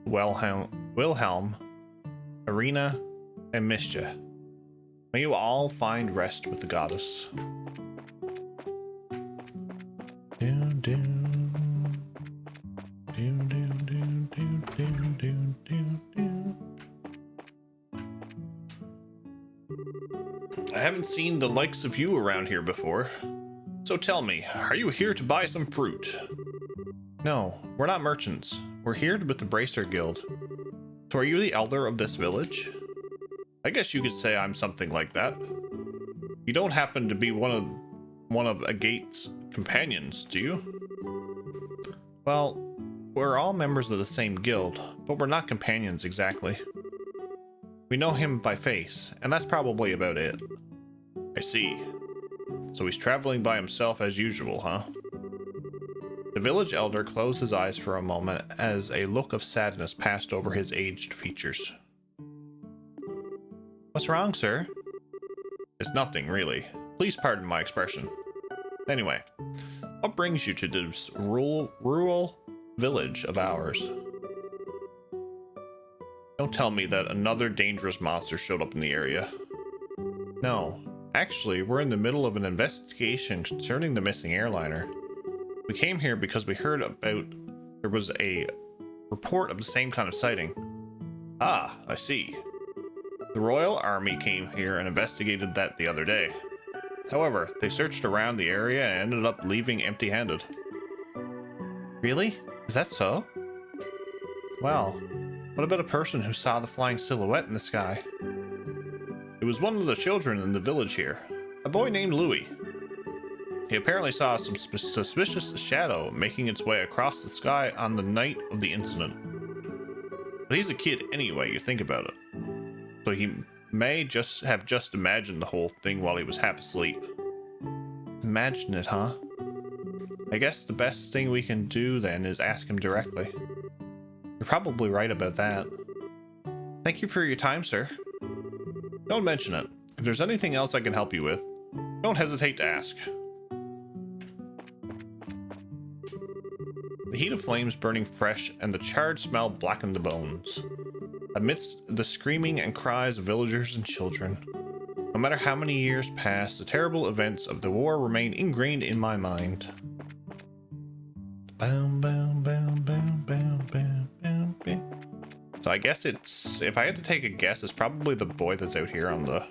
Wilhelm, Irina, and Mischa. May you all find rest with the goddess. I haven't seen the likes of you around here before. So tell me, are you here to buy some fruit? No, we're not merchants. We're here with the Bracer Guild. So are you the elder of this village? I guess you could say I'm something like that. You don't happen to be one of Agate's companions, do you? Well, we're all members of the same guild, but we're not companions exactly. We know him by face, and that's probably about it. I see. So he's traveling by himself as usual, huh? The village elder closed his eyes for a moment as a look of sadness passed over his aged features. What's wrong, sir? It's nothing, really. Please pardon my expression. Anyway, what brings you to this rural village of ours? Don't tell me that another dangerous monster showed up in the area. No, actually, we're in the middle of an investigation concerning the missing airliner. We came here because we heard about there was a report of the same kind of sighting. Ah, I see. The Royal Army came here and investigated that the other day. However, they searched around the area and ended up leaving empty-handed. Really? Is that so? Well, what about a person who saw the flying silhouette in the sky? It was one of the children in the village here, a boy named Louis. He apparently saw some suspicious shadow making its way across the sky on the night of the incident. But he's a kid anyway, you think about it. So he may just have imagined the whole thing while he was half asleep. Imagine it, huh? I guess the best thing we can do then is ask him directly. You're probably right about that. Thank you for your time, sir. Don't mention it. If there's anything else I can help you with, don't hesitate to ask. The heat of flames burning fresh and the charred smell blackened the bones. Amidst the screaming and cries of villagers and children, no matter how many years pass, the terrible events of the war remain ingrained in my mind. Bam, bam, bam, bam, bam, bam, bam, bam. So I guess it's, if I had to take a guess, it's probably the boy that's out here on the...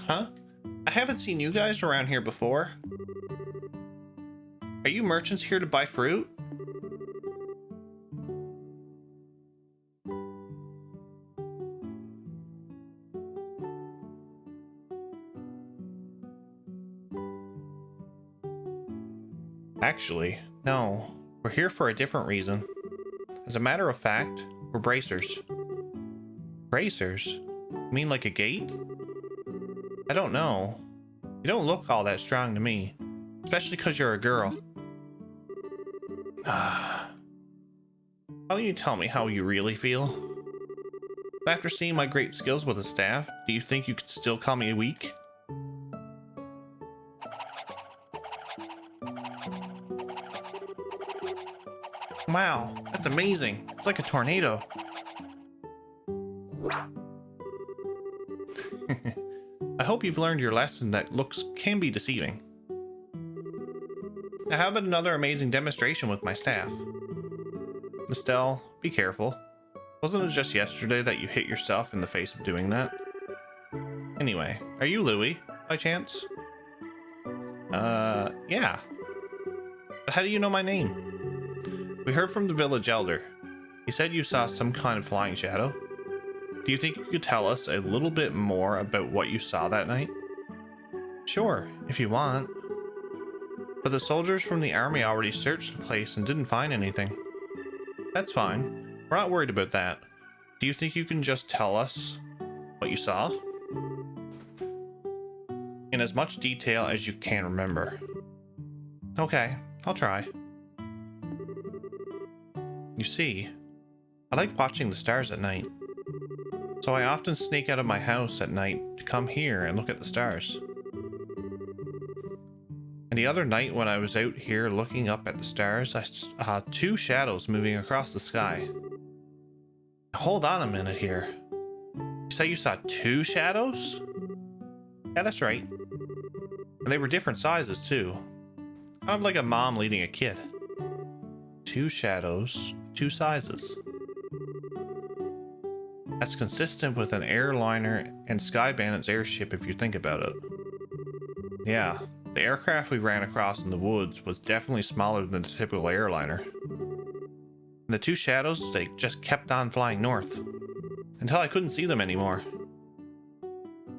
Huh? I haven't seen you guys around here before. Are you merchants here to buy fruit? Actually, no. We're here for a different reason. As a matter of fact, we're bracers. Bracers? You mean like a gate? I don't know. You don't look all that strong to me. Especially because you're a girl. Why don't you tell me how you really feel? After seeing my great skills with the staff, do you think you could still call me weak? Wow, that's amazing. It's like a tornado. I hope you've learned your lesson that looks can be deceiving. Now, how about another amazing demonstration with my staff? Estelle, be careful. Wasn't it just yesterday that you hit yourself in the face of doing that? Anyway, are you Louis, by chance? Yeah. But how do you know my name? We heard from the village elder. He said you saw some kind of flying shadow. Do you think you could tell us a little bit more about what you saw that night? Sure, if you want. But the soldiers from the army already searched the place and didn't find anything. That's fine. We're not worried about that. Do you think you can just tell us what you saw? In as much detail as you can remember. Okay, I'll try. You see, I like watching the stars at night. So I often sneak out of my house at night to come here and look at the stars. And the other night when I was out here looking up at the stars, I saw two shadows moving across the sky. Hold on a minute here. You say you saw two shadows? Yeah, that's right. And they were different sizes too. Kind of like a mom leading a kid. Two shadows, two sizes. That's consistent with an airliner and Sky Bandit's airship if you think about it. Yeah, the aircraft we ran across in the woods was definitely smaller than the typical airliner. And the two shadows, they just kept on flying north. Until I couldn't see them anymore.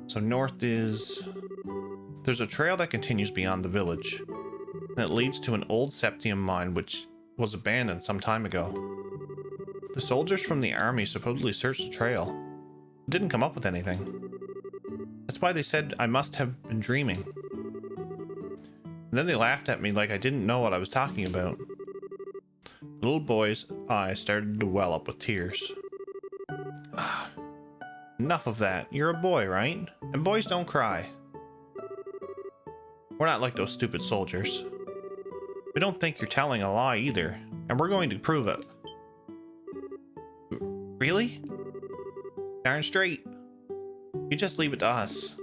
So north is... There's a trail that continues beyond the village. And it leads to an old septium mine which was abandoned some time ago. The soldiers from the army supposedly searched the trail. But didn't come up with anything. That's why they said I must have been dreaming. And then they laughed at me like I didn't know what I was talking about. The little boy's eyes started to well up with tears. Enough of that. You're a boy, right? And boys don't cry. We're not like those stupid soldiers. We don't think you're telling a lie either, and we're going to prove it. Really? Darn straight. You just leave it to us.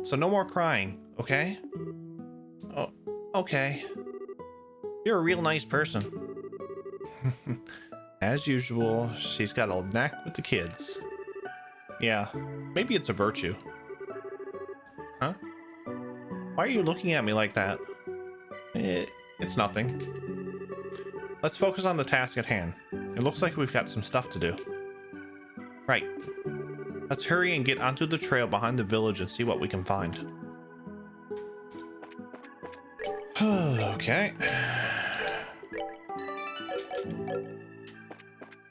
So no more crying, okay? Oh, okay. You're a real nice person. As usual, she's got a knack with the kids. Yeah, maybe it's a virtue. Huh? Why are you looking at me like that? It's nothing. Let's focus on the task at hand. It looks like we've got some stuff to do. Right. Let's hurry and get onto the trail behind the village and see what we can find. Okay.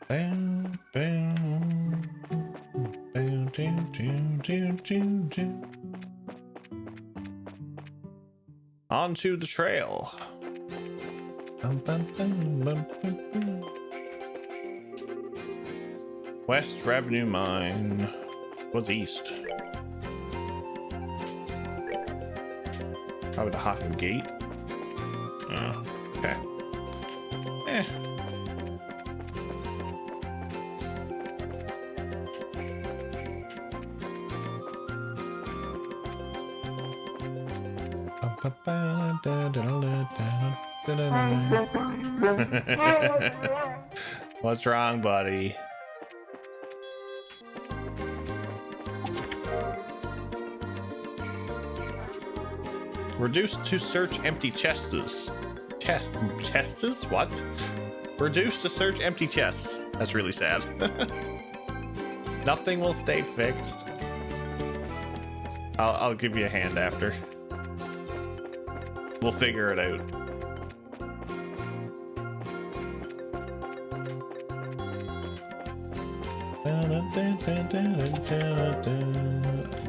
Bam, bam, bam, doo, doo, doo, doo. Onto the trail. Bum, bum, bum, bum, bum, bum. West Revenue Mine. What's east? Probably the Hockham Gate. Oh, okay. Eh. What's wrong, buddy? Reduced to search empty chests. Chests? What? Reduced to search empty chests. That's really sad. Nothing will stay fixed. I'll give you a hand after. We'll figure it out.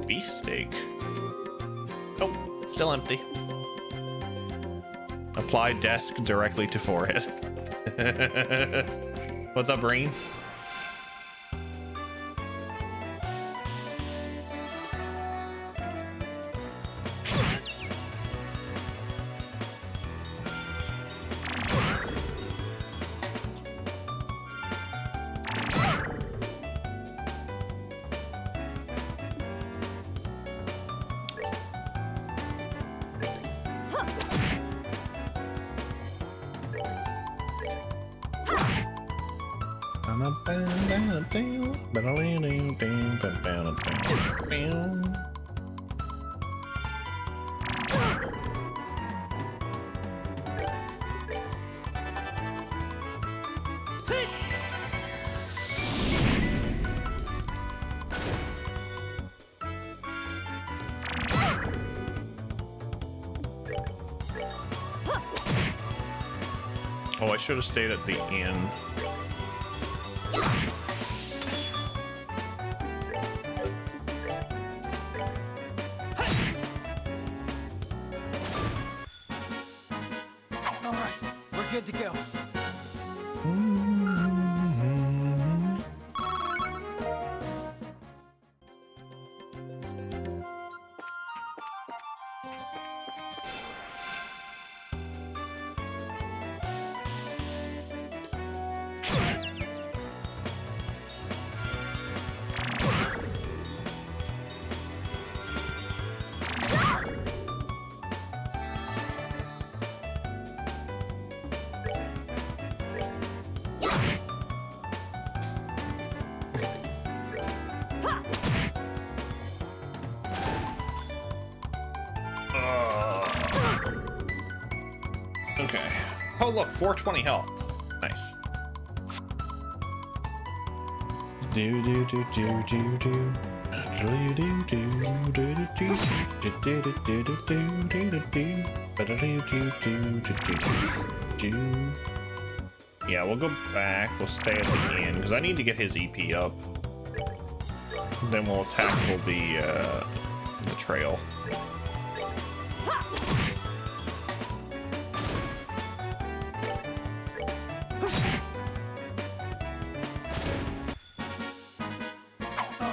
Beefsteak. Oh, still empty. Apply desk directly to forehead. What's up, Rain? Oh, I should have stayed at the inn. All right, we're good to go. Okay. Oh, look, 420 health. Nice. Do do do do do do. Do do do do do do. Do do do do do do do do. Do do do do. Yeah, we'll go back. We'll stay at the inn because I need to get his EP up. Then we'll tackle the trail.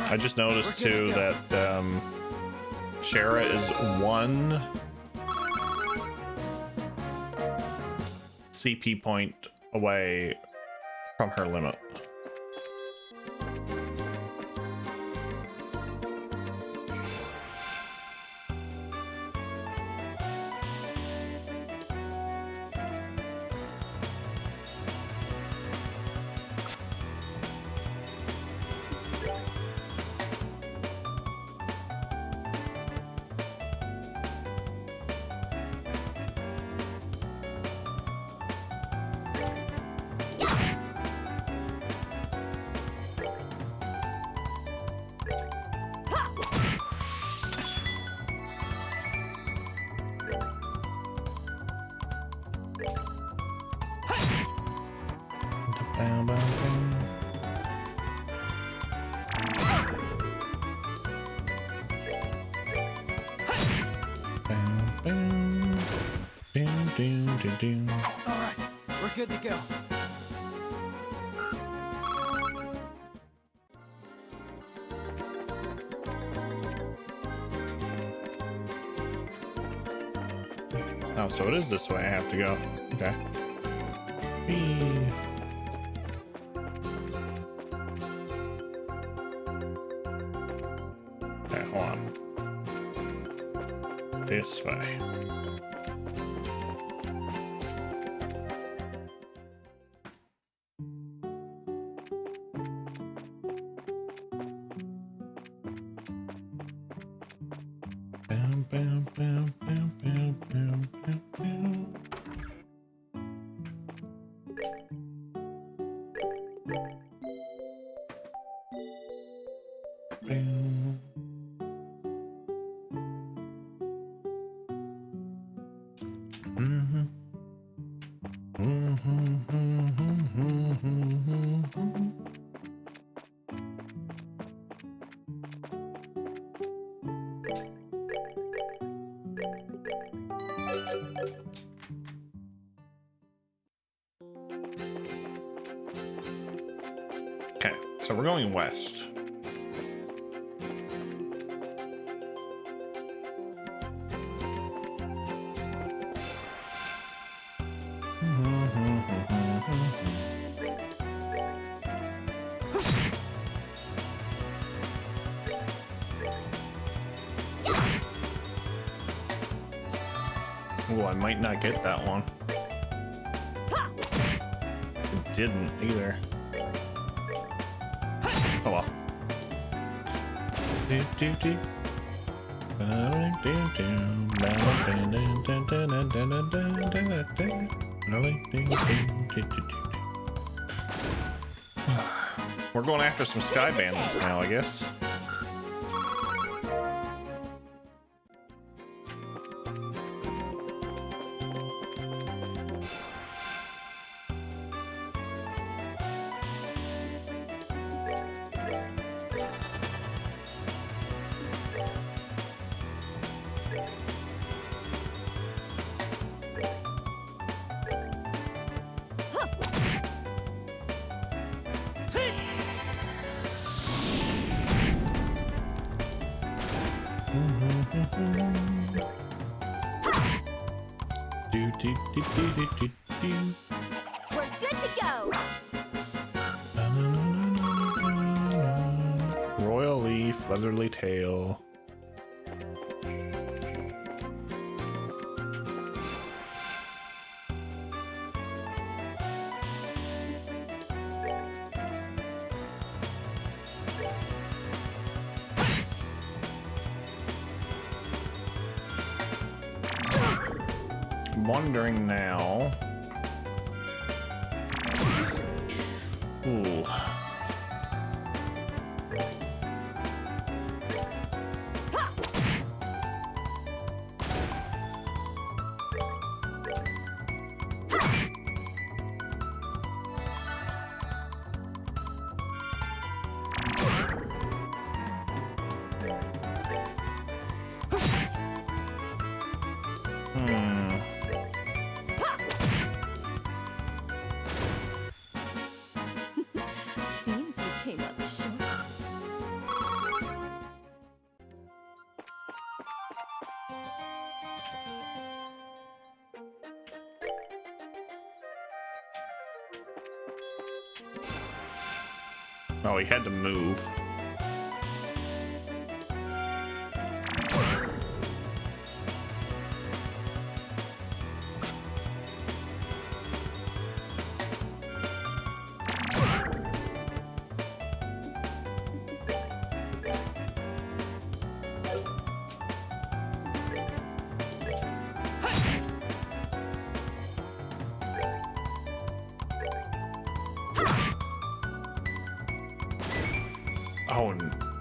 I just noticed too that Shara is 1 CP point away from her limit. All right, we're good to go. Oh, so it is this way I have to go. Okay. Whee. Okay, hold on. This way. Bam, bam, bam, bam, bam, bam, bam, bam. Bam. Mhm. Mhm, mhm, mhm, mhm. going west. Oh, I might not get that one. It didn't either. Oh well. We're going after some sky bandits now, I guess. We're good to go. Royal leaf, leatherly tail. I'm wondering now. Ooh. Seems you came up short. Oh, he had to move.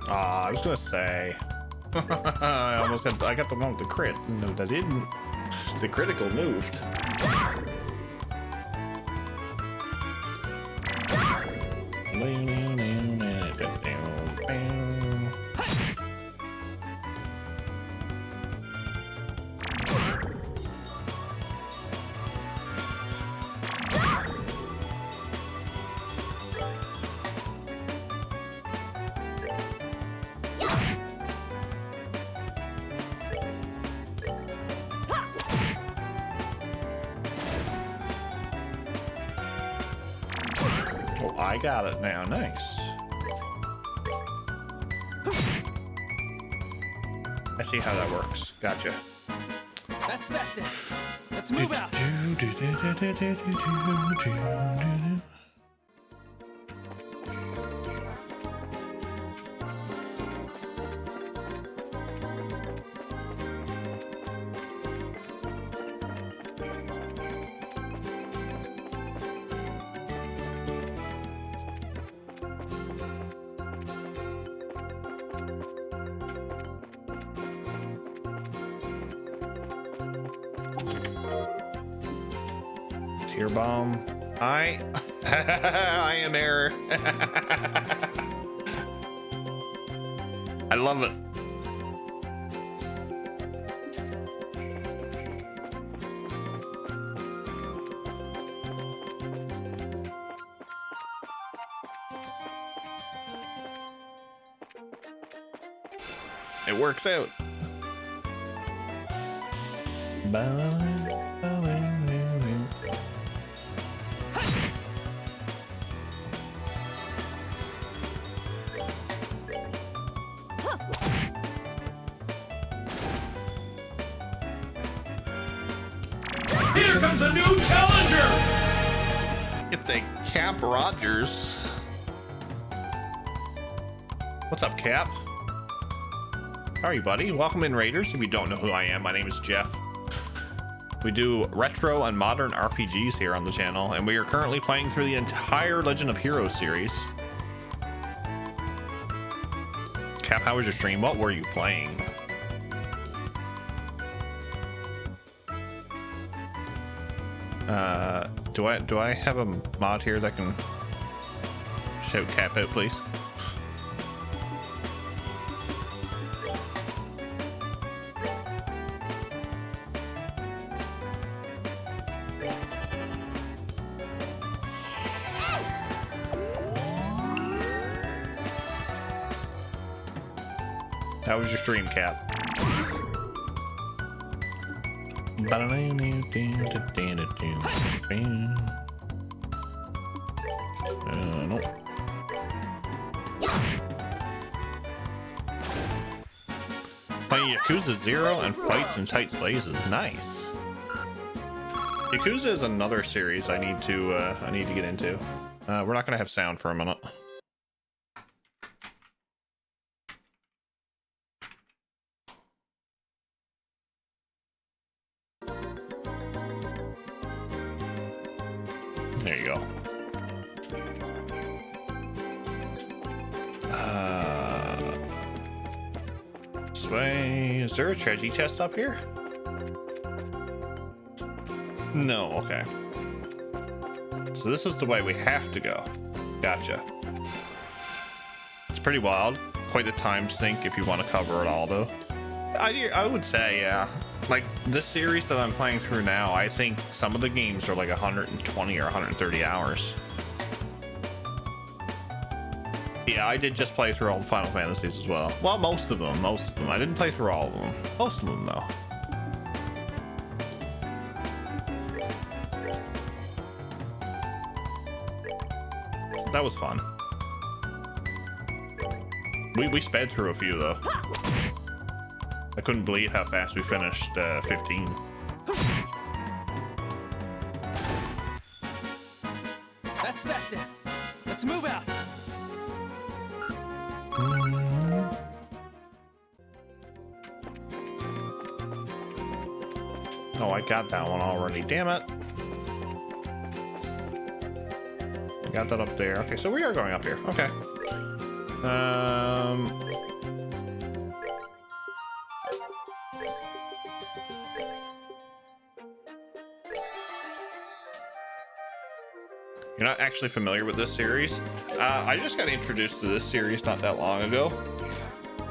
Oh, I was gonna say. I got the one with the crit. No, that didn't. The critical moved. Oh, I got it now. Nice. I see how that works. Gotcha. That's that then. Let's move out. Tear bomb. I am error. I love it. It works out. Here comes a new challenger! It's a Cap Rogers. What's up, Cap? How are you, buddy? Welcome in, Raiders. If you don't know who I am, my name is Jeff. We do retro and modern RPGs here on the channel, and we are currently playing through the entire Legend of Heroes series. Cap, how was your stream? What were you playing? Do I have a mod here that can shout Cap out, please? How was your stream, Cap? Nope. Playing Yakuza 0 and fights in tight spaces. Nice. Yakuza is another series I need to get into. We're not gonna have sound for a minute. There you go. Is there a treasure chest up here? No, okay. So this is the way we have to go. Gotcha. It's pretty wild. Quite the time sink if you want to cover it all, though. I would say, yeah. Like, this series that I'm playing through now, I think some of the games are like 120 or 130 hours. Yeah, I did just play through all the Final Fantasies as well. Well, most of them. I didn't play through all of them. Most of them, though. That was fun. We sped through a few, though. I couldn't believe how fast we finished 15. That's that then. Let's move out. Oh, I got that one already. Damn it. I got that up there. Okay, so we are going up here. Okay. You're not actually familiar with this series? I just got introduced to this series not that long ago.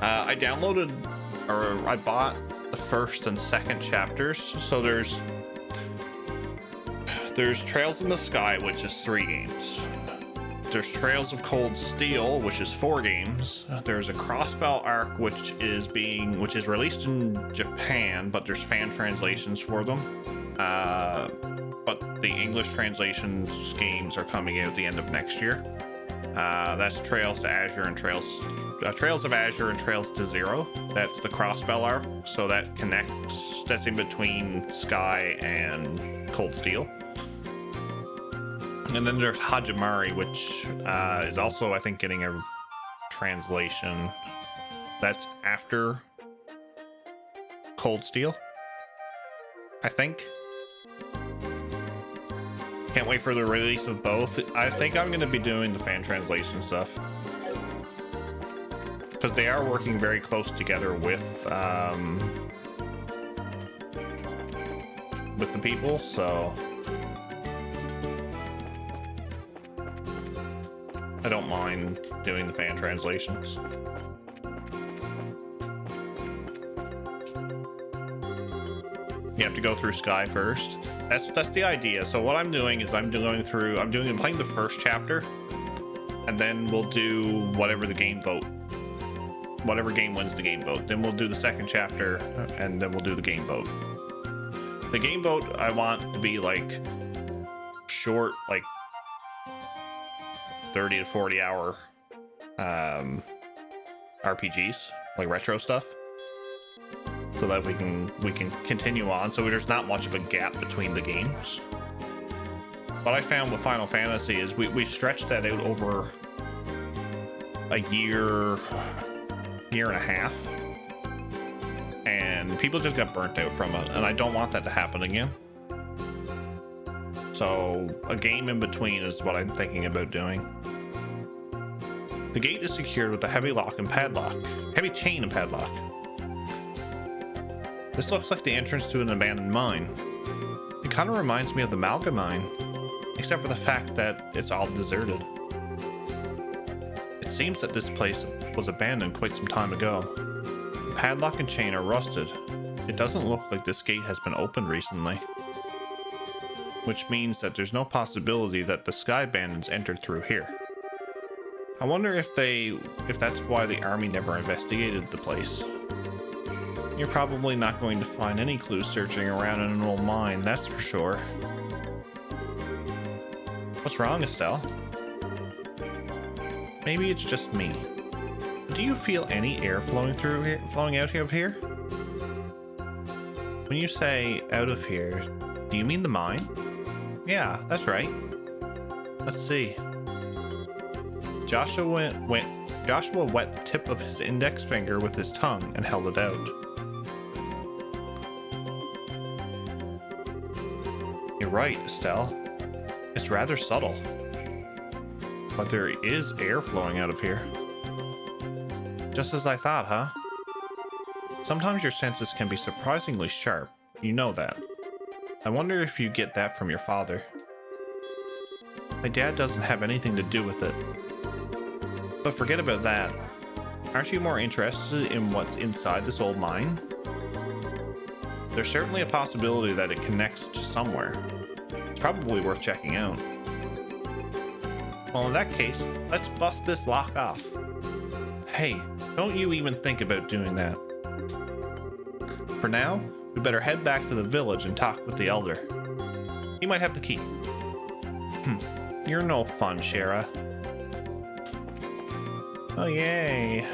I downloaded, or I bought the first and second chapters. So there's Trails in the Sky, which is 3 games. There's Trails of Cold Steel, which is 4 games. There's a Crossbell Arc, which is released in Japan, but there's fan translations for them. But the English translations games are coming out at the end of next year. That's Trails to Azure and Trails of Azure and Trails to Zero. That's the Crossbell Arc, so that connects. That's in between Sky and Cold Steel. And then there's Hajimari, which is also, I think, getting a translation. That's after Cold Steel, I think. Can't wait for the release of both. I think I'm going to be doing the fan translation stuff, because they are working very close together with the people, so I don't mind doing the fan translations. You have to go through Sky first. That's the idea. So what I'm doing is I'm playing the first chapter, and then we'll do whatever the game vote whatever game wins the game vote. Then we'll do the second chapter, and then we'll do the game vote. The game vote I want to be like short, like 30 to 40 hour RPGs, like retro stuff, so that we can continue on, so there's not much of a gap between the games. What I found with Final Fantasy is we stretched that out over a year and a half, and people just got burnt out from it, and I don't want that to happen again. So a game in between is what I'm thinking about doing. The gate is secured with a heavy chain and padlock. This looks like the entrance to an abandoned mine. It kind of reminds me of the Malga mine, except for the fact that it's all deserted. It seems that this place was abandoned quite some time ago. The padlock and chain are rusted. It doesn't look like this gate has been opened recently, which means that there's no possibility that the Sky Bandits entered through here. I wonder if that's why the army never investigated the place. You're probably not going to find any clues searching around in an old mine, that's for sure. What's wrong, Estelle? Maybe it's just me. Do you feel any air flowing out of here? When you say out of here, do you mean the mine? Yeah, that's right. Let's see. Joshua wet the tip of his index finger with his tongue and held it out. You're right, Estelle. It's rather subtle. But there is air flowing out of here. Just as I thought, huh? Sometimes your senses can be surprisingly sharp. You know that. I wonder if you get that from your father. My dad doesn't have anything to do with it. But forget about that. Aren't you more interested in what's inside this old mine? There's certainly a possibility that it connects to somewhere. It's probably worth checking out. Well, in that case, let's bust this lock off. Hey, don't you even think about doing that. For now, we better head back to the village and talk with the elder. He might have the key. You're no fun, Shara. Oh, yay.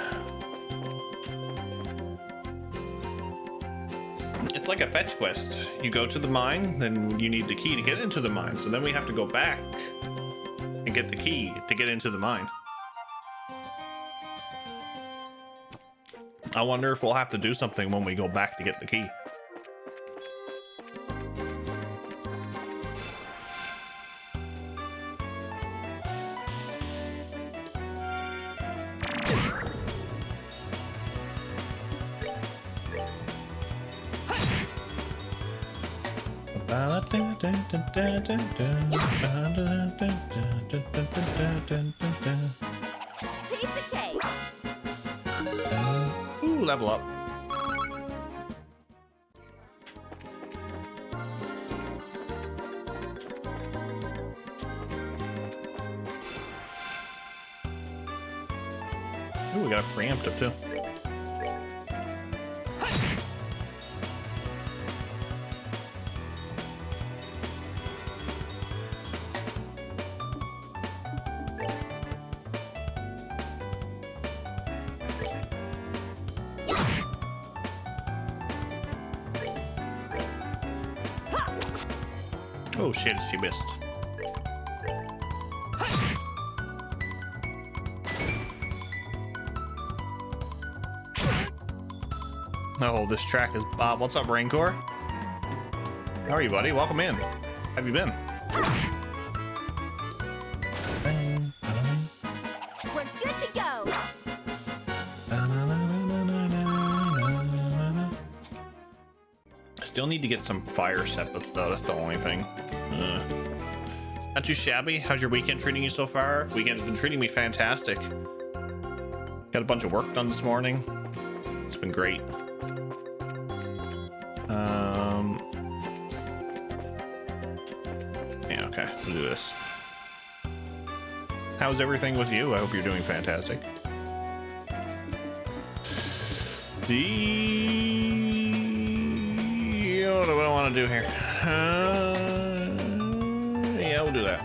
It's like a fetch quest. You go to the mine, then you need the key to get into the mine. So then we have to go back and get the key to get into the mine. I wonder if we'll have to do something when we go back to get the key. Piece of cake. Ooh, level up. Ooh, we got a preemptive too. Oh shit, she missed. Oh, this track is Bob. What's up, Rancor? How are you, buddy? Welcome in. How have you been? We're good to go. I still need to get some fire set, but that's the only thing. Not too shabby. How's your weekend treating you so far? Weekend's been treating me fantastic. Got a bunch of work done this morning. It's been great. Yeah, okay, we'll do this. How's everything with you? I hope you're doing fantastic. What do I want to do here? Yeah, we'll do that.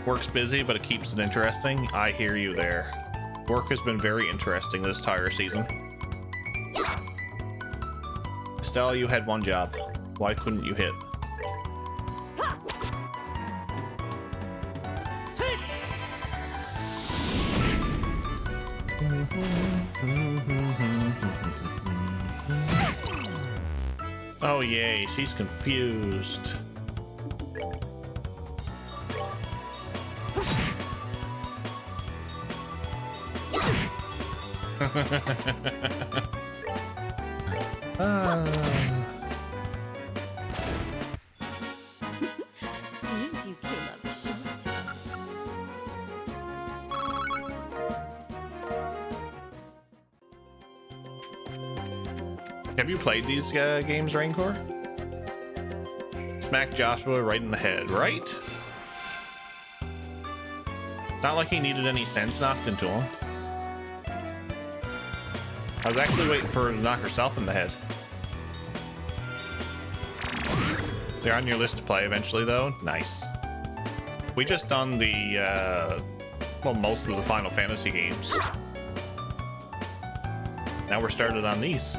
Work's busy, but it keeps it interesting. I hear you there. Work has been very interesting this entire season. Estelle, you had one job. Why couldn't you hit? Oh yay, she's confused. Seems you came up short. Have you played these games, Rancor? Smack Joshua right in the head, right? It's not like he needed any sense knocked into him. I was actually waiting for her to knock herself in the head. They're on your list to play eventually, though. Nice. We just done the, well, most of the Final Fantasy games. Now we're started on these.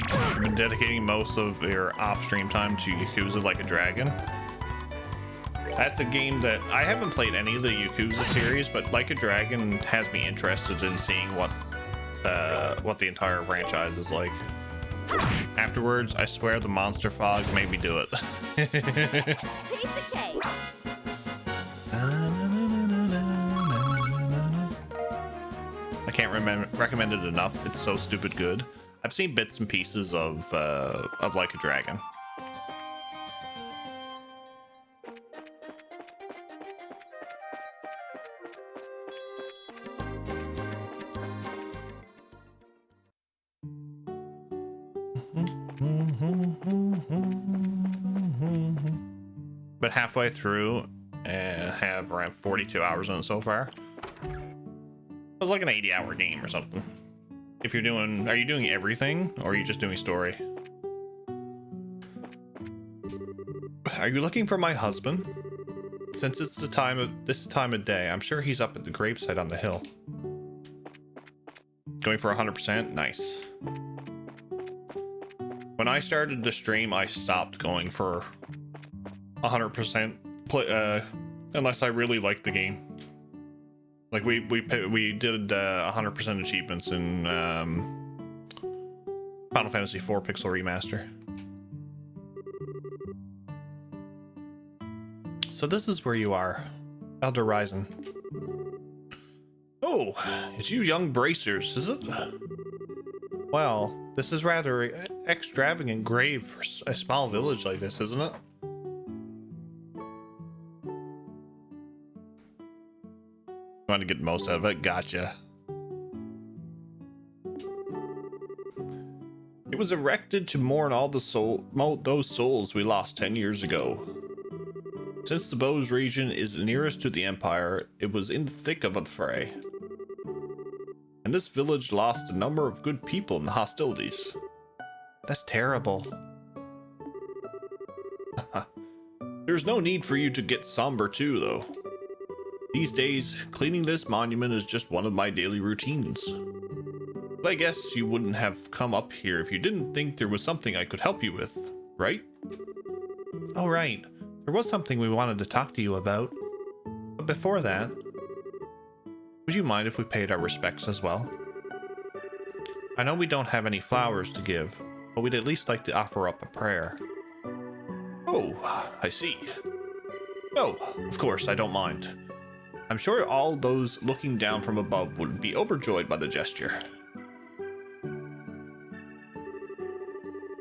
I've been dedicating most of your off-stream time to Yakuza Like a Dragon. That's a game that I haven't played any of the Yakuza series, but Like a Dragon has me interested in seeing what the entire franchise is like. Afterwards, I swear the monster fog made me do it. Piece of cake. I can't recommend it enough. It's so stupid good. I've seen bits and pieces of Like a Dragon. But halfway through and have around 42 hours on it so far. It was like an 80-hour game or something. If you're doing, are you doing everything or are you just doing story? Are you looking for my husband? Since it's this time of day, I'm sure he's up at the gravesite on the hill. Going for 100%? Nice. When I started to stream, I stopped going for 100% play, unless I really liked the game. Like we did 100% achievements in Final Fantasy IV Pixel Remaster. So this is where you are, Elder Ryzen. Oh, it's you young bracers, is it? Well, this is rather extravagant grave for a small village like this, isn't it? Want to get the most out of it? Gotcha. It was erected to mourn all the those souls we lost 10 years ago. Since the Bose region is nearest to the Empire, it was in the thick of the fray. And this village lost a number of good people in the hostilities. That's terrible. There's no need for you to get somber too, though. These days, cleaning this monument is just one of my daily routines. But I guess you wouldn't have come up here if you didn't think there was something I could help you with, right? Oh, right. There was something we wanted to talk to you about. But before that, would you mind if we paid our respects as well? I know we don't have any flowers to give, but we'd at least like to offer up a prayer. Oh, I see. Oh, of course, I don't mind. I'm sure all those looking down from above would be overjoyed by the gesture.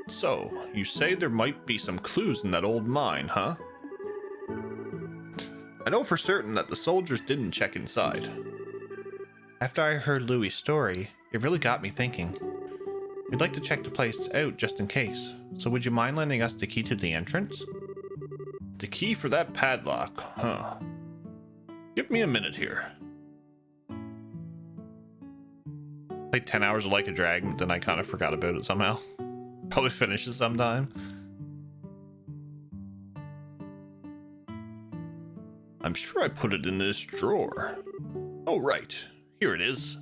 So, you say there might be some clues in that old mine, huh? I know for certain that the soldiers didn't check inside. After I heard Louis' story, it really got me thinking. We'd like to check the place out just in case, so would you mind lending us the key to the entrance? The key for that padlock, huh? Give me a minute here. Played 10 hours of Like a Dragon, but then I kind of forgot about it somehow. Probably finish it sometime. I'm sure I put it in this drawer. Oh, right. Here it is.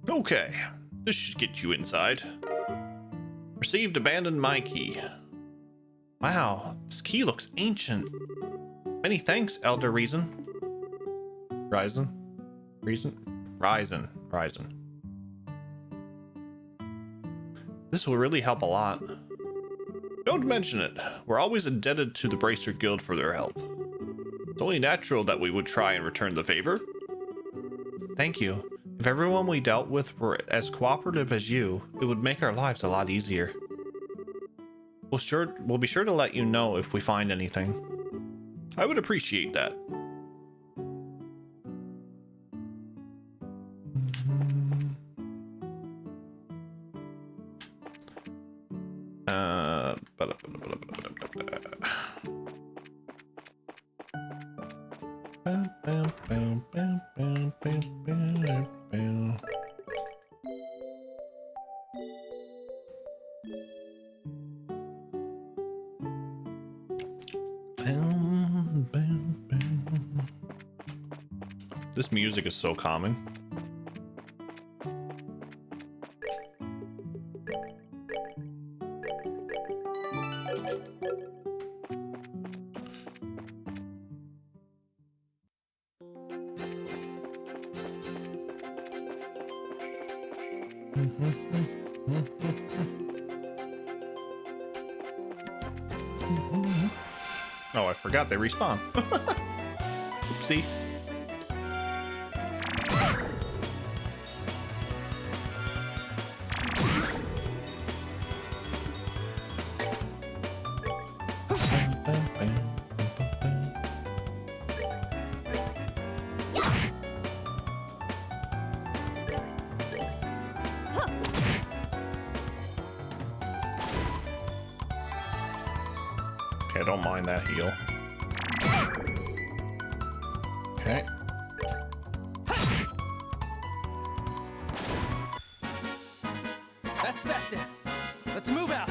Okay, this should get you inside. Received abandoned my key. Wow, this key looks ancient. Many thanks, Elder Reason. Ryzen? This will really help a lot. Don't mention it. We're always indebted to the Bracer Guild for their help. It's only natural that we would try and return the favor. Thank you. If everyone we dealt with were as cooperative as you, it would make our lives a lot easier. We'll be sure to let you know if we find anything. I would appreciate that. This music is so calming. Oh, I forgot they respawn. Oopsie. Okay, I don't mind that heal. Okay. That's that then. Let's move out.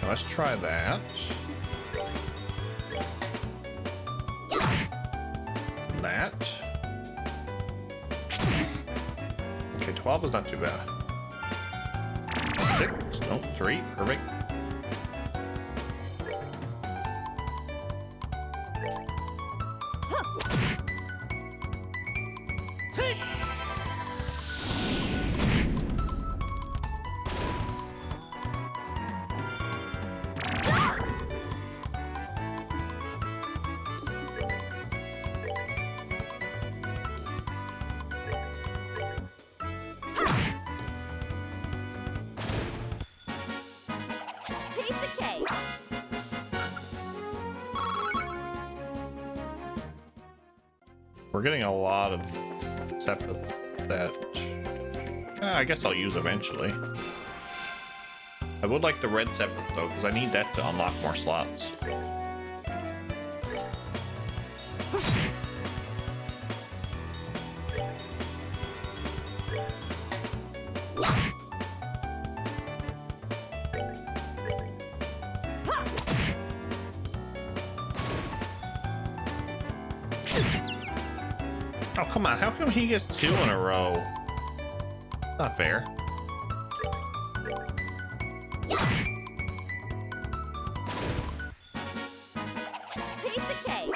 Let's try that. That. Okay, 12 is not too bad. 6, no, 3, perfect. Take. Piece of cake. We're getting a lot of separate that I guess I'll use eventually. I would like the red separate though, because I need that to unlock more slots. Oh, come on. How come he gets 2 in a row? Not fair. Piece of cake.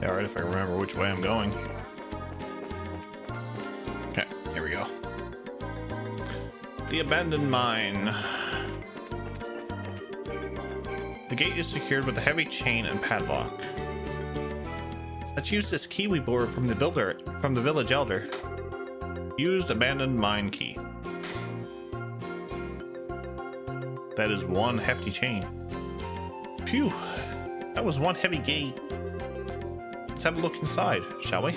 Yeah, alright, if I remember which way I'm going. Okay, here we go. The abandoned mine. The gate is secured with a heavy chain and padlock. Let's use this key we borrowed from the village elder. Used abandoned mine key. That is one hefty chain. Phew, that was one heavy gate. Let's have a look inside, shall we?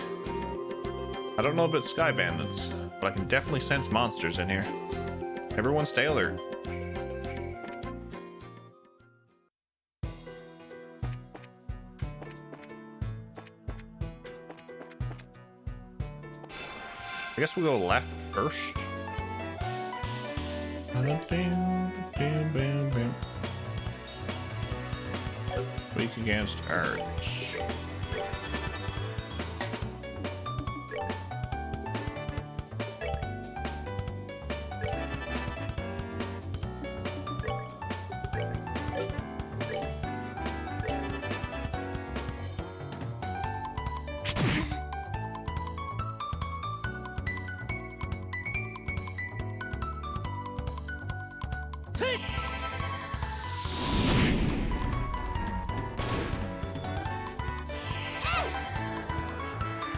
I don't know about sky bandits, but I can definitely sense monsters in here. Everyone stay alert. I guess we'll go left first. Weak against arts.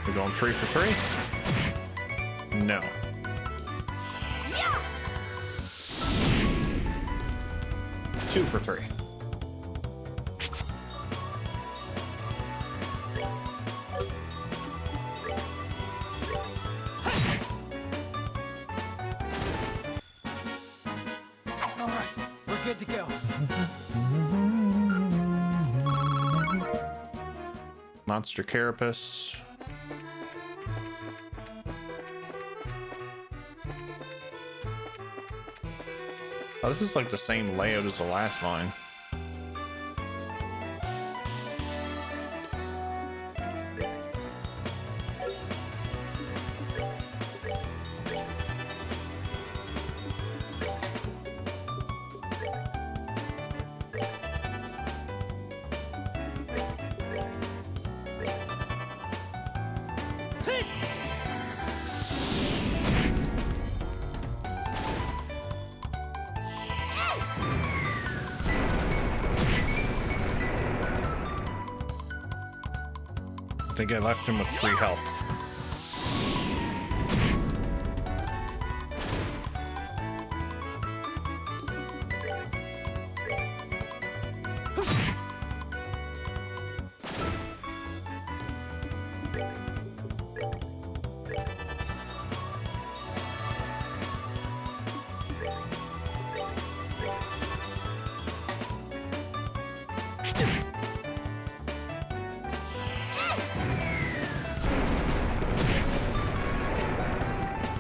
We're going 3 for 3? No. 2 for 3. All right, we're good to go. Monster carapace. Oh, this is like the same layout as the last mine. I think I left him with 3 health.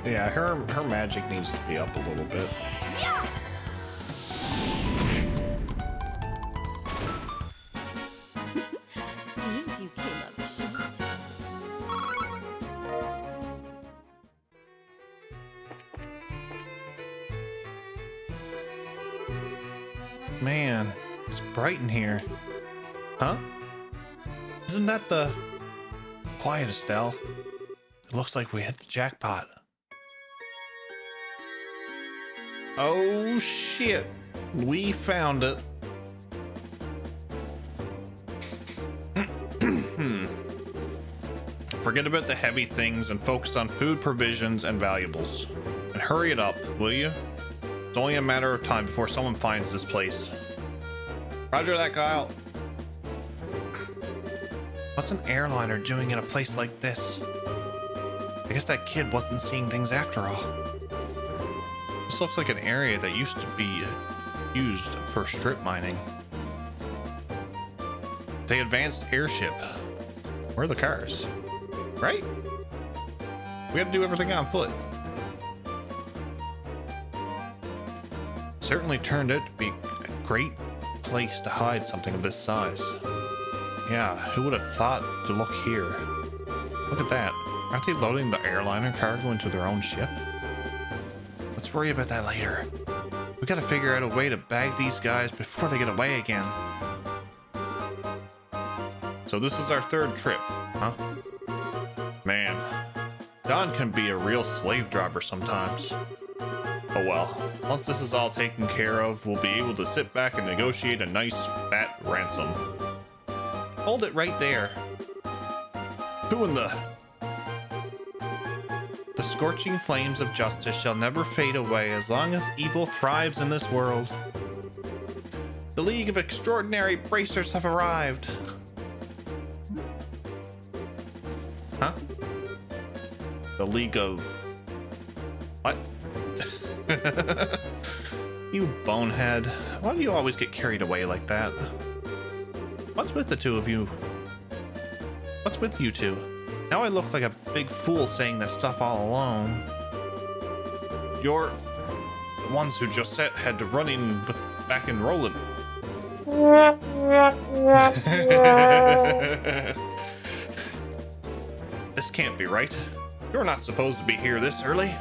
Yeah, her magic needs to be up a little bit. Seems you came up short. Man, it's bright in here. Huh? Isn't that the... Quiet, Estelle. It looks like we hit the jackpot. Oh shit, we found it. Forget about the heavy things and focus on food, provisions, and valuables. And hurry it up, will you? It's only a matter of time before someone finds this place. Roger that, Kyle. What's an airliner doing in a place like this? I guess that kid wasn't seeing things after all. This looks like an area that used to be used for strip mining. The advanced airship. Where are the cars? Right? We had to do everything on foot. Certainly turned out to be a great place to hide something of this size. Yeah, who would have thought to look here? Look at that. Aren't they loading the airliner cargo into their own ship? Let's worry about that later. We gotta figure out a way to bag these guys before they get away again. So this is our third trip, huh? Man, Don can be a real slave driver sometimes. Oh well, once this is all taken care of, we'll be able to sit back and negotiate a nice fat ransom. Hold it right there. Who in the... The scorching flames of justice shall never fade away as long as evil thrives in this world. The League of Extraordinary Bracers have arrived. Huh? The League of... What? You bonehead. Why do you always get carried away like that? What's with the two of you? What's with you two? Now I look like a big fool saying this stuff all alone. You're the ones who just had to run in back and rolling. This can't be right. You're not supposed to be here this early.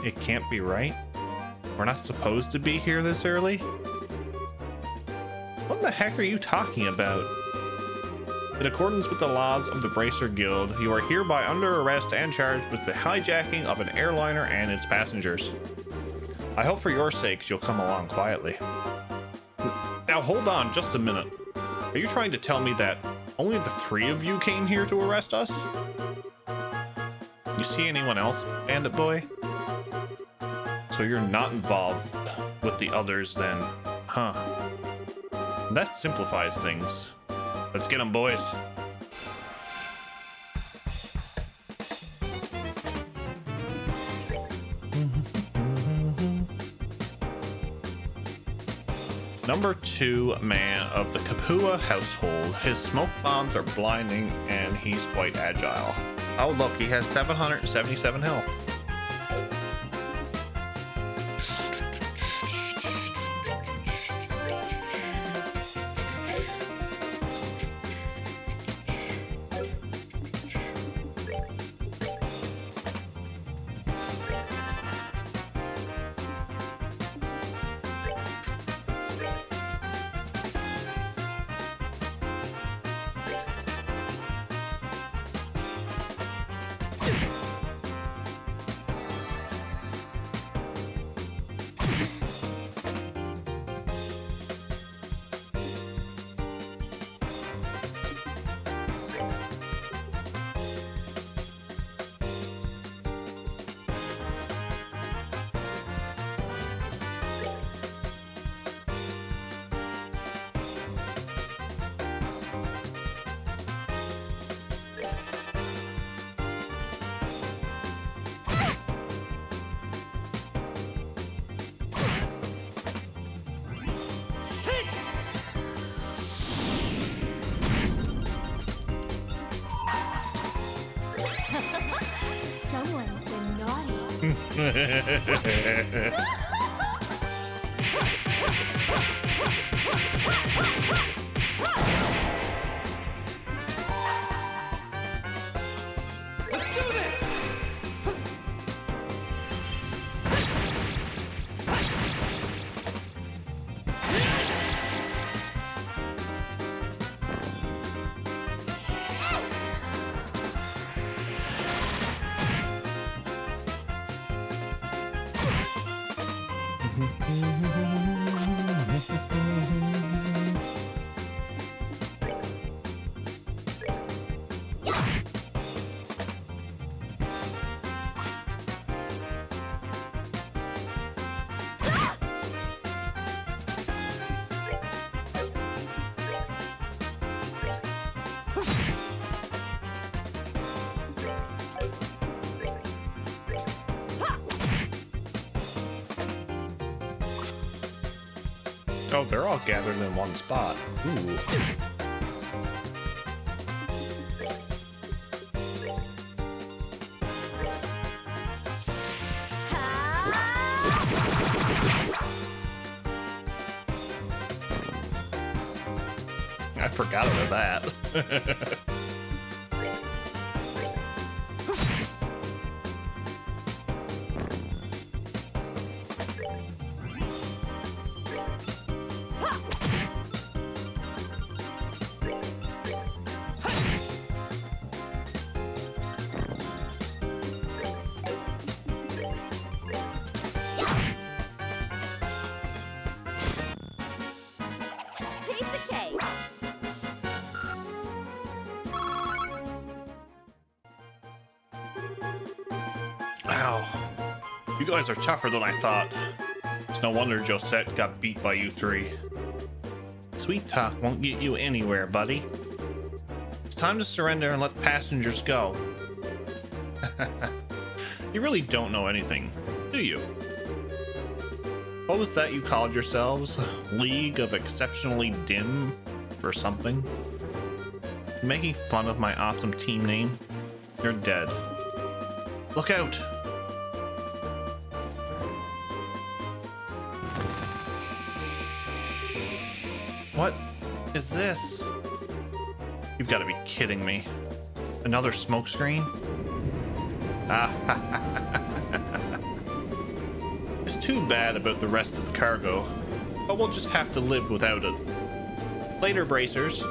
It can't be right. We're not supposed to be here this early? What the heck are you talking about? In accordance with the laws of the Bracer Guild, you are hereby under arrest and charged with the hijacking of an airliner and its passengers. I hope for your sakes you'll come along quietly. Now hold on just a minute. Are you trying to tell me that only the three of you came here to arrest us? You see anyone else, Bandit Boy? So you're not involved with the others then, huh? That simplifies things. Let's get them, boys. Number 2 man of the Kapua household. His smoke bombs are blinding and he's quite agile. Oh look, he has 777 health. Someone's been naughty. Let's do this! Oh, they're all gathered in one spot. Ooh. I forgot about that. guys are tougher than I thought. It's no wonder Josette got beat by you three. Sweet talk won't get you anywhere, buddy. It's time to surrender and let passengers go. You really don't know anything, do you? What was that you called yourselves? League of Exceptionally Dim or something? Making fun of my awesome team name? You're dead. Look out! What is this? You've got to be kidding me. Another smoke screen? It's too bad about the rest of the cargo, but we'll just have to live without it. Later, bracers.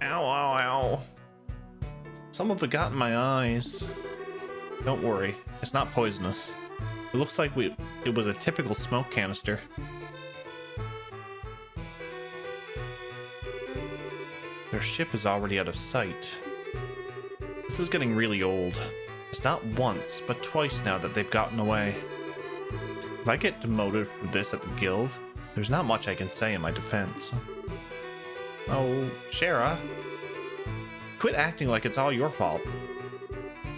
Ow, ow, ow. Some of it got in my eyes. Don't worry, it's not poisonous. It looks like it was a typical smoke canister. Their ship is already out of sight. This is getting really old. It's not once, but twice now that they've gotten away. If I get demoted for this at the guild, there's not much I can say in my defense. Oh, Shara. Quit acting like it's all your fault.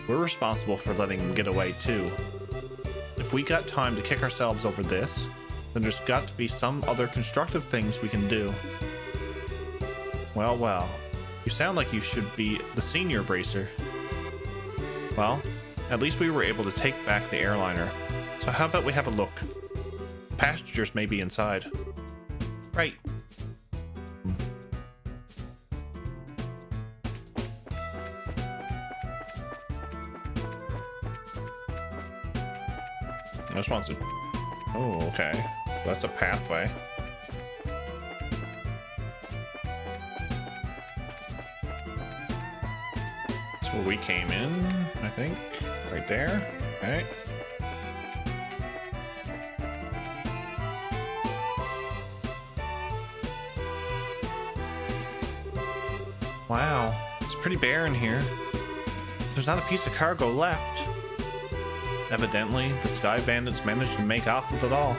We're responsible for letting them get away too. If we got time to kick ourselves over this, then there's got to be some other constructive things we can do. Well, well. You sound like you should be the senior bracer. Well, at least we were able to take back the airliner. So how about we have a look? Passengers may be inside. Right. I just want to... Oh, okay. That's a pathway. That's where we came in, I think. Right there. Okay. Wow. It's pretty bare in here. There's not a piece of cargo left. Evidently, the Sky Bandits managed to make off with it all.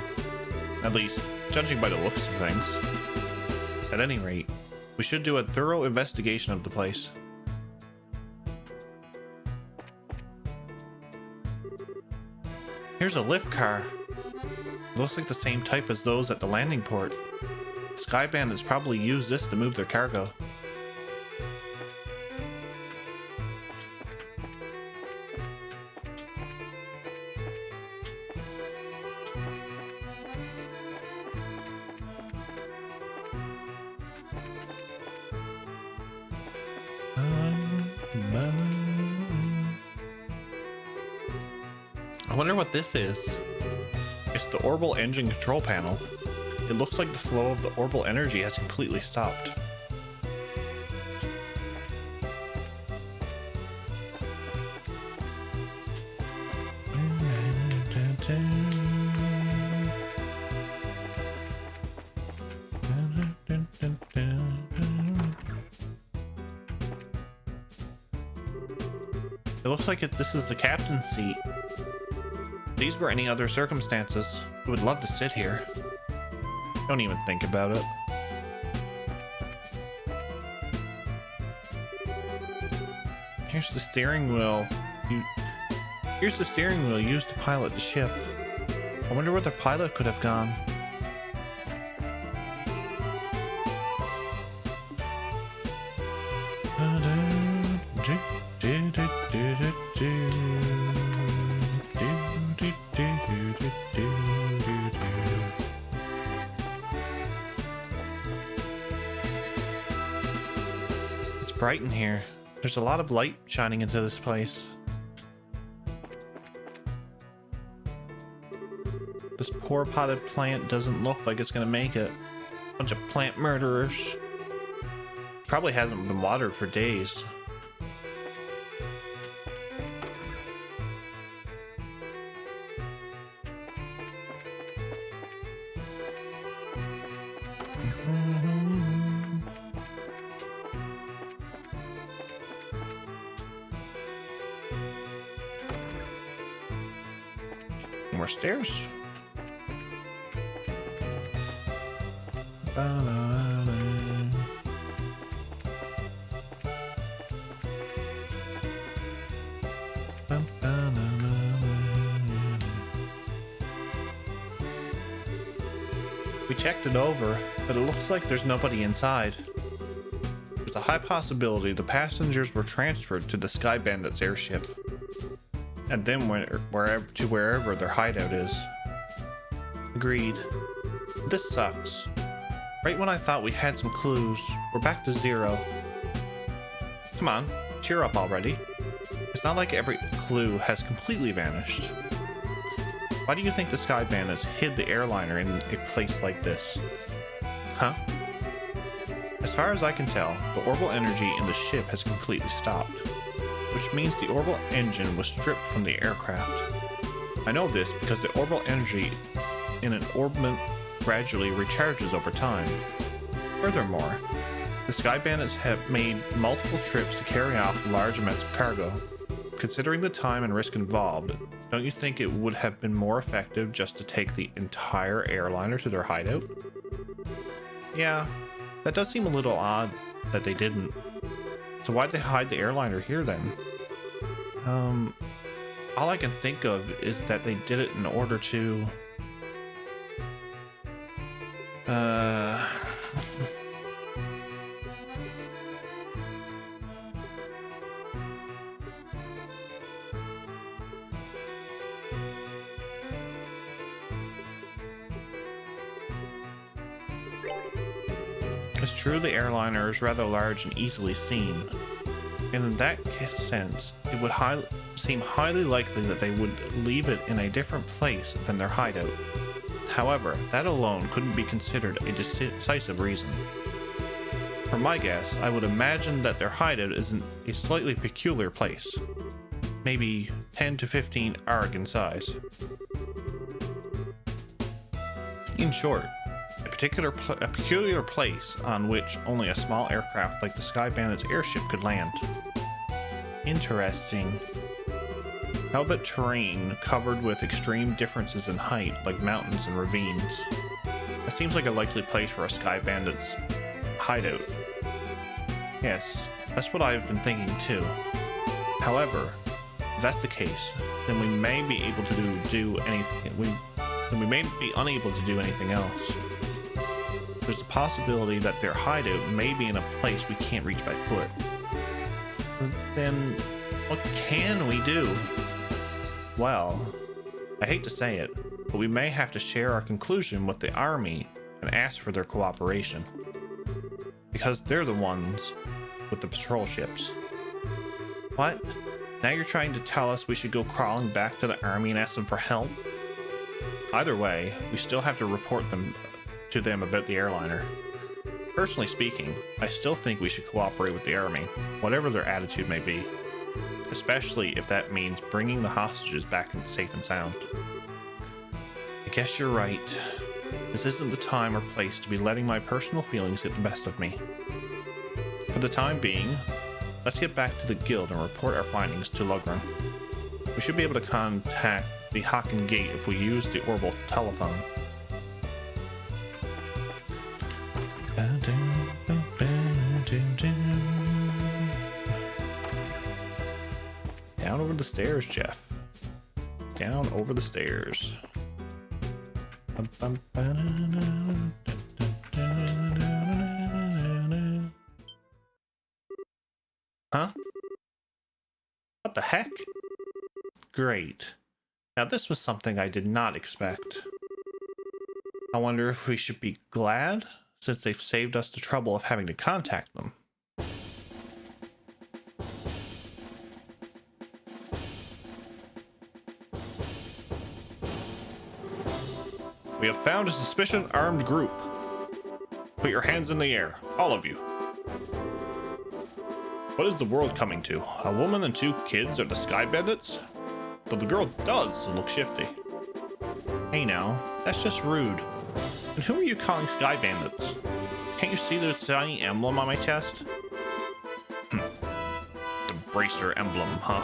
At least, judging by the looks of things. At any rate, we should do a thorough investigation of the place. Here's a lift car. It looks like the same type as those at the landing port. The Sky Bandits probably use this to move their cargo. I wonder what this is. It's the orbital engine control panel. It looks like the flow of the orbital energy has completely stopped. It looks like this is the captain's seat. If these were any other circumstances, I would love to sit here. Don't even think about it. Here's the steering wheel. Here's the steering wheel used to pilot the ship. I wonder where the pilot could have gone. It's bright in here. There's a lot of light shining into this place. This poor potted plant doesn't look like it's gonna make it. Bunch of plant murderers. Probably hasn't been watered for days. More stairs. We checked it over, but it looks like there's nobody inside. There's a high possibility the passengers were transferred to the Sky Bandits airship, and then wherever their hideout is. Agreed. This sucks. Right when I thought we had some clues, we're back to zero. Come on, cheer up already. It's not like every clue has completely vanished. Why do you think the Sky Bandits hid the airliner in a place like this? Huh? As far as I can tell, the orbital energy in the ship has completely stopped, which means the orbital engine was stripped from the aircraft. I know this because the orbital energy in an orbit gradually recharges over time. Furthermore, the Sky Bandits have made multiple trips to carry off large amounts of cargo. Considering the time and risk involved, don't you think it would have been more effective just to take the entire airliner to their hideout? Yeah, that does seem a little odd that they didn't. So why'd they hide the airliner here then? All I can think of is that they did it in order to... It's true the airliner is rather large and easily seen, and in that sense, it would seem highly likely that they would leave it in a different place than their hideout. However, that alone couldn't be considered a decisive reason. For my guess, I would imagine that their hideout is in a slightly peculiar place, maybe 10 to 15 arg in size. In short, a peculiar place on which only a small aircraft like the Sky Bandits airship could land. Interesting. How about terrain covered with extreme differences in height, like mountains and ravines? That seems like a likely place for a Sky Bandits hideout. Yes, that's what I've been thinking too. However, if that's the case, then we may be able to do anything. We may be unable to do anything else. There's a possibility that their hideout may be in a place we can't reach by foot. Then, what can we do? Well, I hate to say it, but we may have to share our conclusion with the army and ask for their cooperation. Because they're the ones with the patrol ships. What? Now you're trying to tell us we should go crawling back to the army and ask them for help? Either way, we still have to report to them about the airliner. Personally speaking, I still think we should cooperate with the army, whatever their attitude may be, especially if that means bringing the hostages back in safe and sound. I guess you're right. This isn't the time or place to be letting my personal feelings get the best of me. For the time being, let's get back to the guild and report our findings to Lugren. We should be able to contact the Haken Gate if we use the orbital telephone. Down over the stairs, Jeff. Down over the stairs. Huh? What the heck? Great. Now this was something I did not expect. I wonder if we should be glad, since they've saved us the trouble of having to contact them. We have found a suspicious armed group. Put your hands in the air, all of you. What is the world coming to? A woman and 2 kids are the Sky Bandits? Though the girl does look shifty. Hey now, that's just rude. And who are you calling sky bandits? Can't you see the tiny emblem on my chest? The bracer emblem, huh?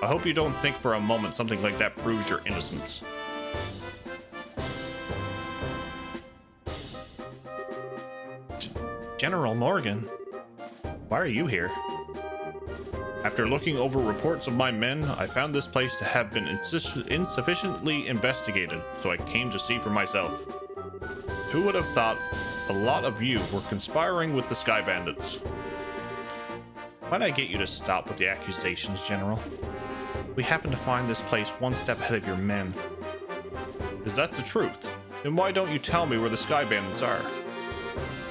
I hope you don't think for a moment something like that proves your innocence. General Morgan, why are you here? After looking over reports of my men, I found this place to have been insufficiently investigated, so I came to see for myself. Who would have thought a lot of you were conspiring with the Sky Bandits? Why'd I get you to stop with the accusations, General? We happen to find this place one step ahead of your men. Is that the truth? Then why don't you tell me where the Sky Bandits are?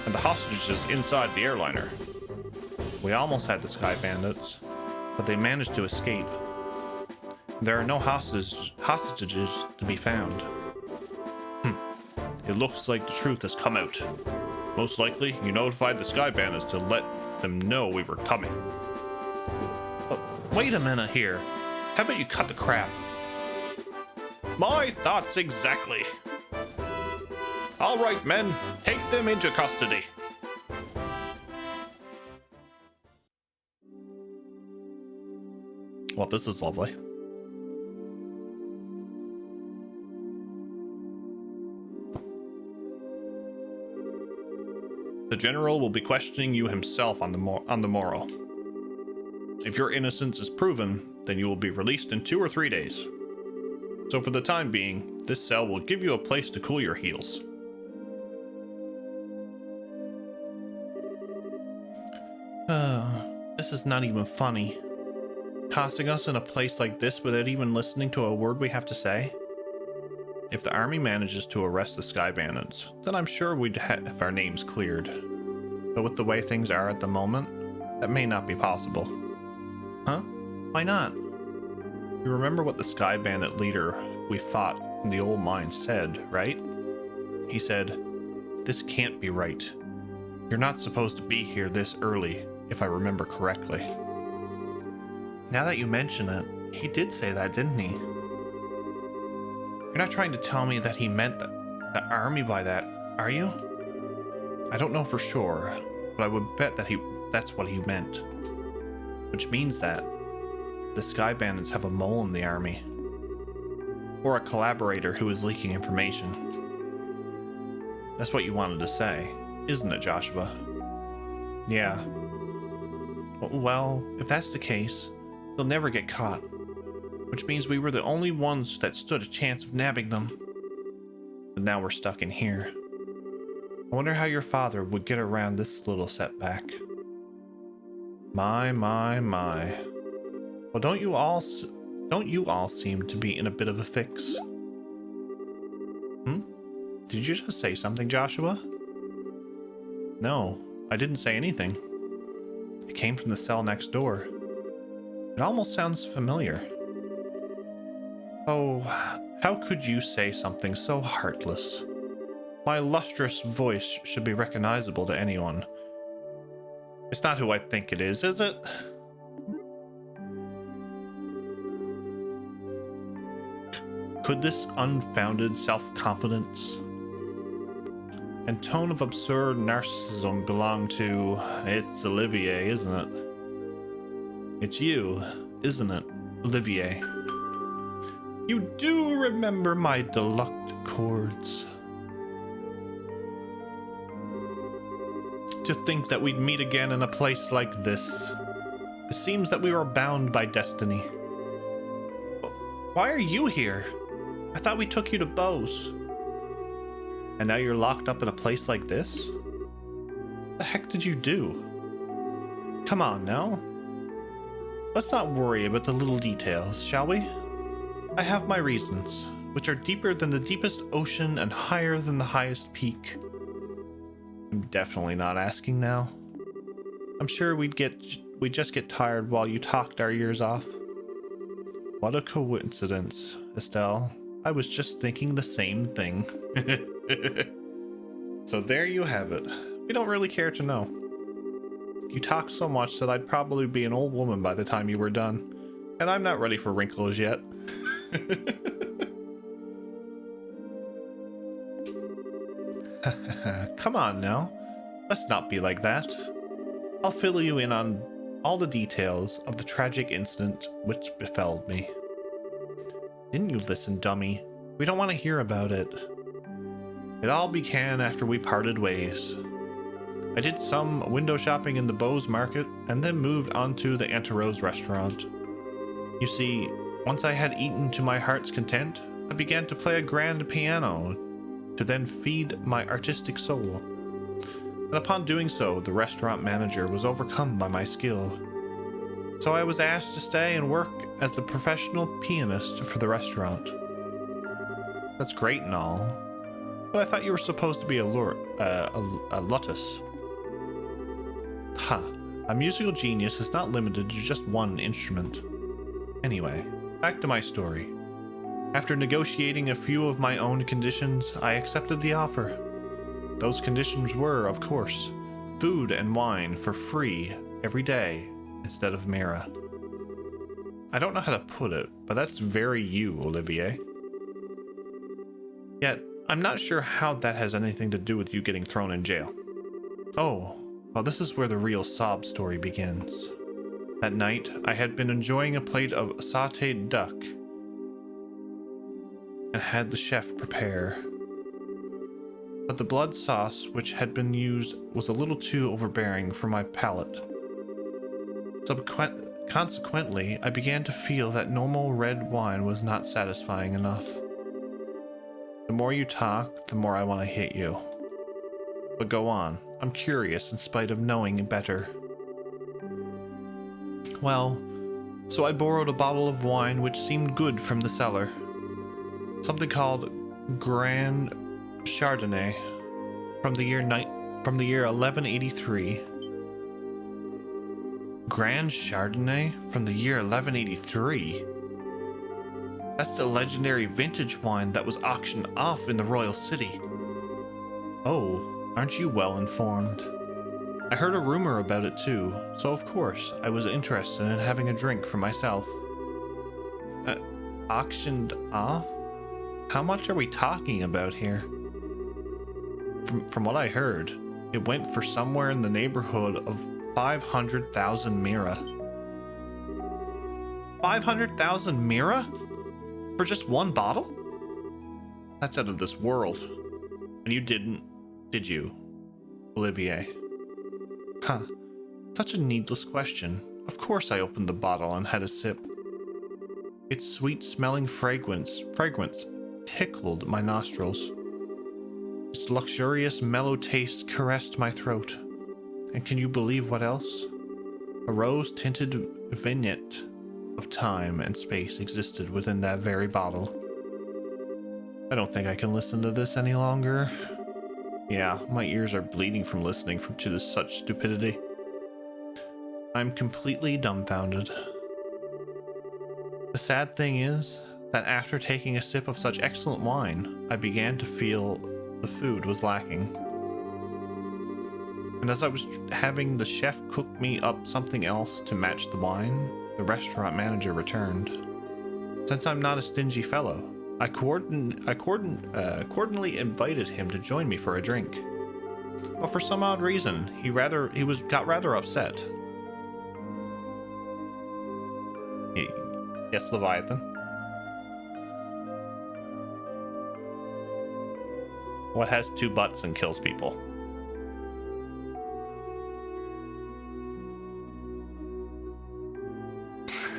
And the hostages inside the airliner? We almost had the Sky Bandits, but they managed to escape. There are no hostages to be found. It looks like the truth has come out. Most likely, you notified the Sky Bandits to let them know we were coming. But wait a minute here. How about you cut the crap? My thoughts exactly. All right, men, take them into custody. Well, this is lovely. The general will be questioning you himself on the morrow. If your innocence is proven, then you will be released in 2 or 3 days. So for the time being, this cell will give you a place to cool your heels. This is not even funny. Tossing us in a place like this without even listening to a word we have to say? If the army manages to arrest the Sky Bandits, then I'm sure we'd have our names cleared. But with the way things are at the moment, that may not be possible. Huh? Why not? You remember what the Sky Bandit leader we fought in the old mine said, right? He said, "This can't be right. You're not supposed to be here this early, if I remember correctly." Now that you mention it, he did say that, didn't he? You're not trying to tell me that he meant the army by that, are you? I don't know for sure, but I would bet that that's what he meant. Which means that the Sky Bandits have a mole in the army. Or a collaborator who is leaking information. That's what you wanted to say, isn't it, Joshua? Yeah. Well, if that's the case, they'll never get caught. Which means we were the only ones that stood a chance of nabbing them. But now we're stuck in here. I wonder how your father would get around this little setback. My. Well, don't you all seem to be in a bit of a fix? Did you just say something, Joshua? No, I didn't say anything. It came from the cell next door. It almost sounds familiar. Oh, how could you say something so heartless? My lustrous voice should be recognizable to anyone. It's not who I think it is it? Could this unfounded self-confidence and tone of absurd narcissism belong to... It's Olivier, isn't it? It's you, isn't it, Olivier? You do remember my deluxe chords. To think that we'd meet again in a place like this. It seems that we were bound by destiny. Why are you here? I thought we took you to Bose. And now you're locked up in a place like this? What the heck did you do? Come on now. Let's not worry about the little details, shall we? I have my reasons, which are deeper than the deepest ocean and higher than the highest peak. I'm definitely not asking now. I'm sure we'd just get tired while you talked our ears off. What a coincidence, Estelle. I was just thinking the same thing. So there you have it. We don't really care to know. You talk so much that I'd probably be an old woman by the time you were done. And I'm not ready for wrinkles yet. Come on now. Let's not be like that. I'll fill you in on all the details of the tragic incident which befell me. Didn't you listen, dummy? We don't want to hear about it. It all began after we parted ways. I did some window shopping in the Bose Market and then moved on to the Antarose restaurant. You see, once I had eaten to my heart's content, I began to play a grand piano to then feed my artistic soul. And upon doing so, the restaurant manager was overcome by my skill. So I was asked to stay and work as the professional pianist for the restaurant. That's great and all, but I thought you were supposed to be a lutus. Ha, a musical genius is not limited to just one instrument. Anyway, back to my story. After negotiating a few of my own conditions, I accepted the offer. Those conditions were, of course, food and wine for free every day instead of Mira. I don't know how to put it, but that's very you, Olivier. Yet, I'm not sure how that has anything to do with you getting thrown in jail. Oh, well, this is where the real sob story begins. That night, I had been enjoying a plate of sautéed duck and had the chef prepare. But the blood sauce which had been used was a little too overbearing for my palate. Consequently, I began to feel that normal red wine was not satisfying enough. The more you talk, the more I want to hit you. But go on, I'm curious in spite of knowing better. Well, so I borrowed a bottle of wine which seemed good from the cellar. Something called Grand Chardonnay from the year 1183. Grand Chardonnay from the year 1183? That's the legendary vintage wine that was auctioned off in the Royal City. Oh, aren't you well informed? I heard a rumor about it too, so of course I was interested in having a drink for myself. Auctioned off? How much are we talking about here? From what I heard, it went for somewhere in the neighborhood of 500,000 Mira. 500,000 Mira? For just one bottle? That's out of this world. And you didn't, did you, Olivier? Huh. Such a needless question. Of course I opened the bottle and had a sip. Its sweet-smelling fragrance tickled my nostrils. Its luxurious, mellow taste caressed my throat. And can you believe what else? A rose-tinted vignette of time and space existed within that very bottle. I don't think I can listen to this any longer. Yeah, my ears are bleeding from listening to this such stupidity. I'm completely dumbfounded. The sad thing is that after taking a sip of such excellent wine, I began to feel the food was lacking. And as I was having the chef cook me up something else to match the wine, the restaurant manager returned. Since I'm not a stingy fellow, I cordially invited him to join me for a drink. But for some odd reason, he got rather upset. Yes, Leviathan. What has two butts and kills people?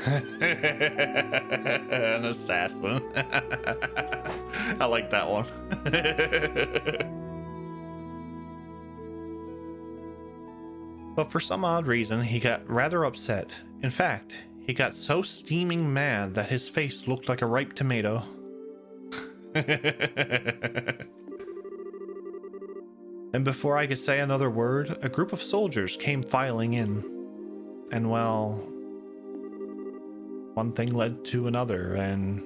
An assassin. I like that one. But for some odd reason, he got rather upset. In fact, he got so steaming mad that his face looked like a ripe tomato. And before I could say another word, a group of soldiers came filing in. And well, one thing led to another, and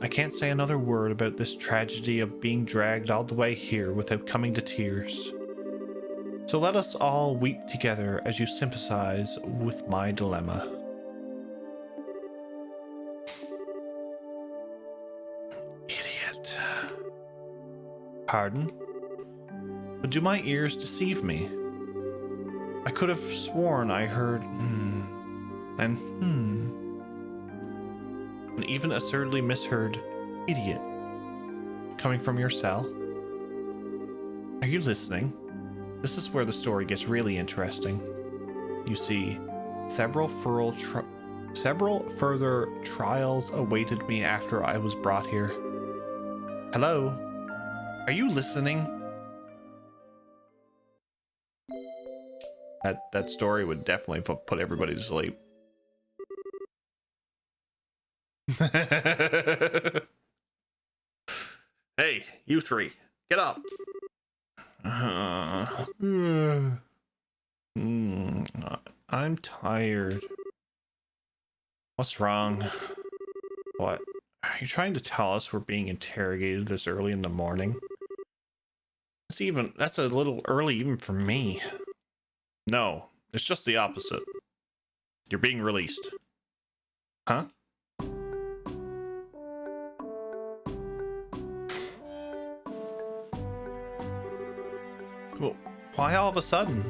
I can't say another word about this tragedy of being dragged all the way here without coming to tears. So let us all weep together as you sympathize with my dilemma. Idiot. Pardon? But do my ears deceive me? I could have sworn I heard and and even assertedly misheard idiot coming from your cell. Are you listening? This is where the story gets really interesting. You see, several further trials awaited me after I was brought here. Hello? Are you listening? That story would definitely put everybody to sleep. Hey, you three, get up. I'm tired. What's wrong? What? Are you trying to tell us we're being interrogated this early in the morning? That's a little early even for me. No, it's just the opposite. You're being released. Huh? Well, why all of a sudden?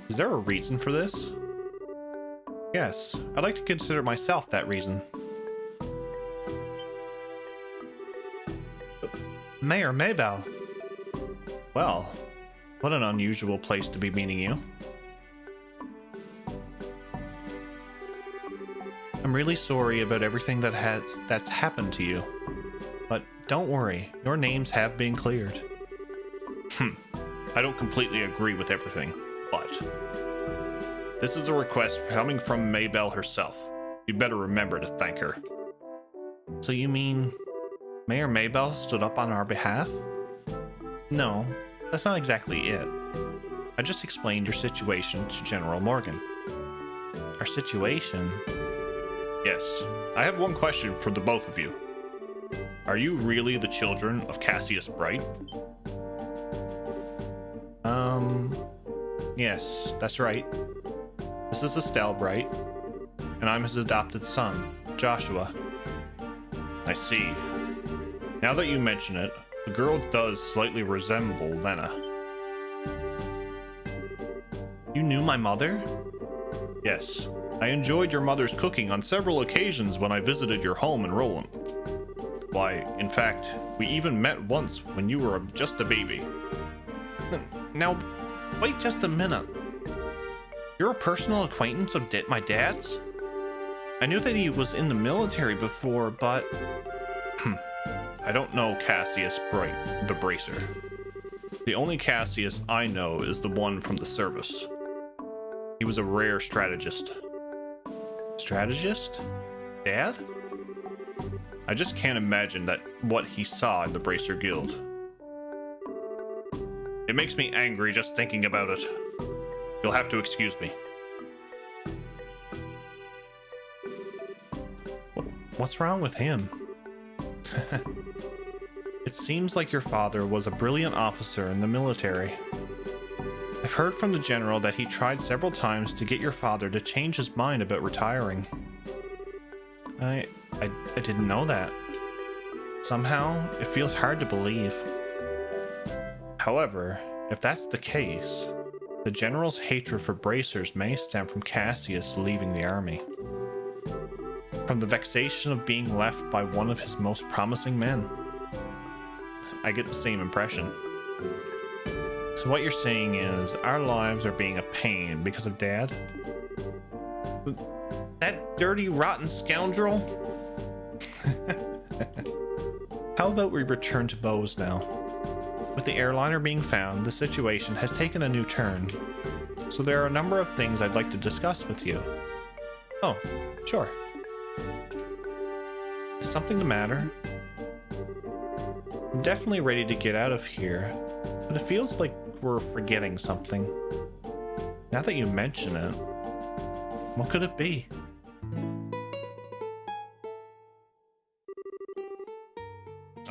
Is there a reason for this? Yes, I'd like to consider myself that reason. Mayor Maybell. Well, what an unusual place to be meeting you. I'm really sorry about everything that's happened to you. But don't worry, your names have been cleared. I don't completely agree with everything, but this is a request coming from Maybell herself. You'd better remember to thank her. So you mean Mayor Maybell stood up on our behalf? No, that's not exactly it. I just explained your situation to General Morgan. Our situation? Yes. I have one question for the both of you. Are you really the children of Cassius Bright? Yes, that's right. This is Estelle Bright, and I'm his adopted son, Joshua. I see. Now that you mention it, the girl does slightly resemble Lena. You knew my mother? Yes. I enjoyed your mother's cooking on several occasions when I visited your home in Roland. Why, in fact, we even met once when you were just a baby. Now, wait just a minute. You're a personal acquaintance of my dad's? I knew that he was in the military before, but... I don't know Cassius Bright, the Bracer. The only Cassius I know is the one from the service. He was a rare strategist. Strategist? Dad? I just can't imagine what he saw in the Bracer Guild. It makes me angry just thinking about it. You'll have to excuse me. What's wrong with him? It seems like your father was a brilliant officer in the military. I've heard from the general that he tried several times to get your father to change his mind about retiring. I didn't know that. Somehow, it feels hard to believe. However, if that's the case, the general's hatred for bracers may stem from Cassius leaving the army. From the vexation of being left by one of his most promising men. I get the same impression. So what you're saying is, our lives are being a pain because of Dad? That dirty, rotten scoundrel? How about we return to Bose now? With the airliner being found, the situation has taken a new turn. So there are a number of things I'd like to discuss with you. Oh, sure. Is something the matter? I'm definitely ready to get out of here, but it feels like we're forgetting something. Now that you mention it, what could it be?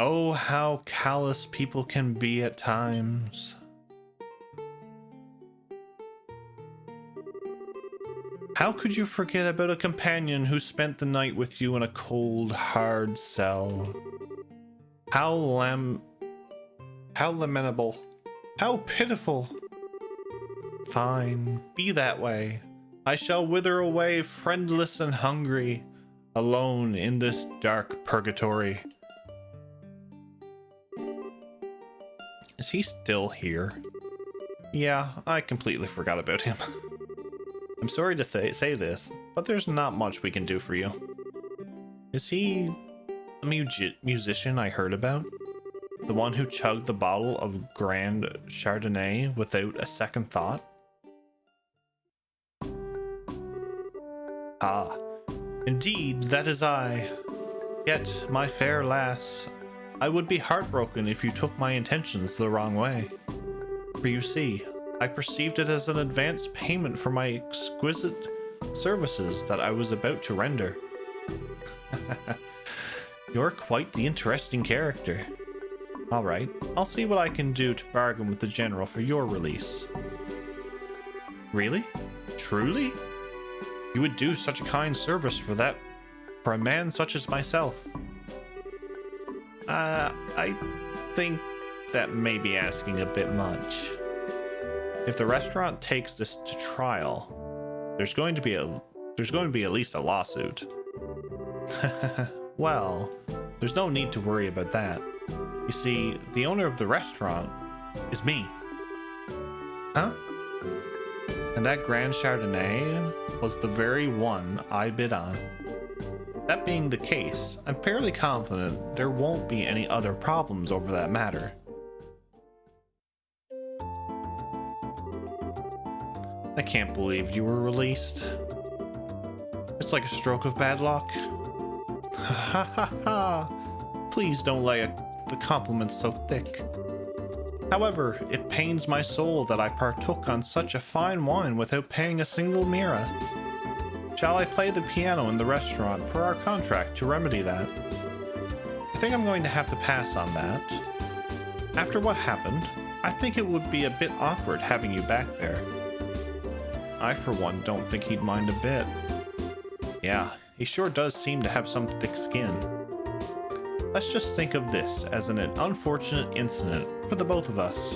Oh, how callous people can be at times. How could you forget about a companion who spent the night with you in a cold, hard cell? How lamentable. How pitiful. Fine, be that way. I shall wither away friendless and hungry, alone in this dark purgatory. Is he still here? Yeah, I completely forgot about him. I'm sorry to say this, but there's not much we can do for you. Is he the musician I heard about? The one who chugged the bottle of Grand Chardonnay without a second thought? Ah, indeed, that is I. Yet, my fair lass, I would be heartbroken if you took my intentions the wrong way. For you see, I perceived it as an advance payment for my exquisite services that I was about to render. You're quite the interesting character. Alright, I'll see what I can do to bargain with the General for your release. Really? Truly? You would do such a kind service for a man such as myself? I think that may be asking a bit much. If the restaurant takes this to trial, there's going to be at least a lawsuit. Well, there's no need to worry about that. You see, the owner of the restaurant is me. Huh? And that Grand Chardonnay was the very one I bid on. That being the case, I'm fairly confident there won't be any other problems over that matter. I can't believe you were released. It's like a stroke of bad luck. Ha ha ha! Please don't lay the compliments so thick. However, it pains my soul that I partook on such a fine wine without paying a single mira. Shall I play the piano in the restaurant per our contract to remedy that? I think I'm going to have to pass on that. After what happened, I think it would be a bit awkward having you back there. I, for one, don't think he'd mind a bit. Yeah, he sure does seem to have some thick skin. Let's just think of this as an unfortunate incident for the both of us.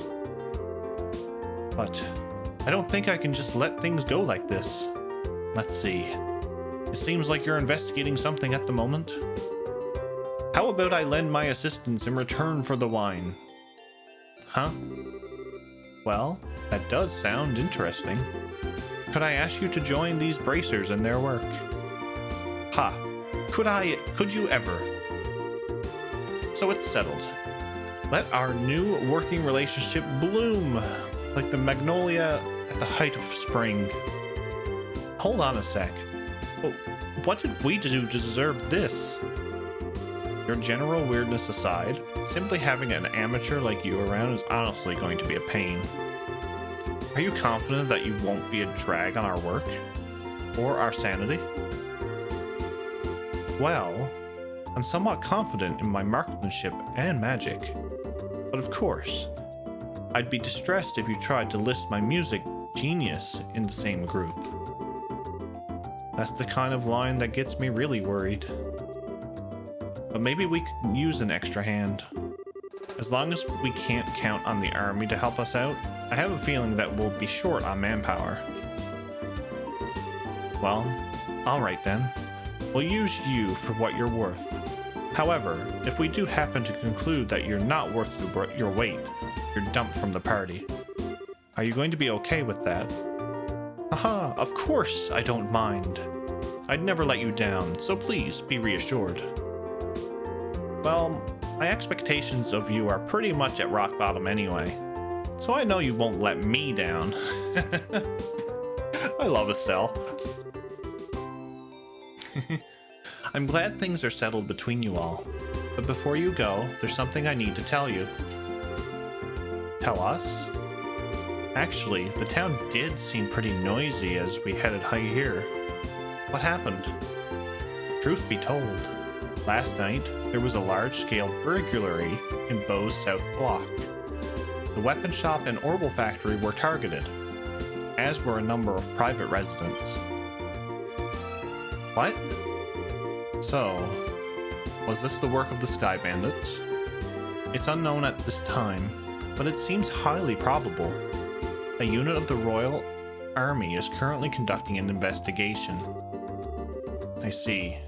But I don't think I can just let things go like this. Let's see. It seems like you're investigating something at the moment. How about I lend my assistance in return for the wine? Huh? Well, that does sound interesting. Could I ask you to join these bracers in their work? Ha! Could you ever? So it's settled. Let our new working relationship bloom like the magnolia at the height of spring. Hold on a sec. What did we do to deserve this? Your general weirdness aside, simply having an amateur like you around is honestly going to be a pain. Are you confident that you won't be a drag on our work? Or our sanity? Well, I'm somewhat confident in my marksmanship and magic. But of course, I'd be distressed if you tried to list my music genius in the same group. That's the kind of line that gets me really worried. But maybe we could use an extra hand. As long as we can't count on the army to help us out, I have a feeling that we'll be short on manpower. Well, alright then. We'll use you for what you're worth. However, if we do happen to conclude that you're not worth your weight, you're dumped from the party. Are you going to be okay with that? Aha, of course I don't mind. I'd never let you down, so please be reassured. Well, my expectations of you are pretty much at rock bottom anyway, so I know you won't let me down. I love Estelle. I'm glad things are settled between you all, but before you go, there's something I need to tell you. Tell us? Actually, the town did seem pretty noisy as we headed here. What happened? Truth be told, last night there was a large-scale burglary in Beau's South Block. The weapon shop and Orbital factory were targeted, as were a number of private residents. What? So, was this the work of the Sky Bandits? It's unknown at this time, but it seems highly probable. A unit of the Royal Army is currently conducting an investigation. I see.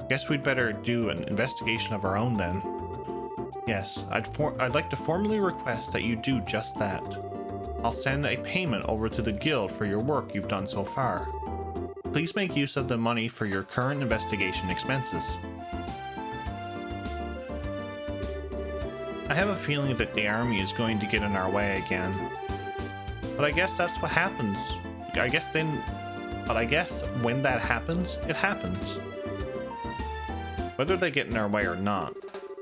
Guess we'd better do an investigation of our own then. Yes, I'd like to formally request that you do just that. I'll send a payment over to the guild for your work you've done so far. Please make use of the money for your current investigation expenses. I have a feeling that the army is going to get in our way again. But I guess that's what happens. I guess when that happens, it happens. Whether they get in our way or not,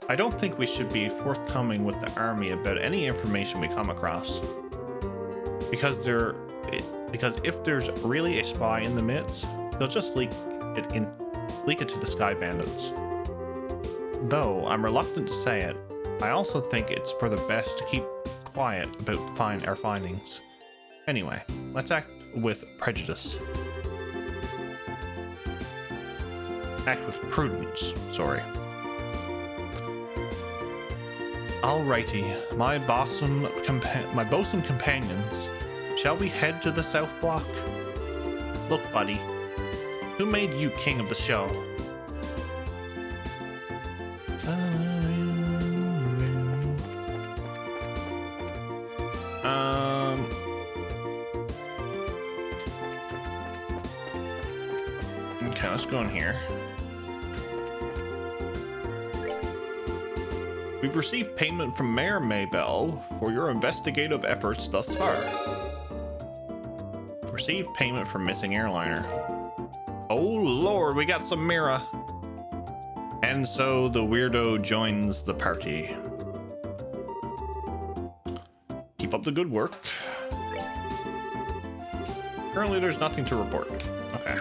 I don't think we should be forthcoming with the army about any information we come across. Because if there's really a spy in the midst, they'll just leak it to the Sky Bandits. Though I'm reluctant to say it, I also think it's for the best to keep quiet about our findings. Anyway, let's act with prejudice. Act with prudence, sorry. Alrighty, my bosun companions, shall we head to the South Block? Look, buddy, who made you king of the show? Okay, let's go in here. We've received payment from Mayor Maybell for your investigative efforts thus far. Received payment from missing airliner. Oh lord, we got some Mira. And so the weirdo joins the party. Keep up the good work. Currently there's nothing to report. Okay.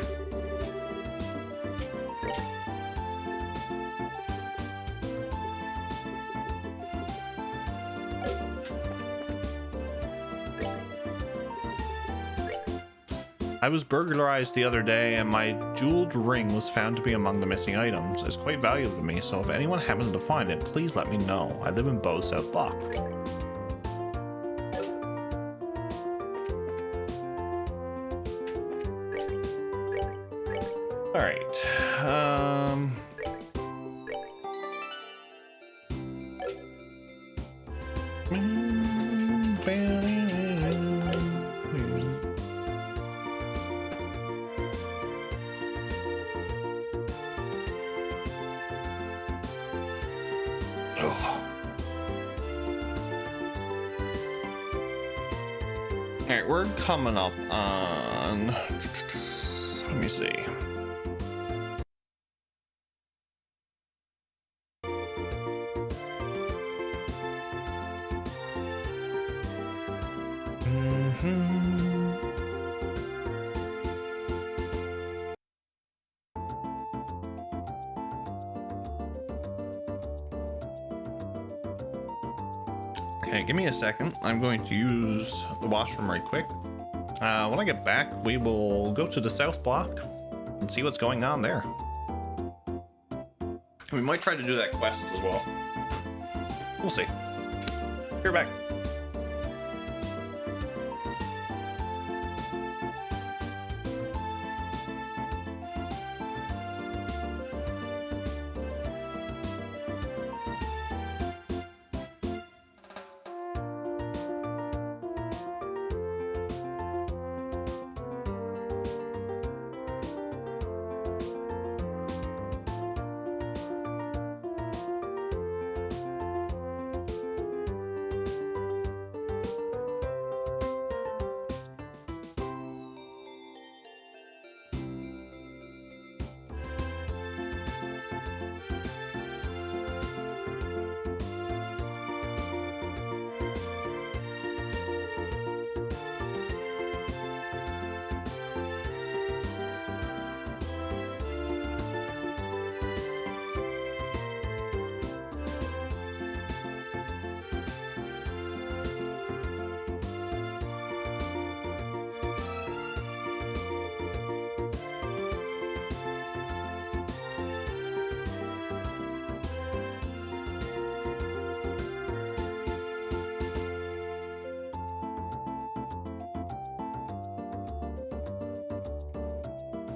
I was burglarized the other day and my jeweled ring was found to be among the missing items. It's quite valuable to me, so if anyone happens to find it, please let me know. I live in Bow South Block. Alright. Alright, we're coming up on... Let me see. Okay, give me a second. I'm going to use the washroom right quick. When I get back, we will go to the South Block and see what's going on there. We might try to do that quest as well. We'll see. You're back.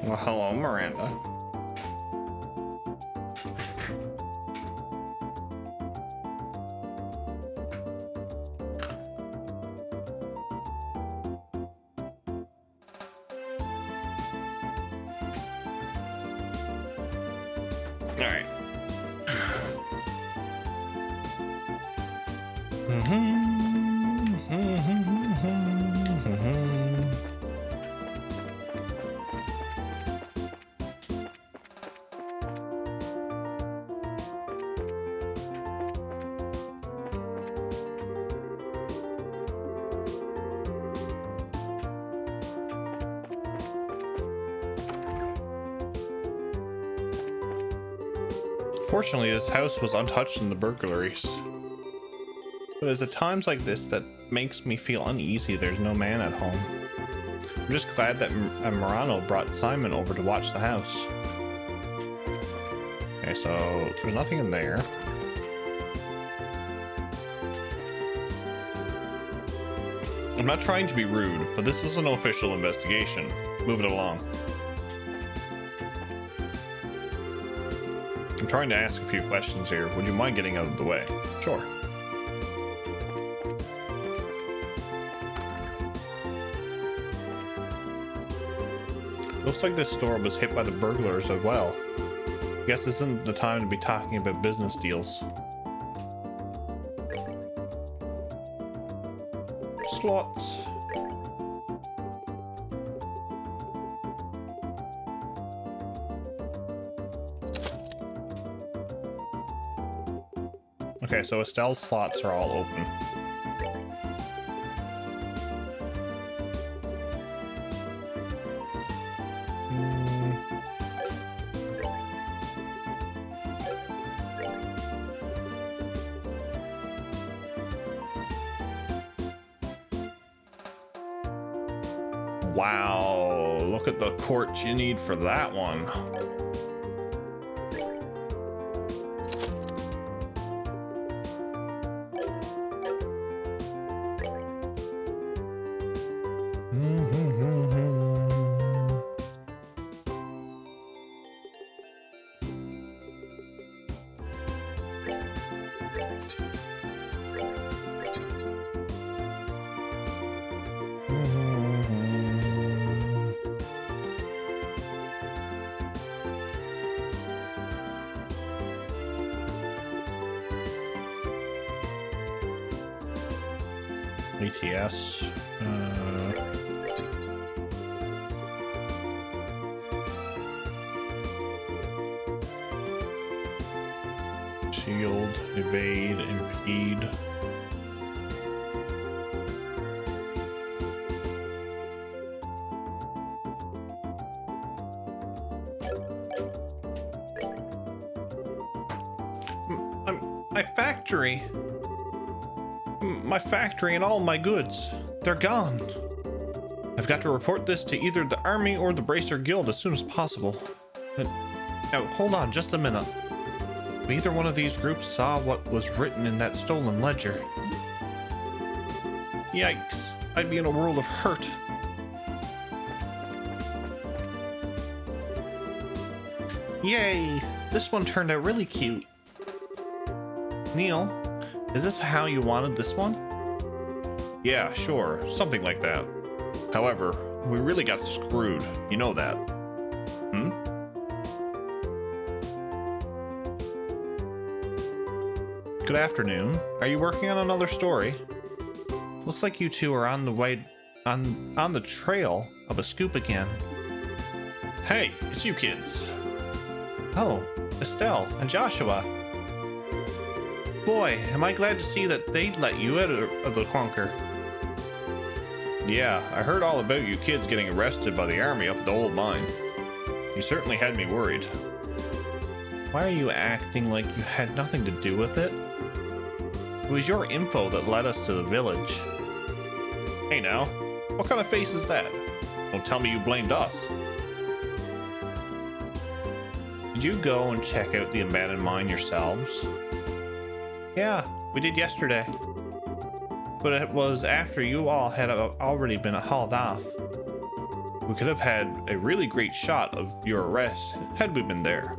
Well, hello, Miranda. All right. Fortunately, this house was untouched in the burglaries. But it's at times like this that makes me feel uneasy there's no man at home. I'm just glad that Morano brought Simon over to watch the house. Okay, so there's nothing in there. I'm not trying to be rude, but this is an official investigation. Move it along. I'm trying to ask a few questions here. Would you mind getting out of the way? Sure. Looks like this store was hit by the burglars as well. Guess this isn't the time to be talking about business deals. Slots. Okay, so Estelle's slots are all open. Wow, look at the quartz you need for that one. ATS. Shield, evade, impede. My factory and all my goods, they're gone. I've got to report this to either the army or the Bracer Guild as soon as possible. Now, hold on just a minute. Either one of these groups saw what was written in that stolen ledger. Yikes, I'd be in a world of hurt. Yay, this one turned out really cute. Neil, is this how you wanted this one? Yeah, sure, something like that. However, we really got screwed, you know that. Hmm? Good afternoon. Are you working on another story? Looks like you two are on the way on the trail of a scoop again. Hey, it's you kids. Oh, Estelle and Joshua. Boy, am I glad to see that they let you out of the clunker. Yeah, I heard all about you kids getting arrested by the army up at the old mine. You certainly had me worried. Why are you acting like you had nothing to do with it? It was your info that led us to the village. Hey now, what kind of face is that? Don't tell me you blamed us. Did you go and check out the abandoned mine yourselves? Yeah, we did yesterday. But it was after you all had already been hauled off. We could have had a really great shot of your arrest had we been there.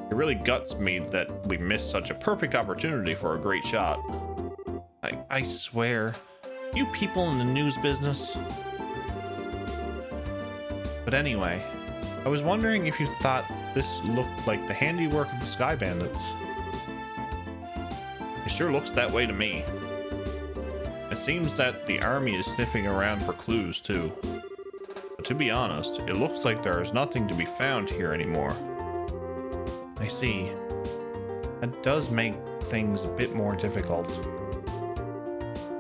It really guts me that we missed such a perfect opportunity for a great shot. I swear, you people in the news business. But anyway, I was wondering if you thought this looked like the handiwork of the Sky Bandits. It sure looks that way to me. It seems that the army is sniffing around for clues too. But to be honest, it looks like there is nothing to be found here anymore. I see. That does make things a bit more difficult.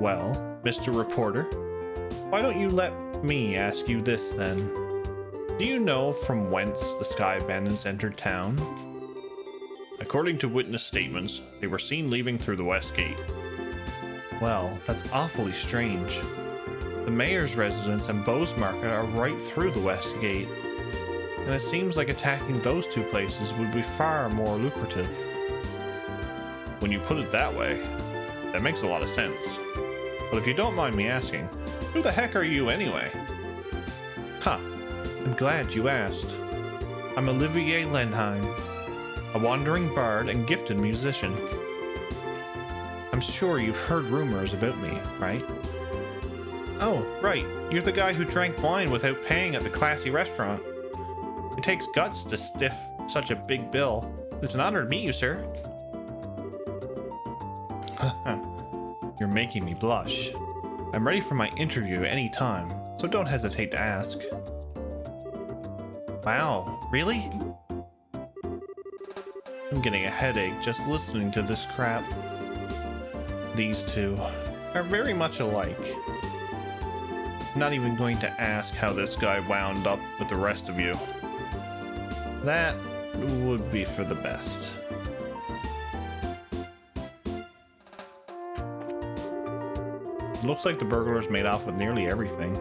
Well, Mr. Reporter, why don't you let me ask you this then? Do you know from whence the Sky Bandits entered town? According to witness statements, they were seen leaving through the West Gate. Well, that's awfully strange. The mayor's residence and Bowes Market are right through the West Gate, and it seems like attacking those two places would be far more lucrative. When you put it that way, that makes a lot of sense. But if you don't mind me asking, who the heck are you anyway? Huh, I'm glad you asked. I'm Olivier Lenheim, a wandering bard and gifted musician. I'm sure you've heard rumors about me, right? Oh, right, you're the guy who drank wine without paying at the classy restaurant. It takes guts to stiff such a big bill. It's an honor to meet you, sir. You're making me blush. I'm ready for my interview any time, so don't hesitate to ask. Wow, really? I'm getting a headache just listening to this crap. These two are very much alike. I'm not even going to ask how this guy wound up with the rest of you. That would be for the best. It looks like the burglars made off with nearly everything.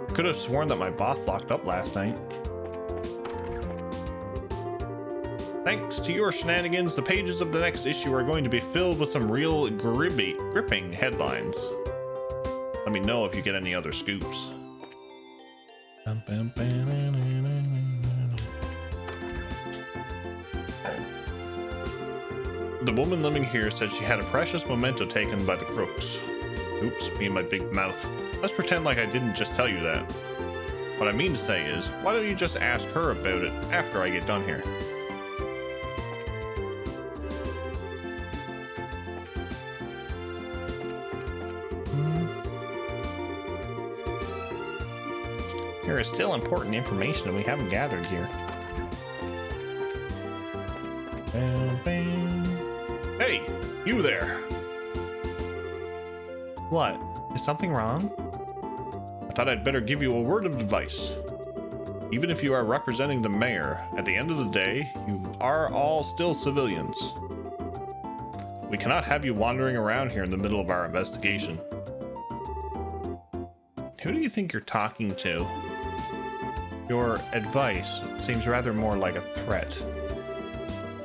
I could have sworn that my boss locked up last night. Thanks to your shenanigans, the pages of the next issue are going to be filled with some real gripping headlines. Let me know if you get any other scoops. The woman living here said she had a precious memento taken by the crooks. Oops, me and my big mouth. Let's pretend like I didn't just tell you that. What I mean to say is, why don't you just ask her about it after I get done here? There is still important information that we haven't gathered here. Bam, bam. Hey, you there! What? Is something wrong? I thought I'd better give you a word of advice. Even if you are representing the mayor, at the end of the day, you are all still civilians. We cannot have you wandering around here in the middle of our investigation. Who do you think you're talking to? Your advice seems rather more like a threat.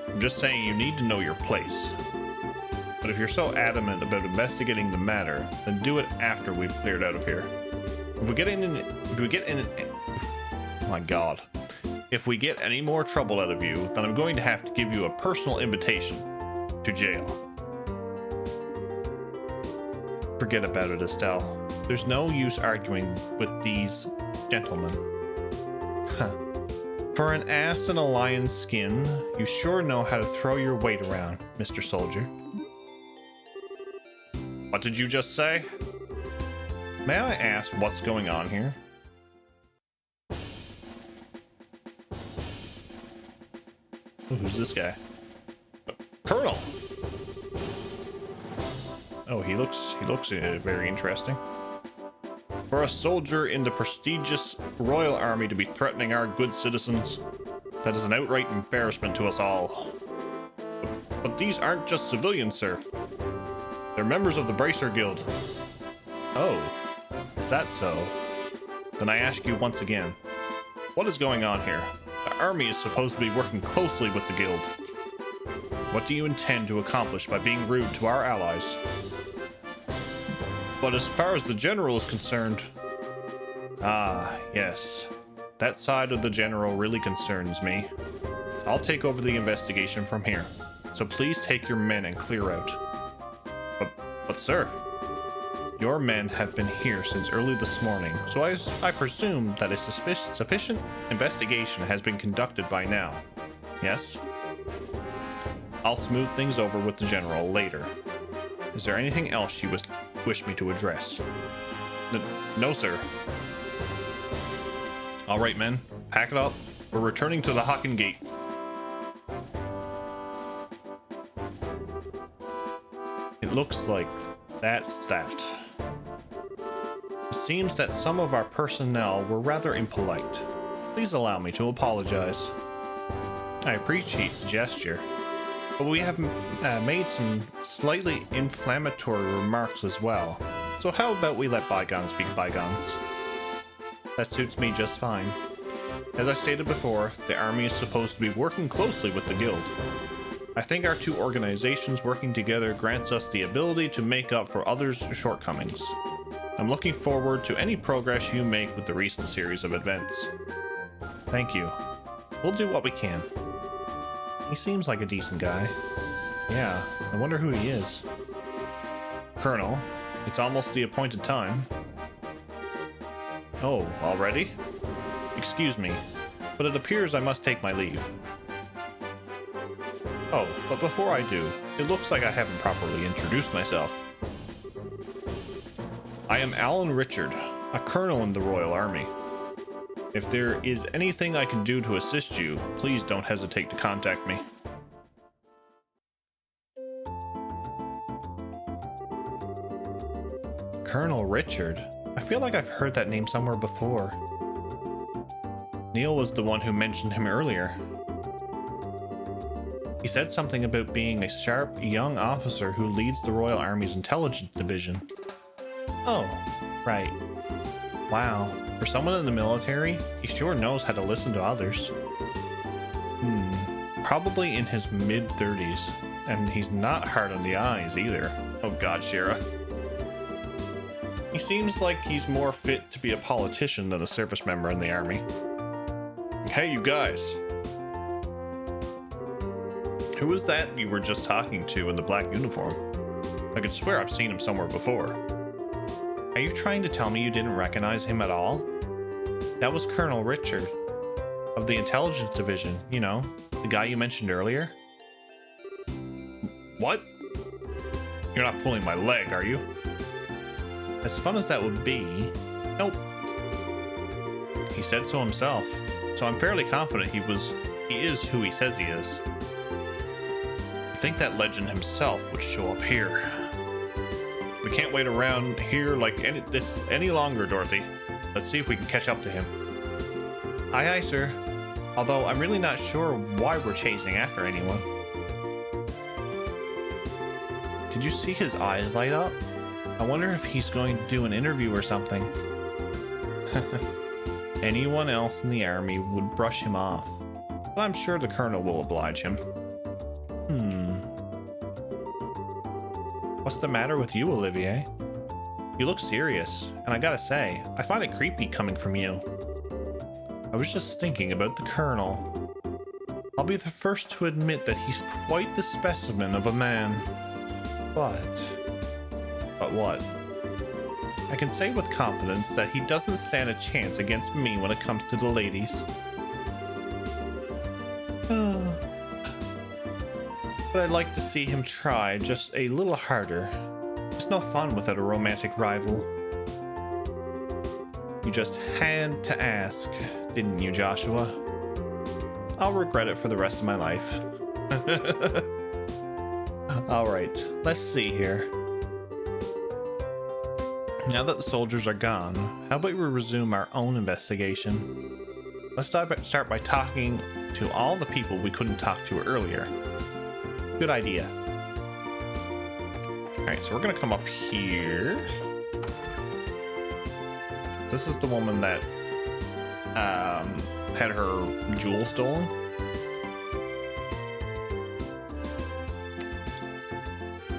I'm just saying you need to know your place. But if you're so adamant about investigating the matter, then do it after we've cleared out of here. If we get any more trouble out of you, then I'm going to have to give you a personal invitation to jail. Forget about it, Estelle. There's no use arguing with these gentlemen. Huh. For an ass in a lion's skin, you sure know how to throw your weight around, Mr. Soldier. What did you just say? May I ask what's going on here? Oh, who's this guy? Colonel! Oh, he looks very interesting. For a soldier in the prestigious Royal Army to be threatening our good citizens, that is an outright embarrassment to us all. But these aren't just civilians, sir. They're members of the Bracer Guild. Oh, is that so? Then I ask you once again, what is going on here? The army is supposed to be working closely with the guild. What do you intend to accomplish by being rude to our allies? But as far as the general is concerned, Ah, yes. That side of the general really concerns me. I'll take over the investigation from here. So please take your men and clear out. But sir, your men have been here since early this morning, so I presume that a sufficient investigation has been conducted by now. Yes? I'll smooth things over with the general later. Is there anything else you wish me to address? No, sir. All right, men, pack it up. We're returning to the Haken Gate. It looks like that's that. It seems that some of our personnel were rather impolite. Please allow me to apologize. I appreciate the gesture, but we have made some slightly inflammatory remarks as well. So how about we let bygones be bygones? That suits me just fine. As I stated before, the army is supposed to be working closely with the guild. I think our two organizations working together grants us the ability to make up for others' shortcomings. I'm looking forward to any progress you make with the recent series of events. Thank you. We'll do what we can. He seems like a decent guy. Yeah, I wonder who he is. Colonel, it's almost the appointed time. Oh, already? Excuse me, but it appears I must take my leave. Oh, but before I do, it looks like I haven't properly introduced myself. I am Alan Richard, a colonel in the Royal Army. If there is anything I can do to assist you, please don't hesitate to contact me. Colonel Richard? I feel like I've heard that name somewhere before. Neil was the one who mentioned him earlier. He said something about being a sharp, young officer who leads the Royal Army's intelligence division. Oh, right. Wow, for someone in the military, he sure knows how to listen to others. Probably in his mid-30s, and he's not hard on the eyes either. Oh god, Shira. He seems like he's more fit to be a politician than a service member in the army. Hey, you guys. Who was that you were just talking to in the black uniform? I could swear I've seen him somewhere before. Are you trying to tell me you didn't recognize him at all? That was Colonel Richard, of the Intelligence Division, you know, the guy you mentioned earlier. What? You're not pulling my leg, are you? As fun as that would be, nope. He said so himself, so I'm fairly confident he is who he says he is. I think that legend himself would show up here. We can't wait around here like any longer, Dorothy. Let's see if we can catch up to him. Aye, aye, sir. Although I'm really not sure why we're chasing after anyone. Did you see his eyes light up? I wonder if he's going to do an interview or something. Anyone else in the army would brush him off, but I'm sure the colonel will oblige him. What's the matter with you, Olivier? You look serious, and I gotta say, I find it creepy coming from you. I was just thinking about the colonel. I'll be the first to admit that he's quite the specimen of a man. But what? I can say with confidence that he doesn't stand a chance against me when it comes to the ladies. But I'd like to see him try just a little harder. It's no fun without a romantic rival. You just had to ask, didn't you, Joshua? I'll regret it for the rest of my life. Alright, let's see here. Now that the soldiers are gone, how about we resume our own investigation? Let's start by talking to all the people we couldn't talk to earlier. Good idea. Alright, so we're gonna come up here. This is the woman that had her jewel stolen.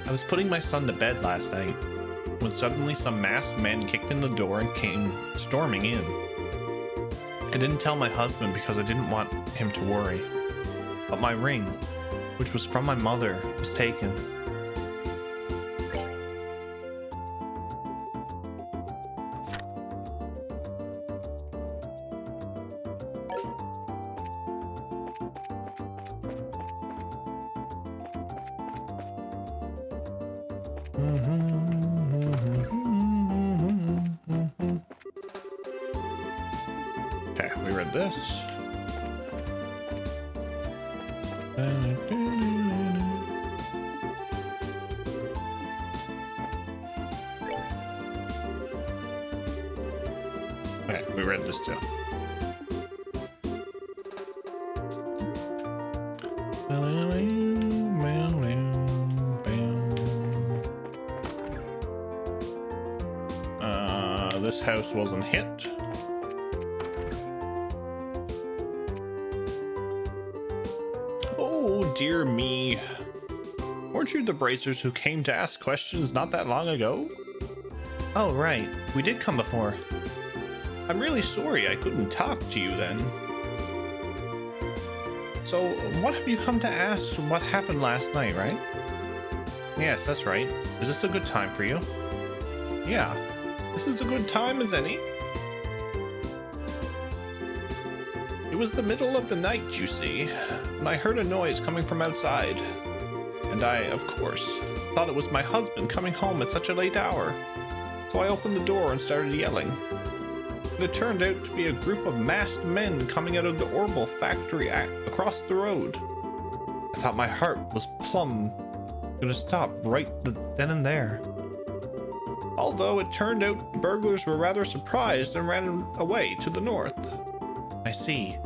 I was putting my son to bed last night when suddenly some masked men kicked in the door and came storming in. I didn't tell my husband because I didn't want him to worry. But my ring, which was from my mother, was taken. Okay, we read this. Okay, we read this too. This house wasn't hit. Oh dear me. Weren't you the bracers who came to ask questions not that long ago? Oh right, we did come before. I'm really sorry I couldn't talk to you then. So what have you come to ask what happened last night, right? Yes, that's right. Is this a good time for you? Yeah, this is a good time as any. It was the middle of the night, you see, when I heard a noise coming from outside. And I, of course, thought it was my husband coming home at such a late hour. So I opened the door and started yelling. And it turned out to be a group of masked men coming out of the Orbital factory across the road. I thought my heart was plumb gonna stop right then and there. Although it turned out the burglars were rather surprised and ran away to the north. I see.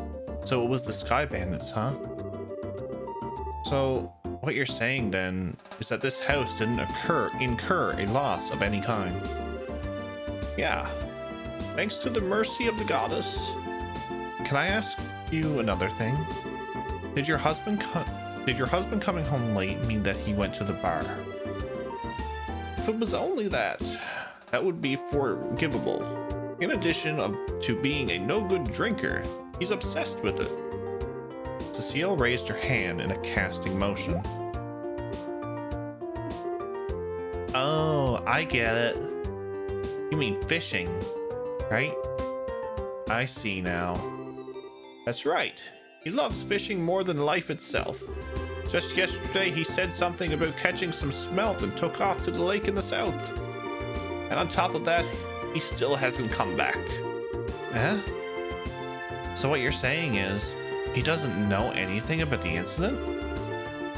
So it was the Sky Bandits, huh? So what you're saying then is that this house didn't incur a loss of any kind. Yeah. Thanks to the mercy of the goddess. Can I ask you another thing? Did your husband coming home late mean that he went to the bar? If it was only that, that would be forgivable. In addition to being a no-good drinker, he's obsessed with it. Cecile raised her hand in a casting motion. Oh, I get it. You mean fishing, right? I see now. That's right. He loves fishing more than life itself. Just yesterday he said something about catching some smelt and took off to the lake in the south. And on top of that, he still hasn't come back. Eh? So what you're saying is, he doesn't know anything about the incident?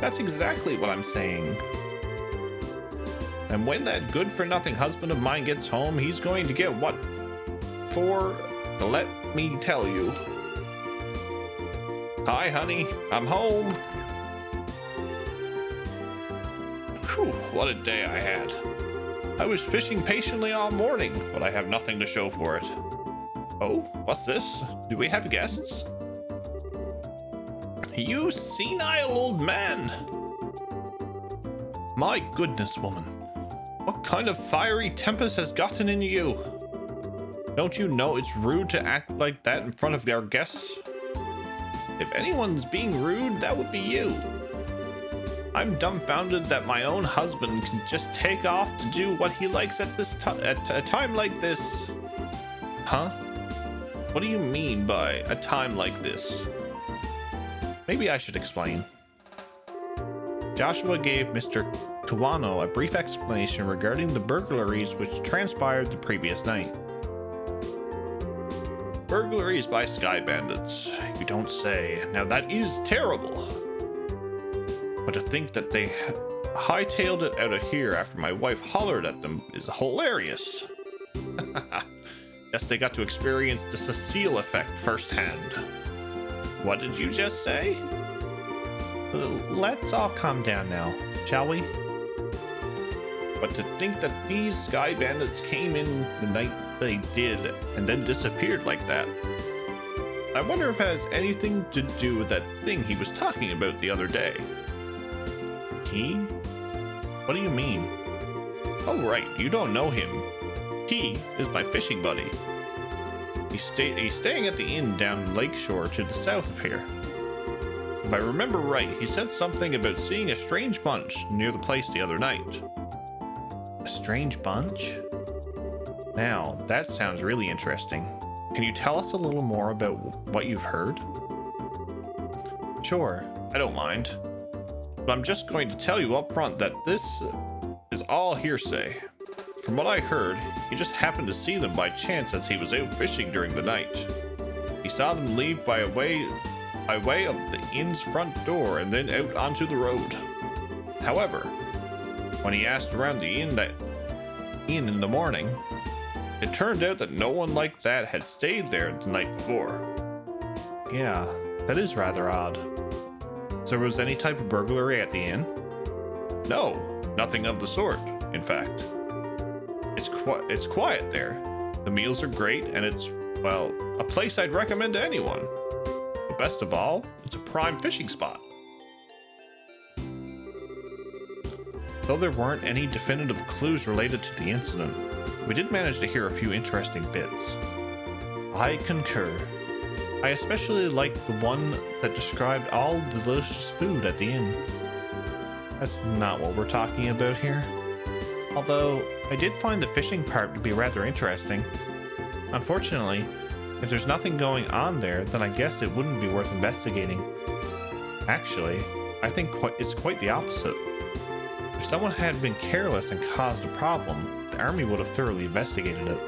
That's exactly what I'm saying. And when that good-for-nothing husband of mine gets home, he's going to get what for? Let me tell you. Hi, honey. I'm home. Whew, what a day I had. I was fishing patiently all morning, but I have nothing to show for it. Oh, what's this? Do we have guests? You senile old man! My goodness, woman. What kind of fiery tempest has gotten into you? Don't you know it's rude to act like that in front of our guests? If anyone's being rude, that would be you. I'm dumbfounded that my own husband can just take off to do what he likes at a time like this. Huh? What do you mean by a time like this? Maybe I should explain. Joshua gave Mr. Kawano a brief explanation regarding the burglaries which transpired the previous night. Burglaries by Sky Bandits, you don't say. Now that is terrible. But to think that they hightailed it out of here after my wife hollered at them is hilarious. Guess they got to experience the Cecile effect firsthand. What did you just say? Let's all calm down now, shall we? But to think that these Sky Bandits came in the night they did and then disappeared like that. I wonder if it has anything to do with that thing he was talking about the other day. He? What do you mean? Oh right, you don't know him. He is my fishing buddy. He's staying at the inn down Lakeshore to the south of here. If I remember right, he said something about seeing a strange bunch near the place the other night. A strange bunch? Now, that sounds really interesting. Can you tell us a little more about what you've heard? Sure, I don't mind. But I'm just going to tell you up front that this is all hearsay. From what I heard, he just happened to see them by chance as he was out fishing during the night. He saw them leave by way of the inn's front door and then out onto the road. However, when he asked around the inn in the morning, it turned out that no one like that had stayed there the night before. Yeah, that is rather odd. So was any type of burglary at the inn? No, nothing of the sort, in fact. It's quiet there. The meals are great, and it's, well, a place I'd recommend to anyone. But best of all, it's a prime fishing spot. Though there weren't any definitive clues related to the incident, we did manage to hear a few interesting bits. I concur. I especially liked the one that described all the delicious food at the inn. That's not what we're talking about here. Although, I did find the fishing part to be rather interesting. Unfortunately, if there's nothing going on there, then I guess it wouldn't be worth investigating. Actually, I think it's quite the opposite. If someone had been careless and caused a problem, the army would have thoroughly investigated it.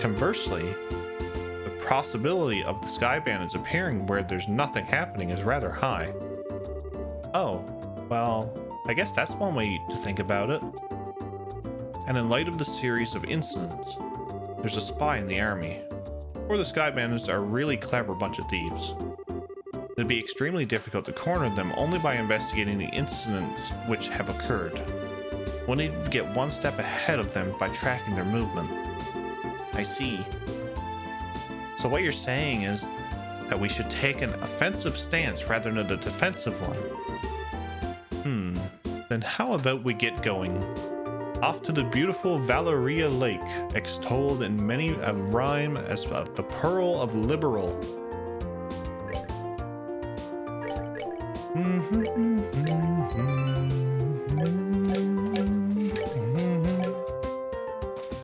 Conversely, the possibility of the Sky Bandits appearing where there's nothing happening is rather high. Oh, well, I guess that's one way to think about it. And in light of the series of incidents, there's a spy in the army, or the Sky Bandits are a really clever bunch of thieves. It'd be extremely difficult to corner them only by investigating the incidents which have occurred. We'll need to get one step ahead of them by tracking their movement. I see. So what you're saying is that we should take an offensive stance rather than a defensive one. Then how about we get going? Off to the beautiful Valeria Lake, extolled in many a rhyme as the Pearl of Liberal.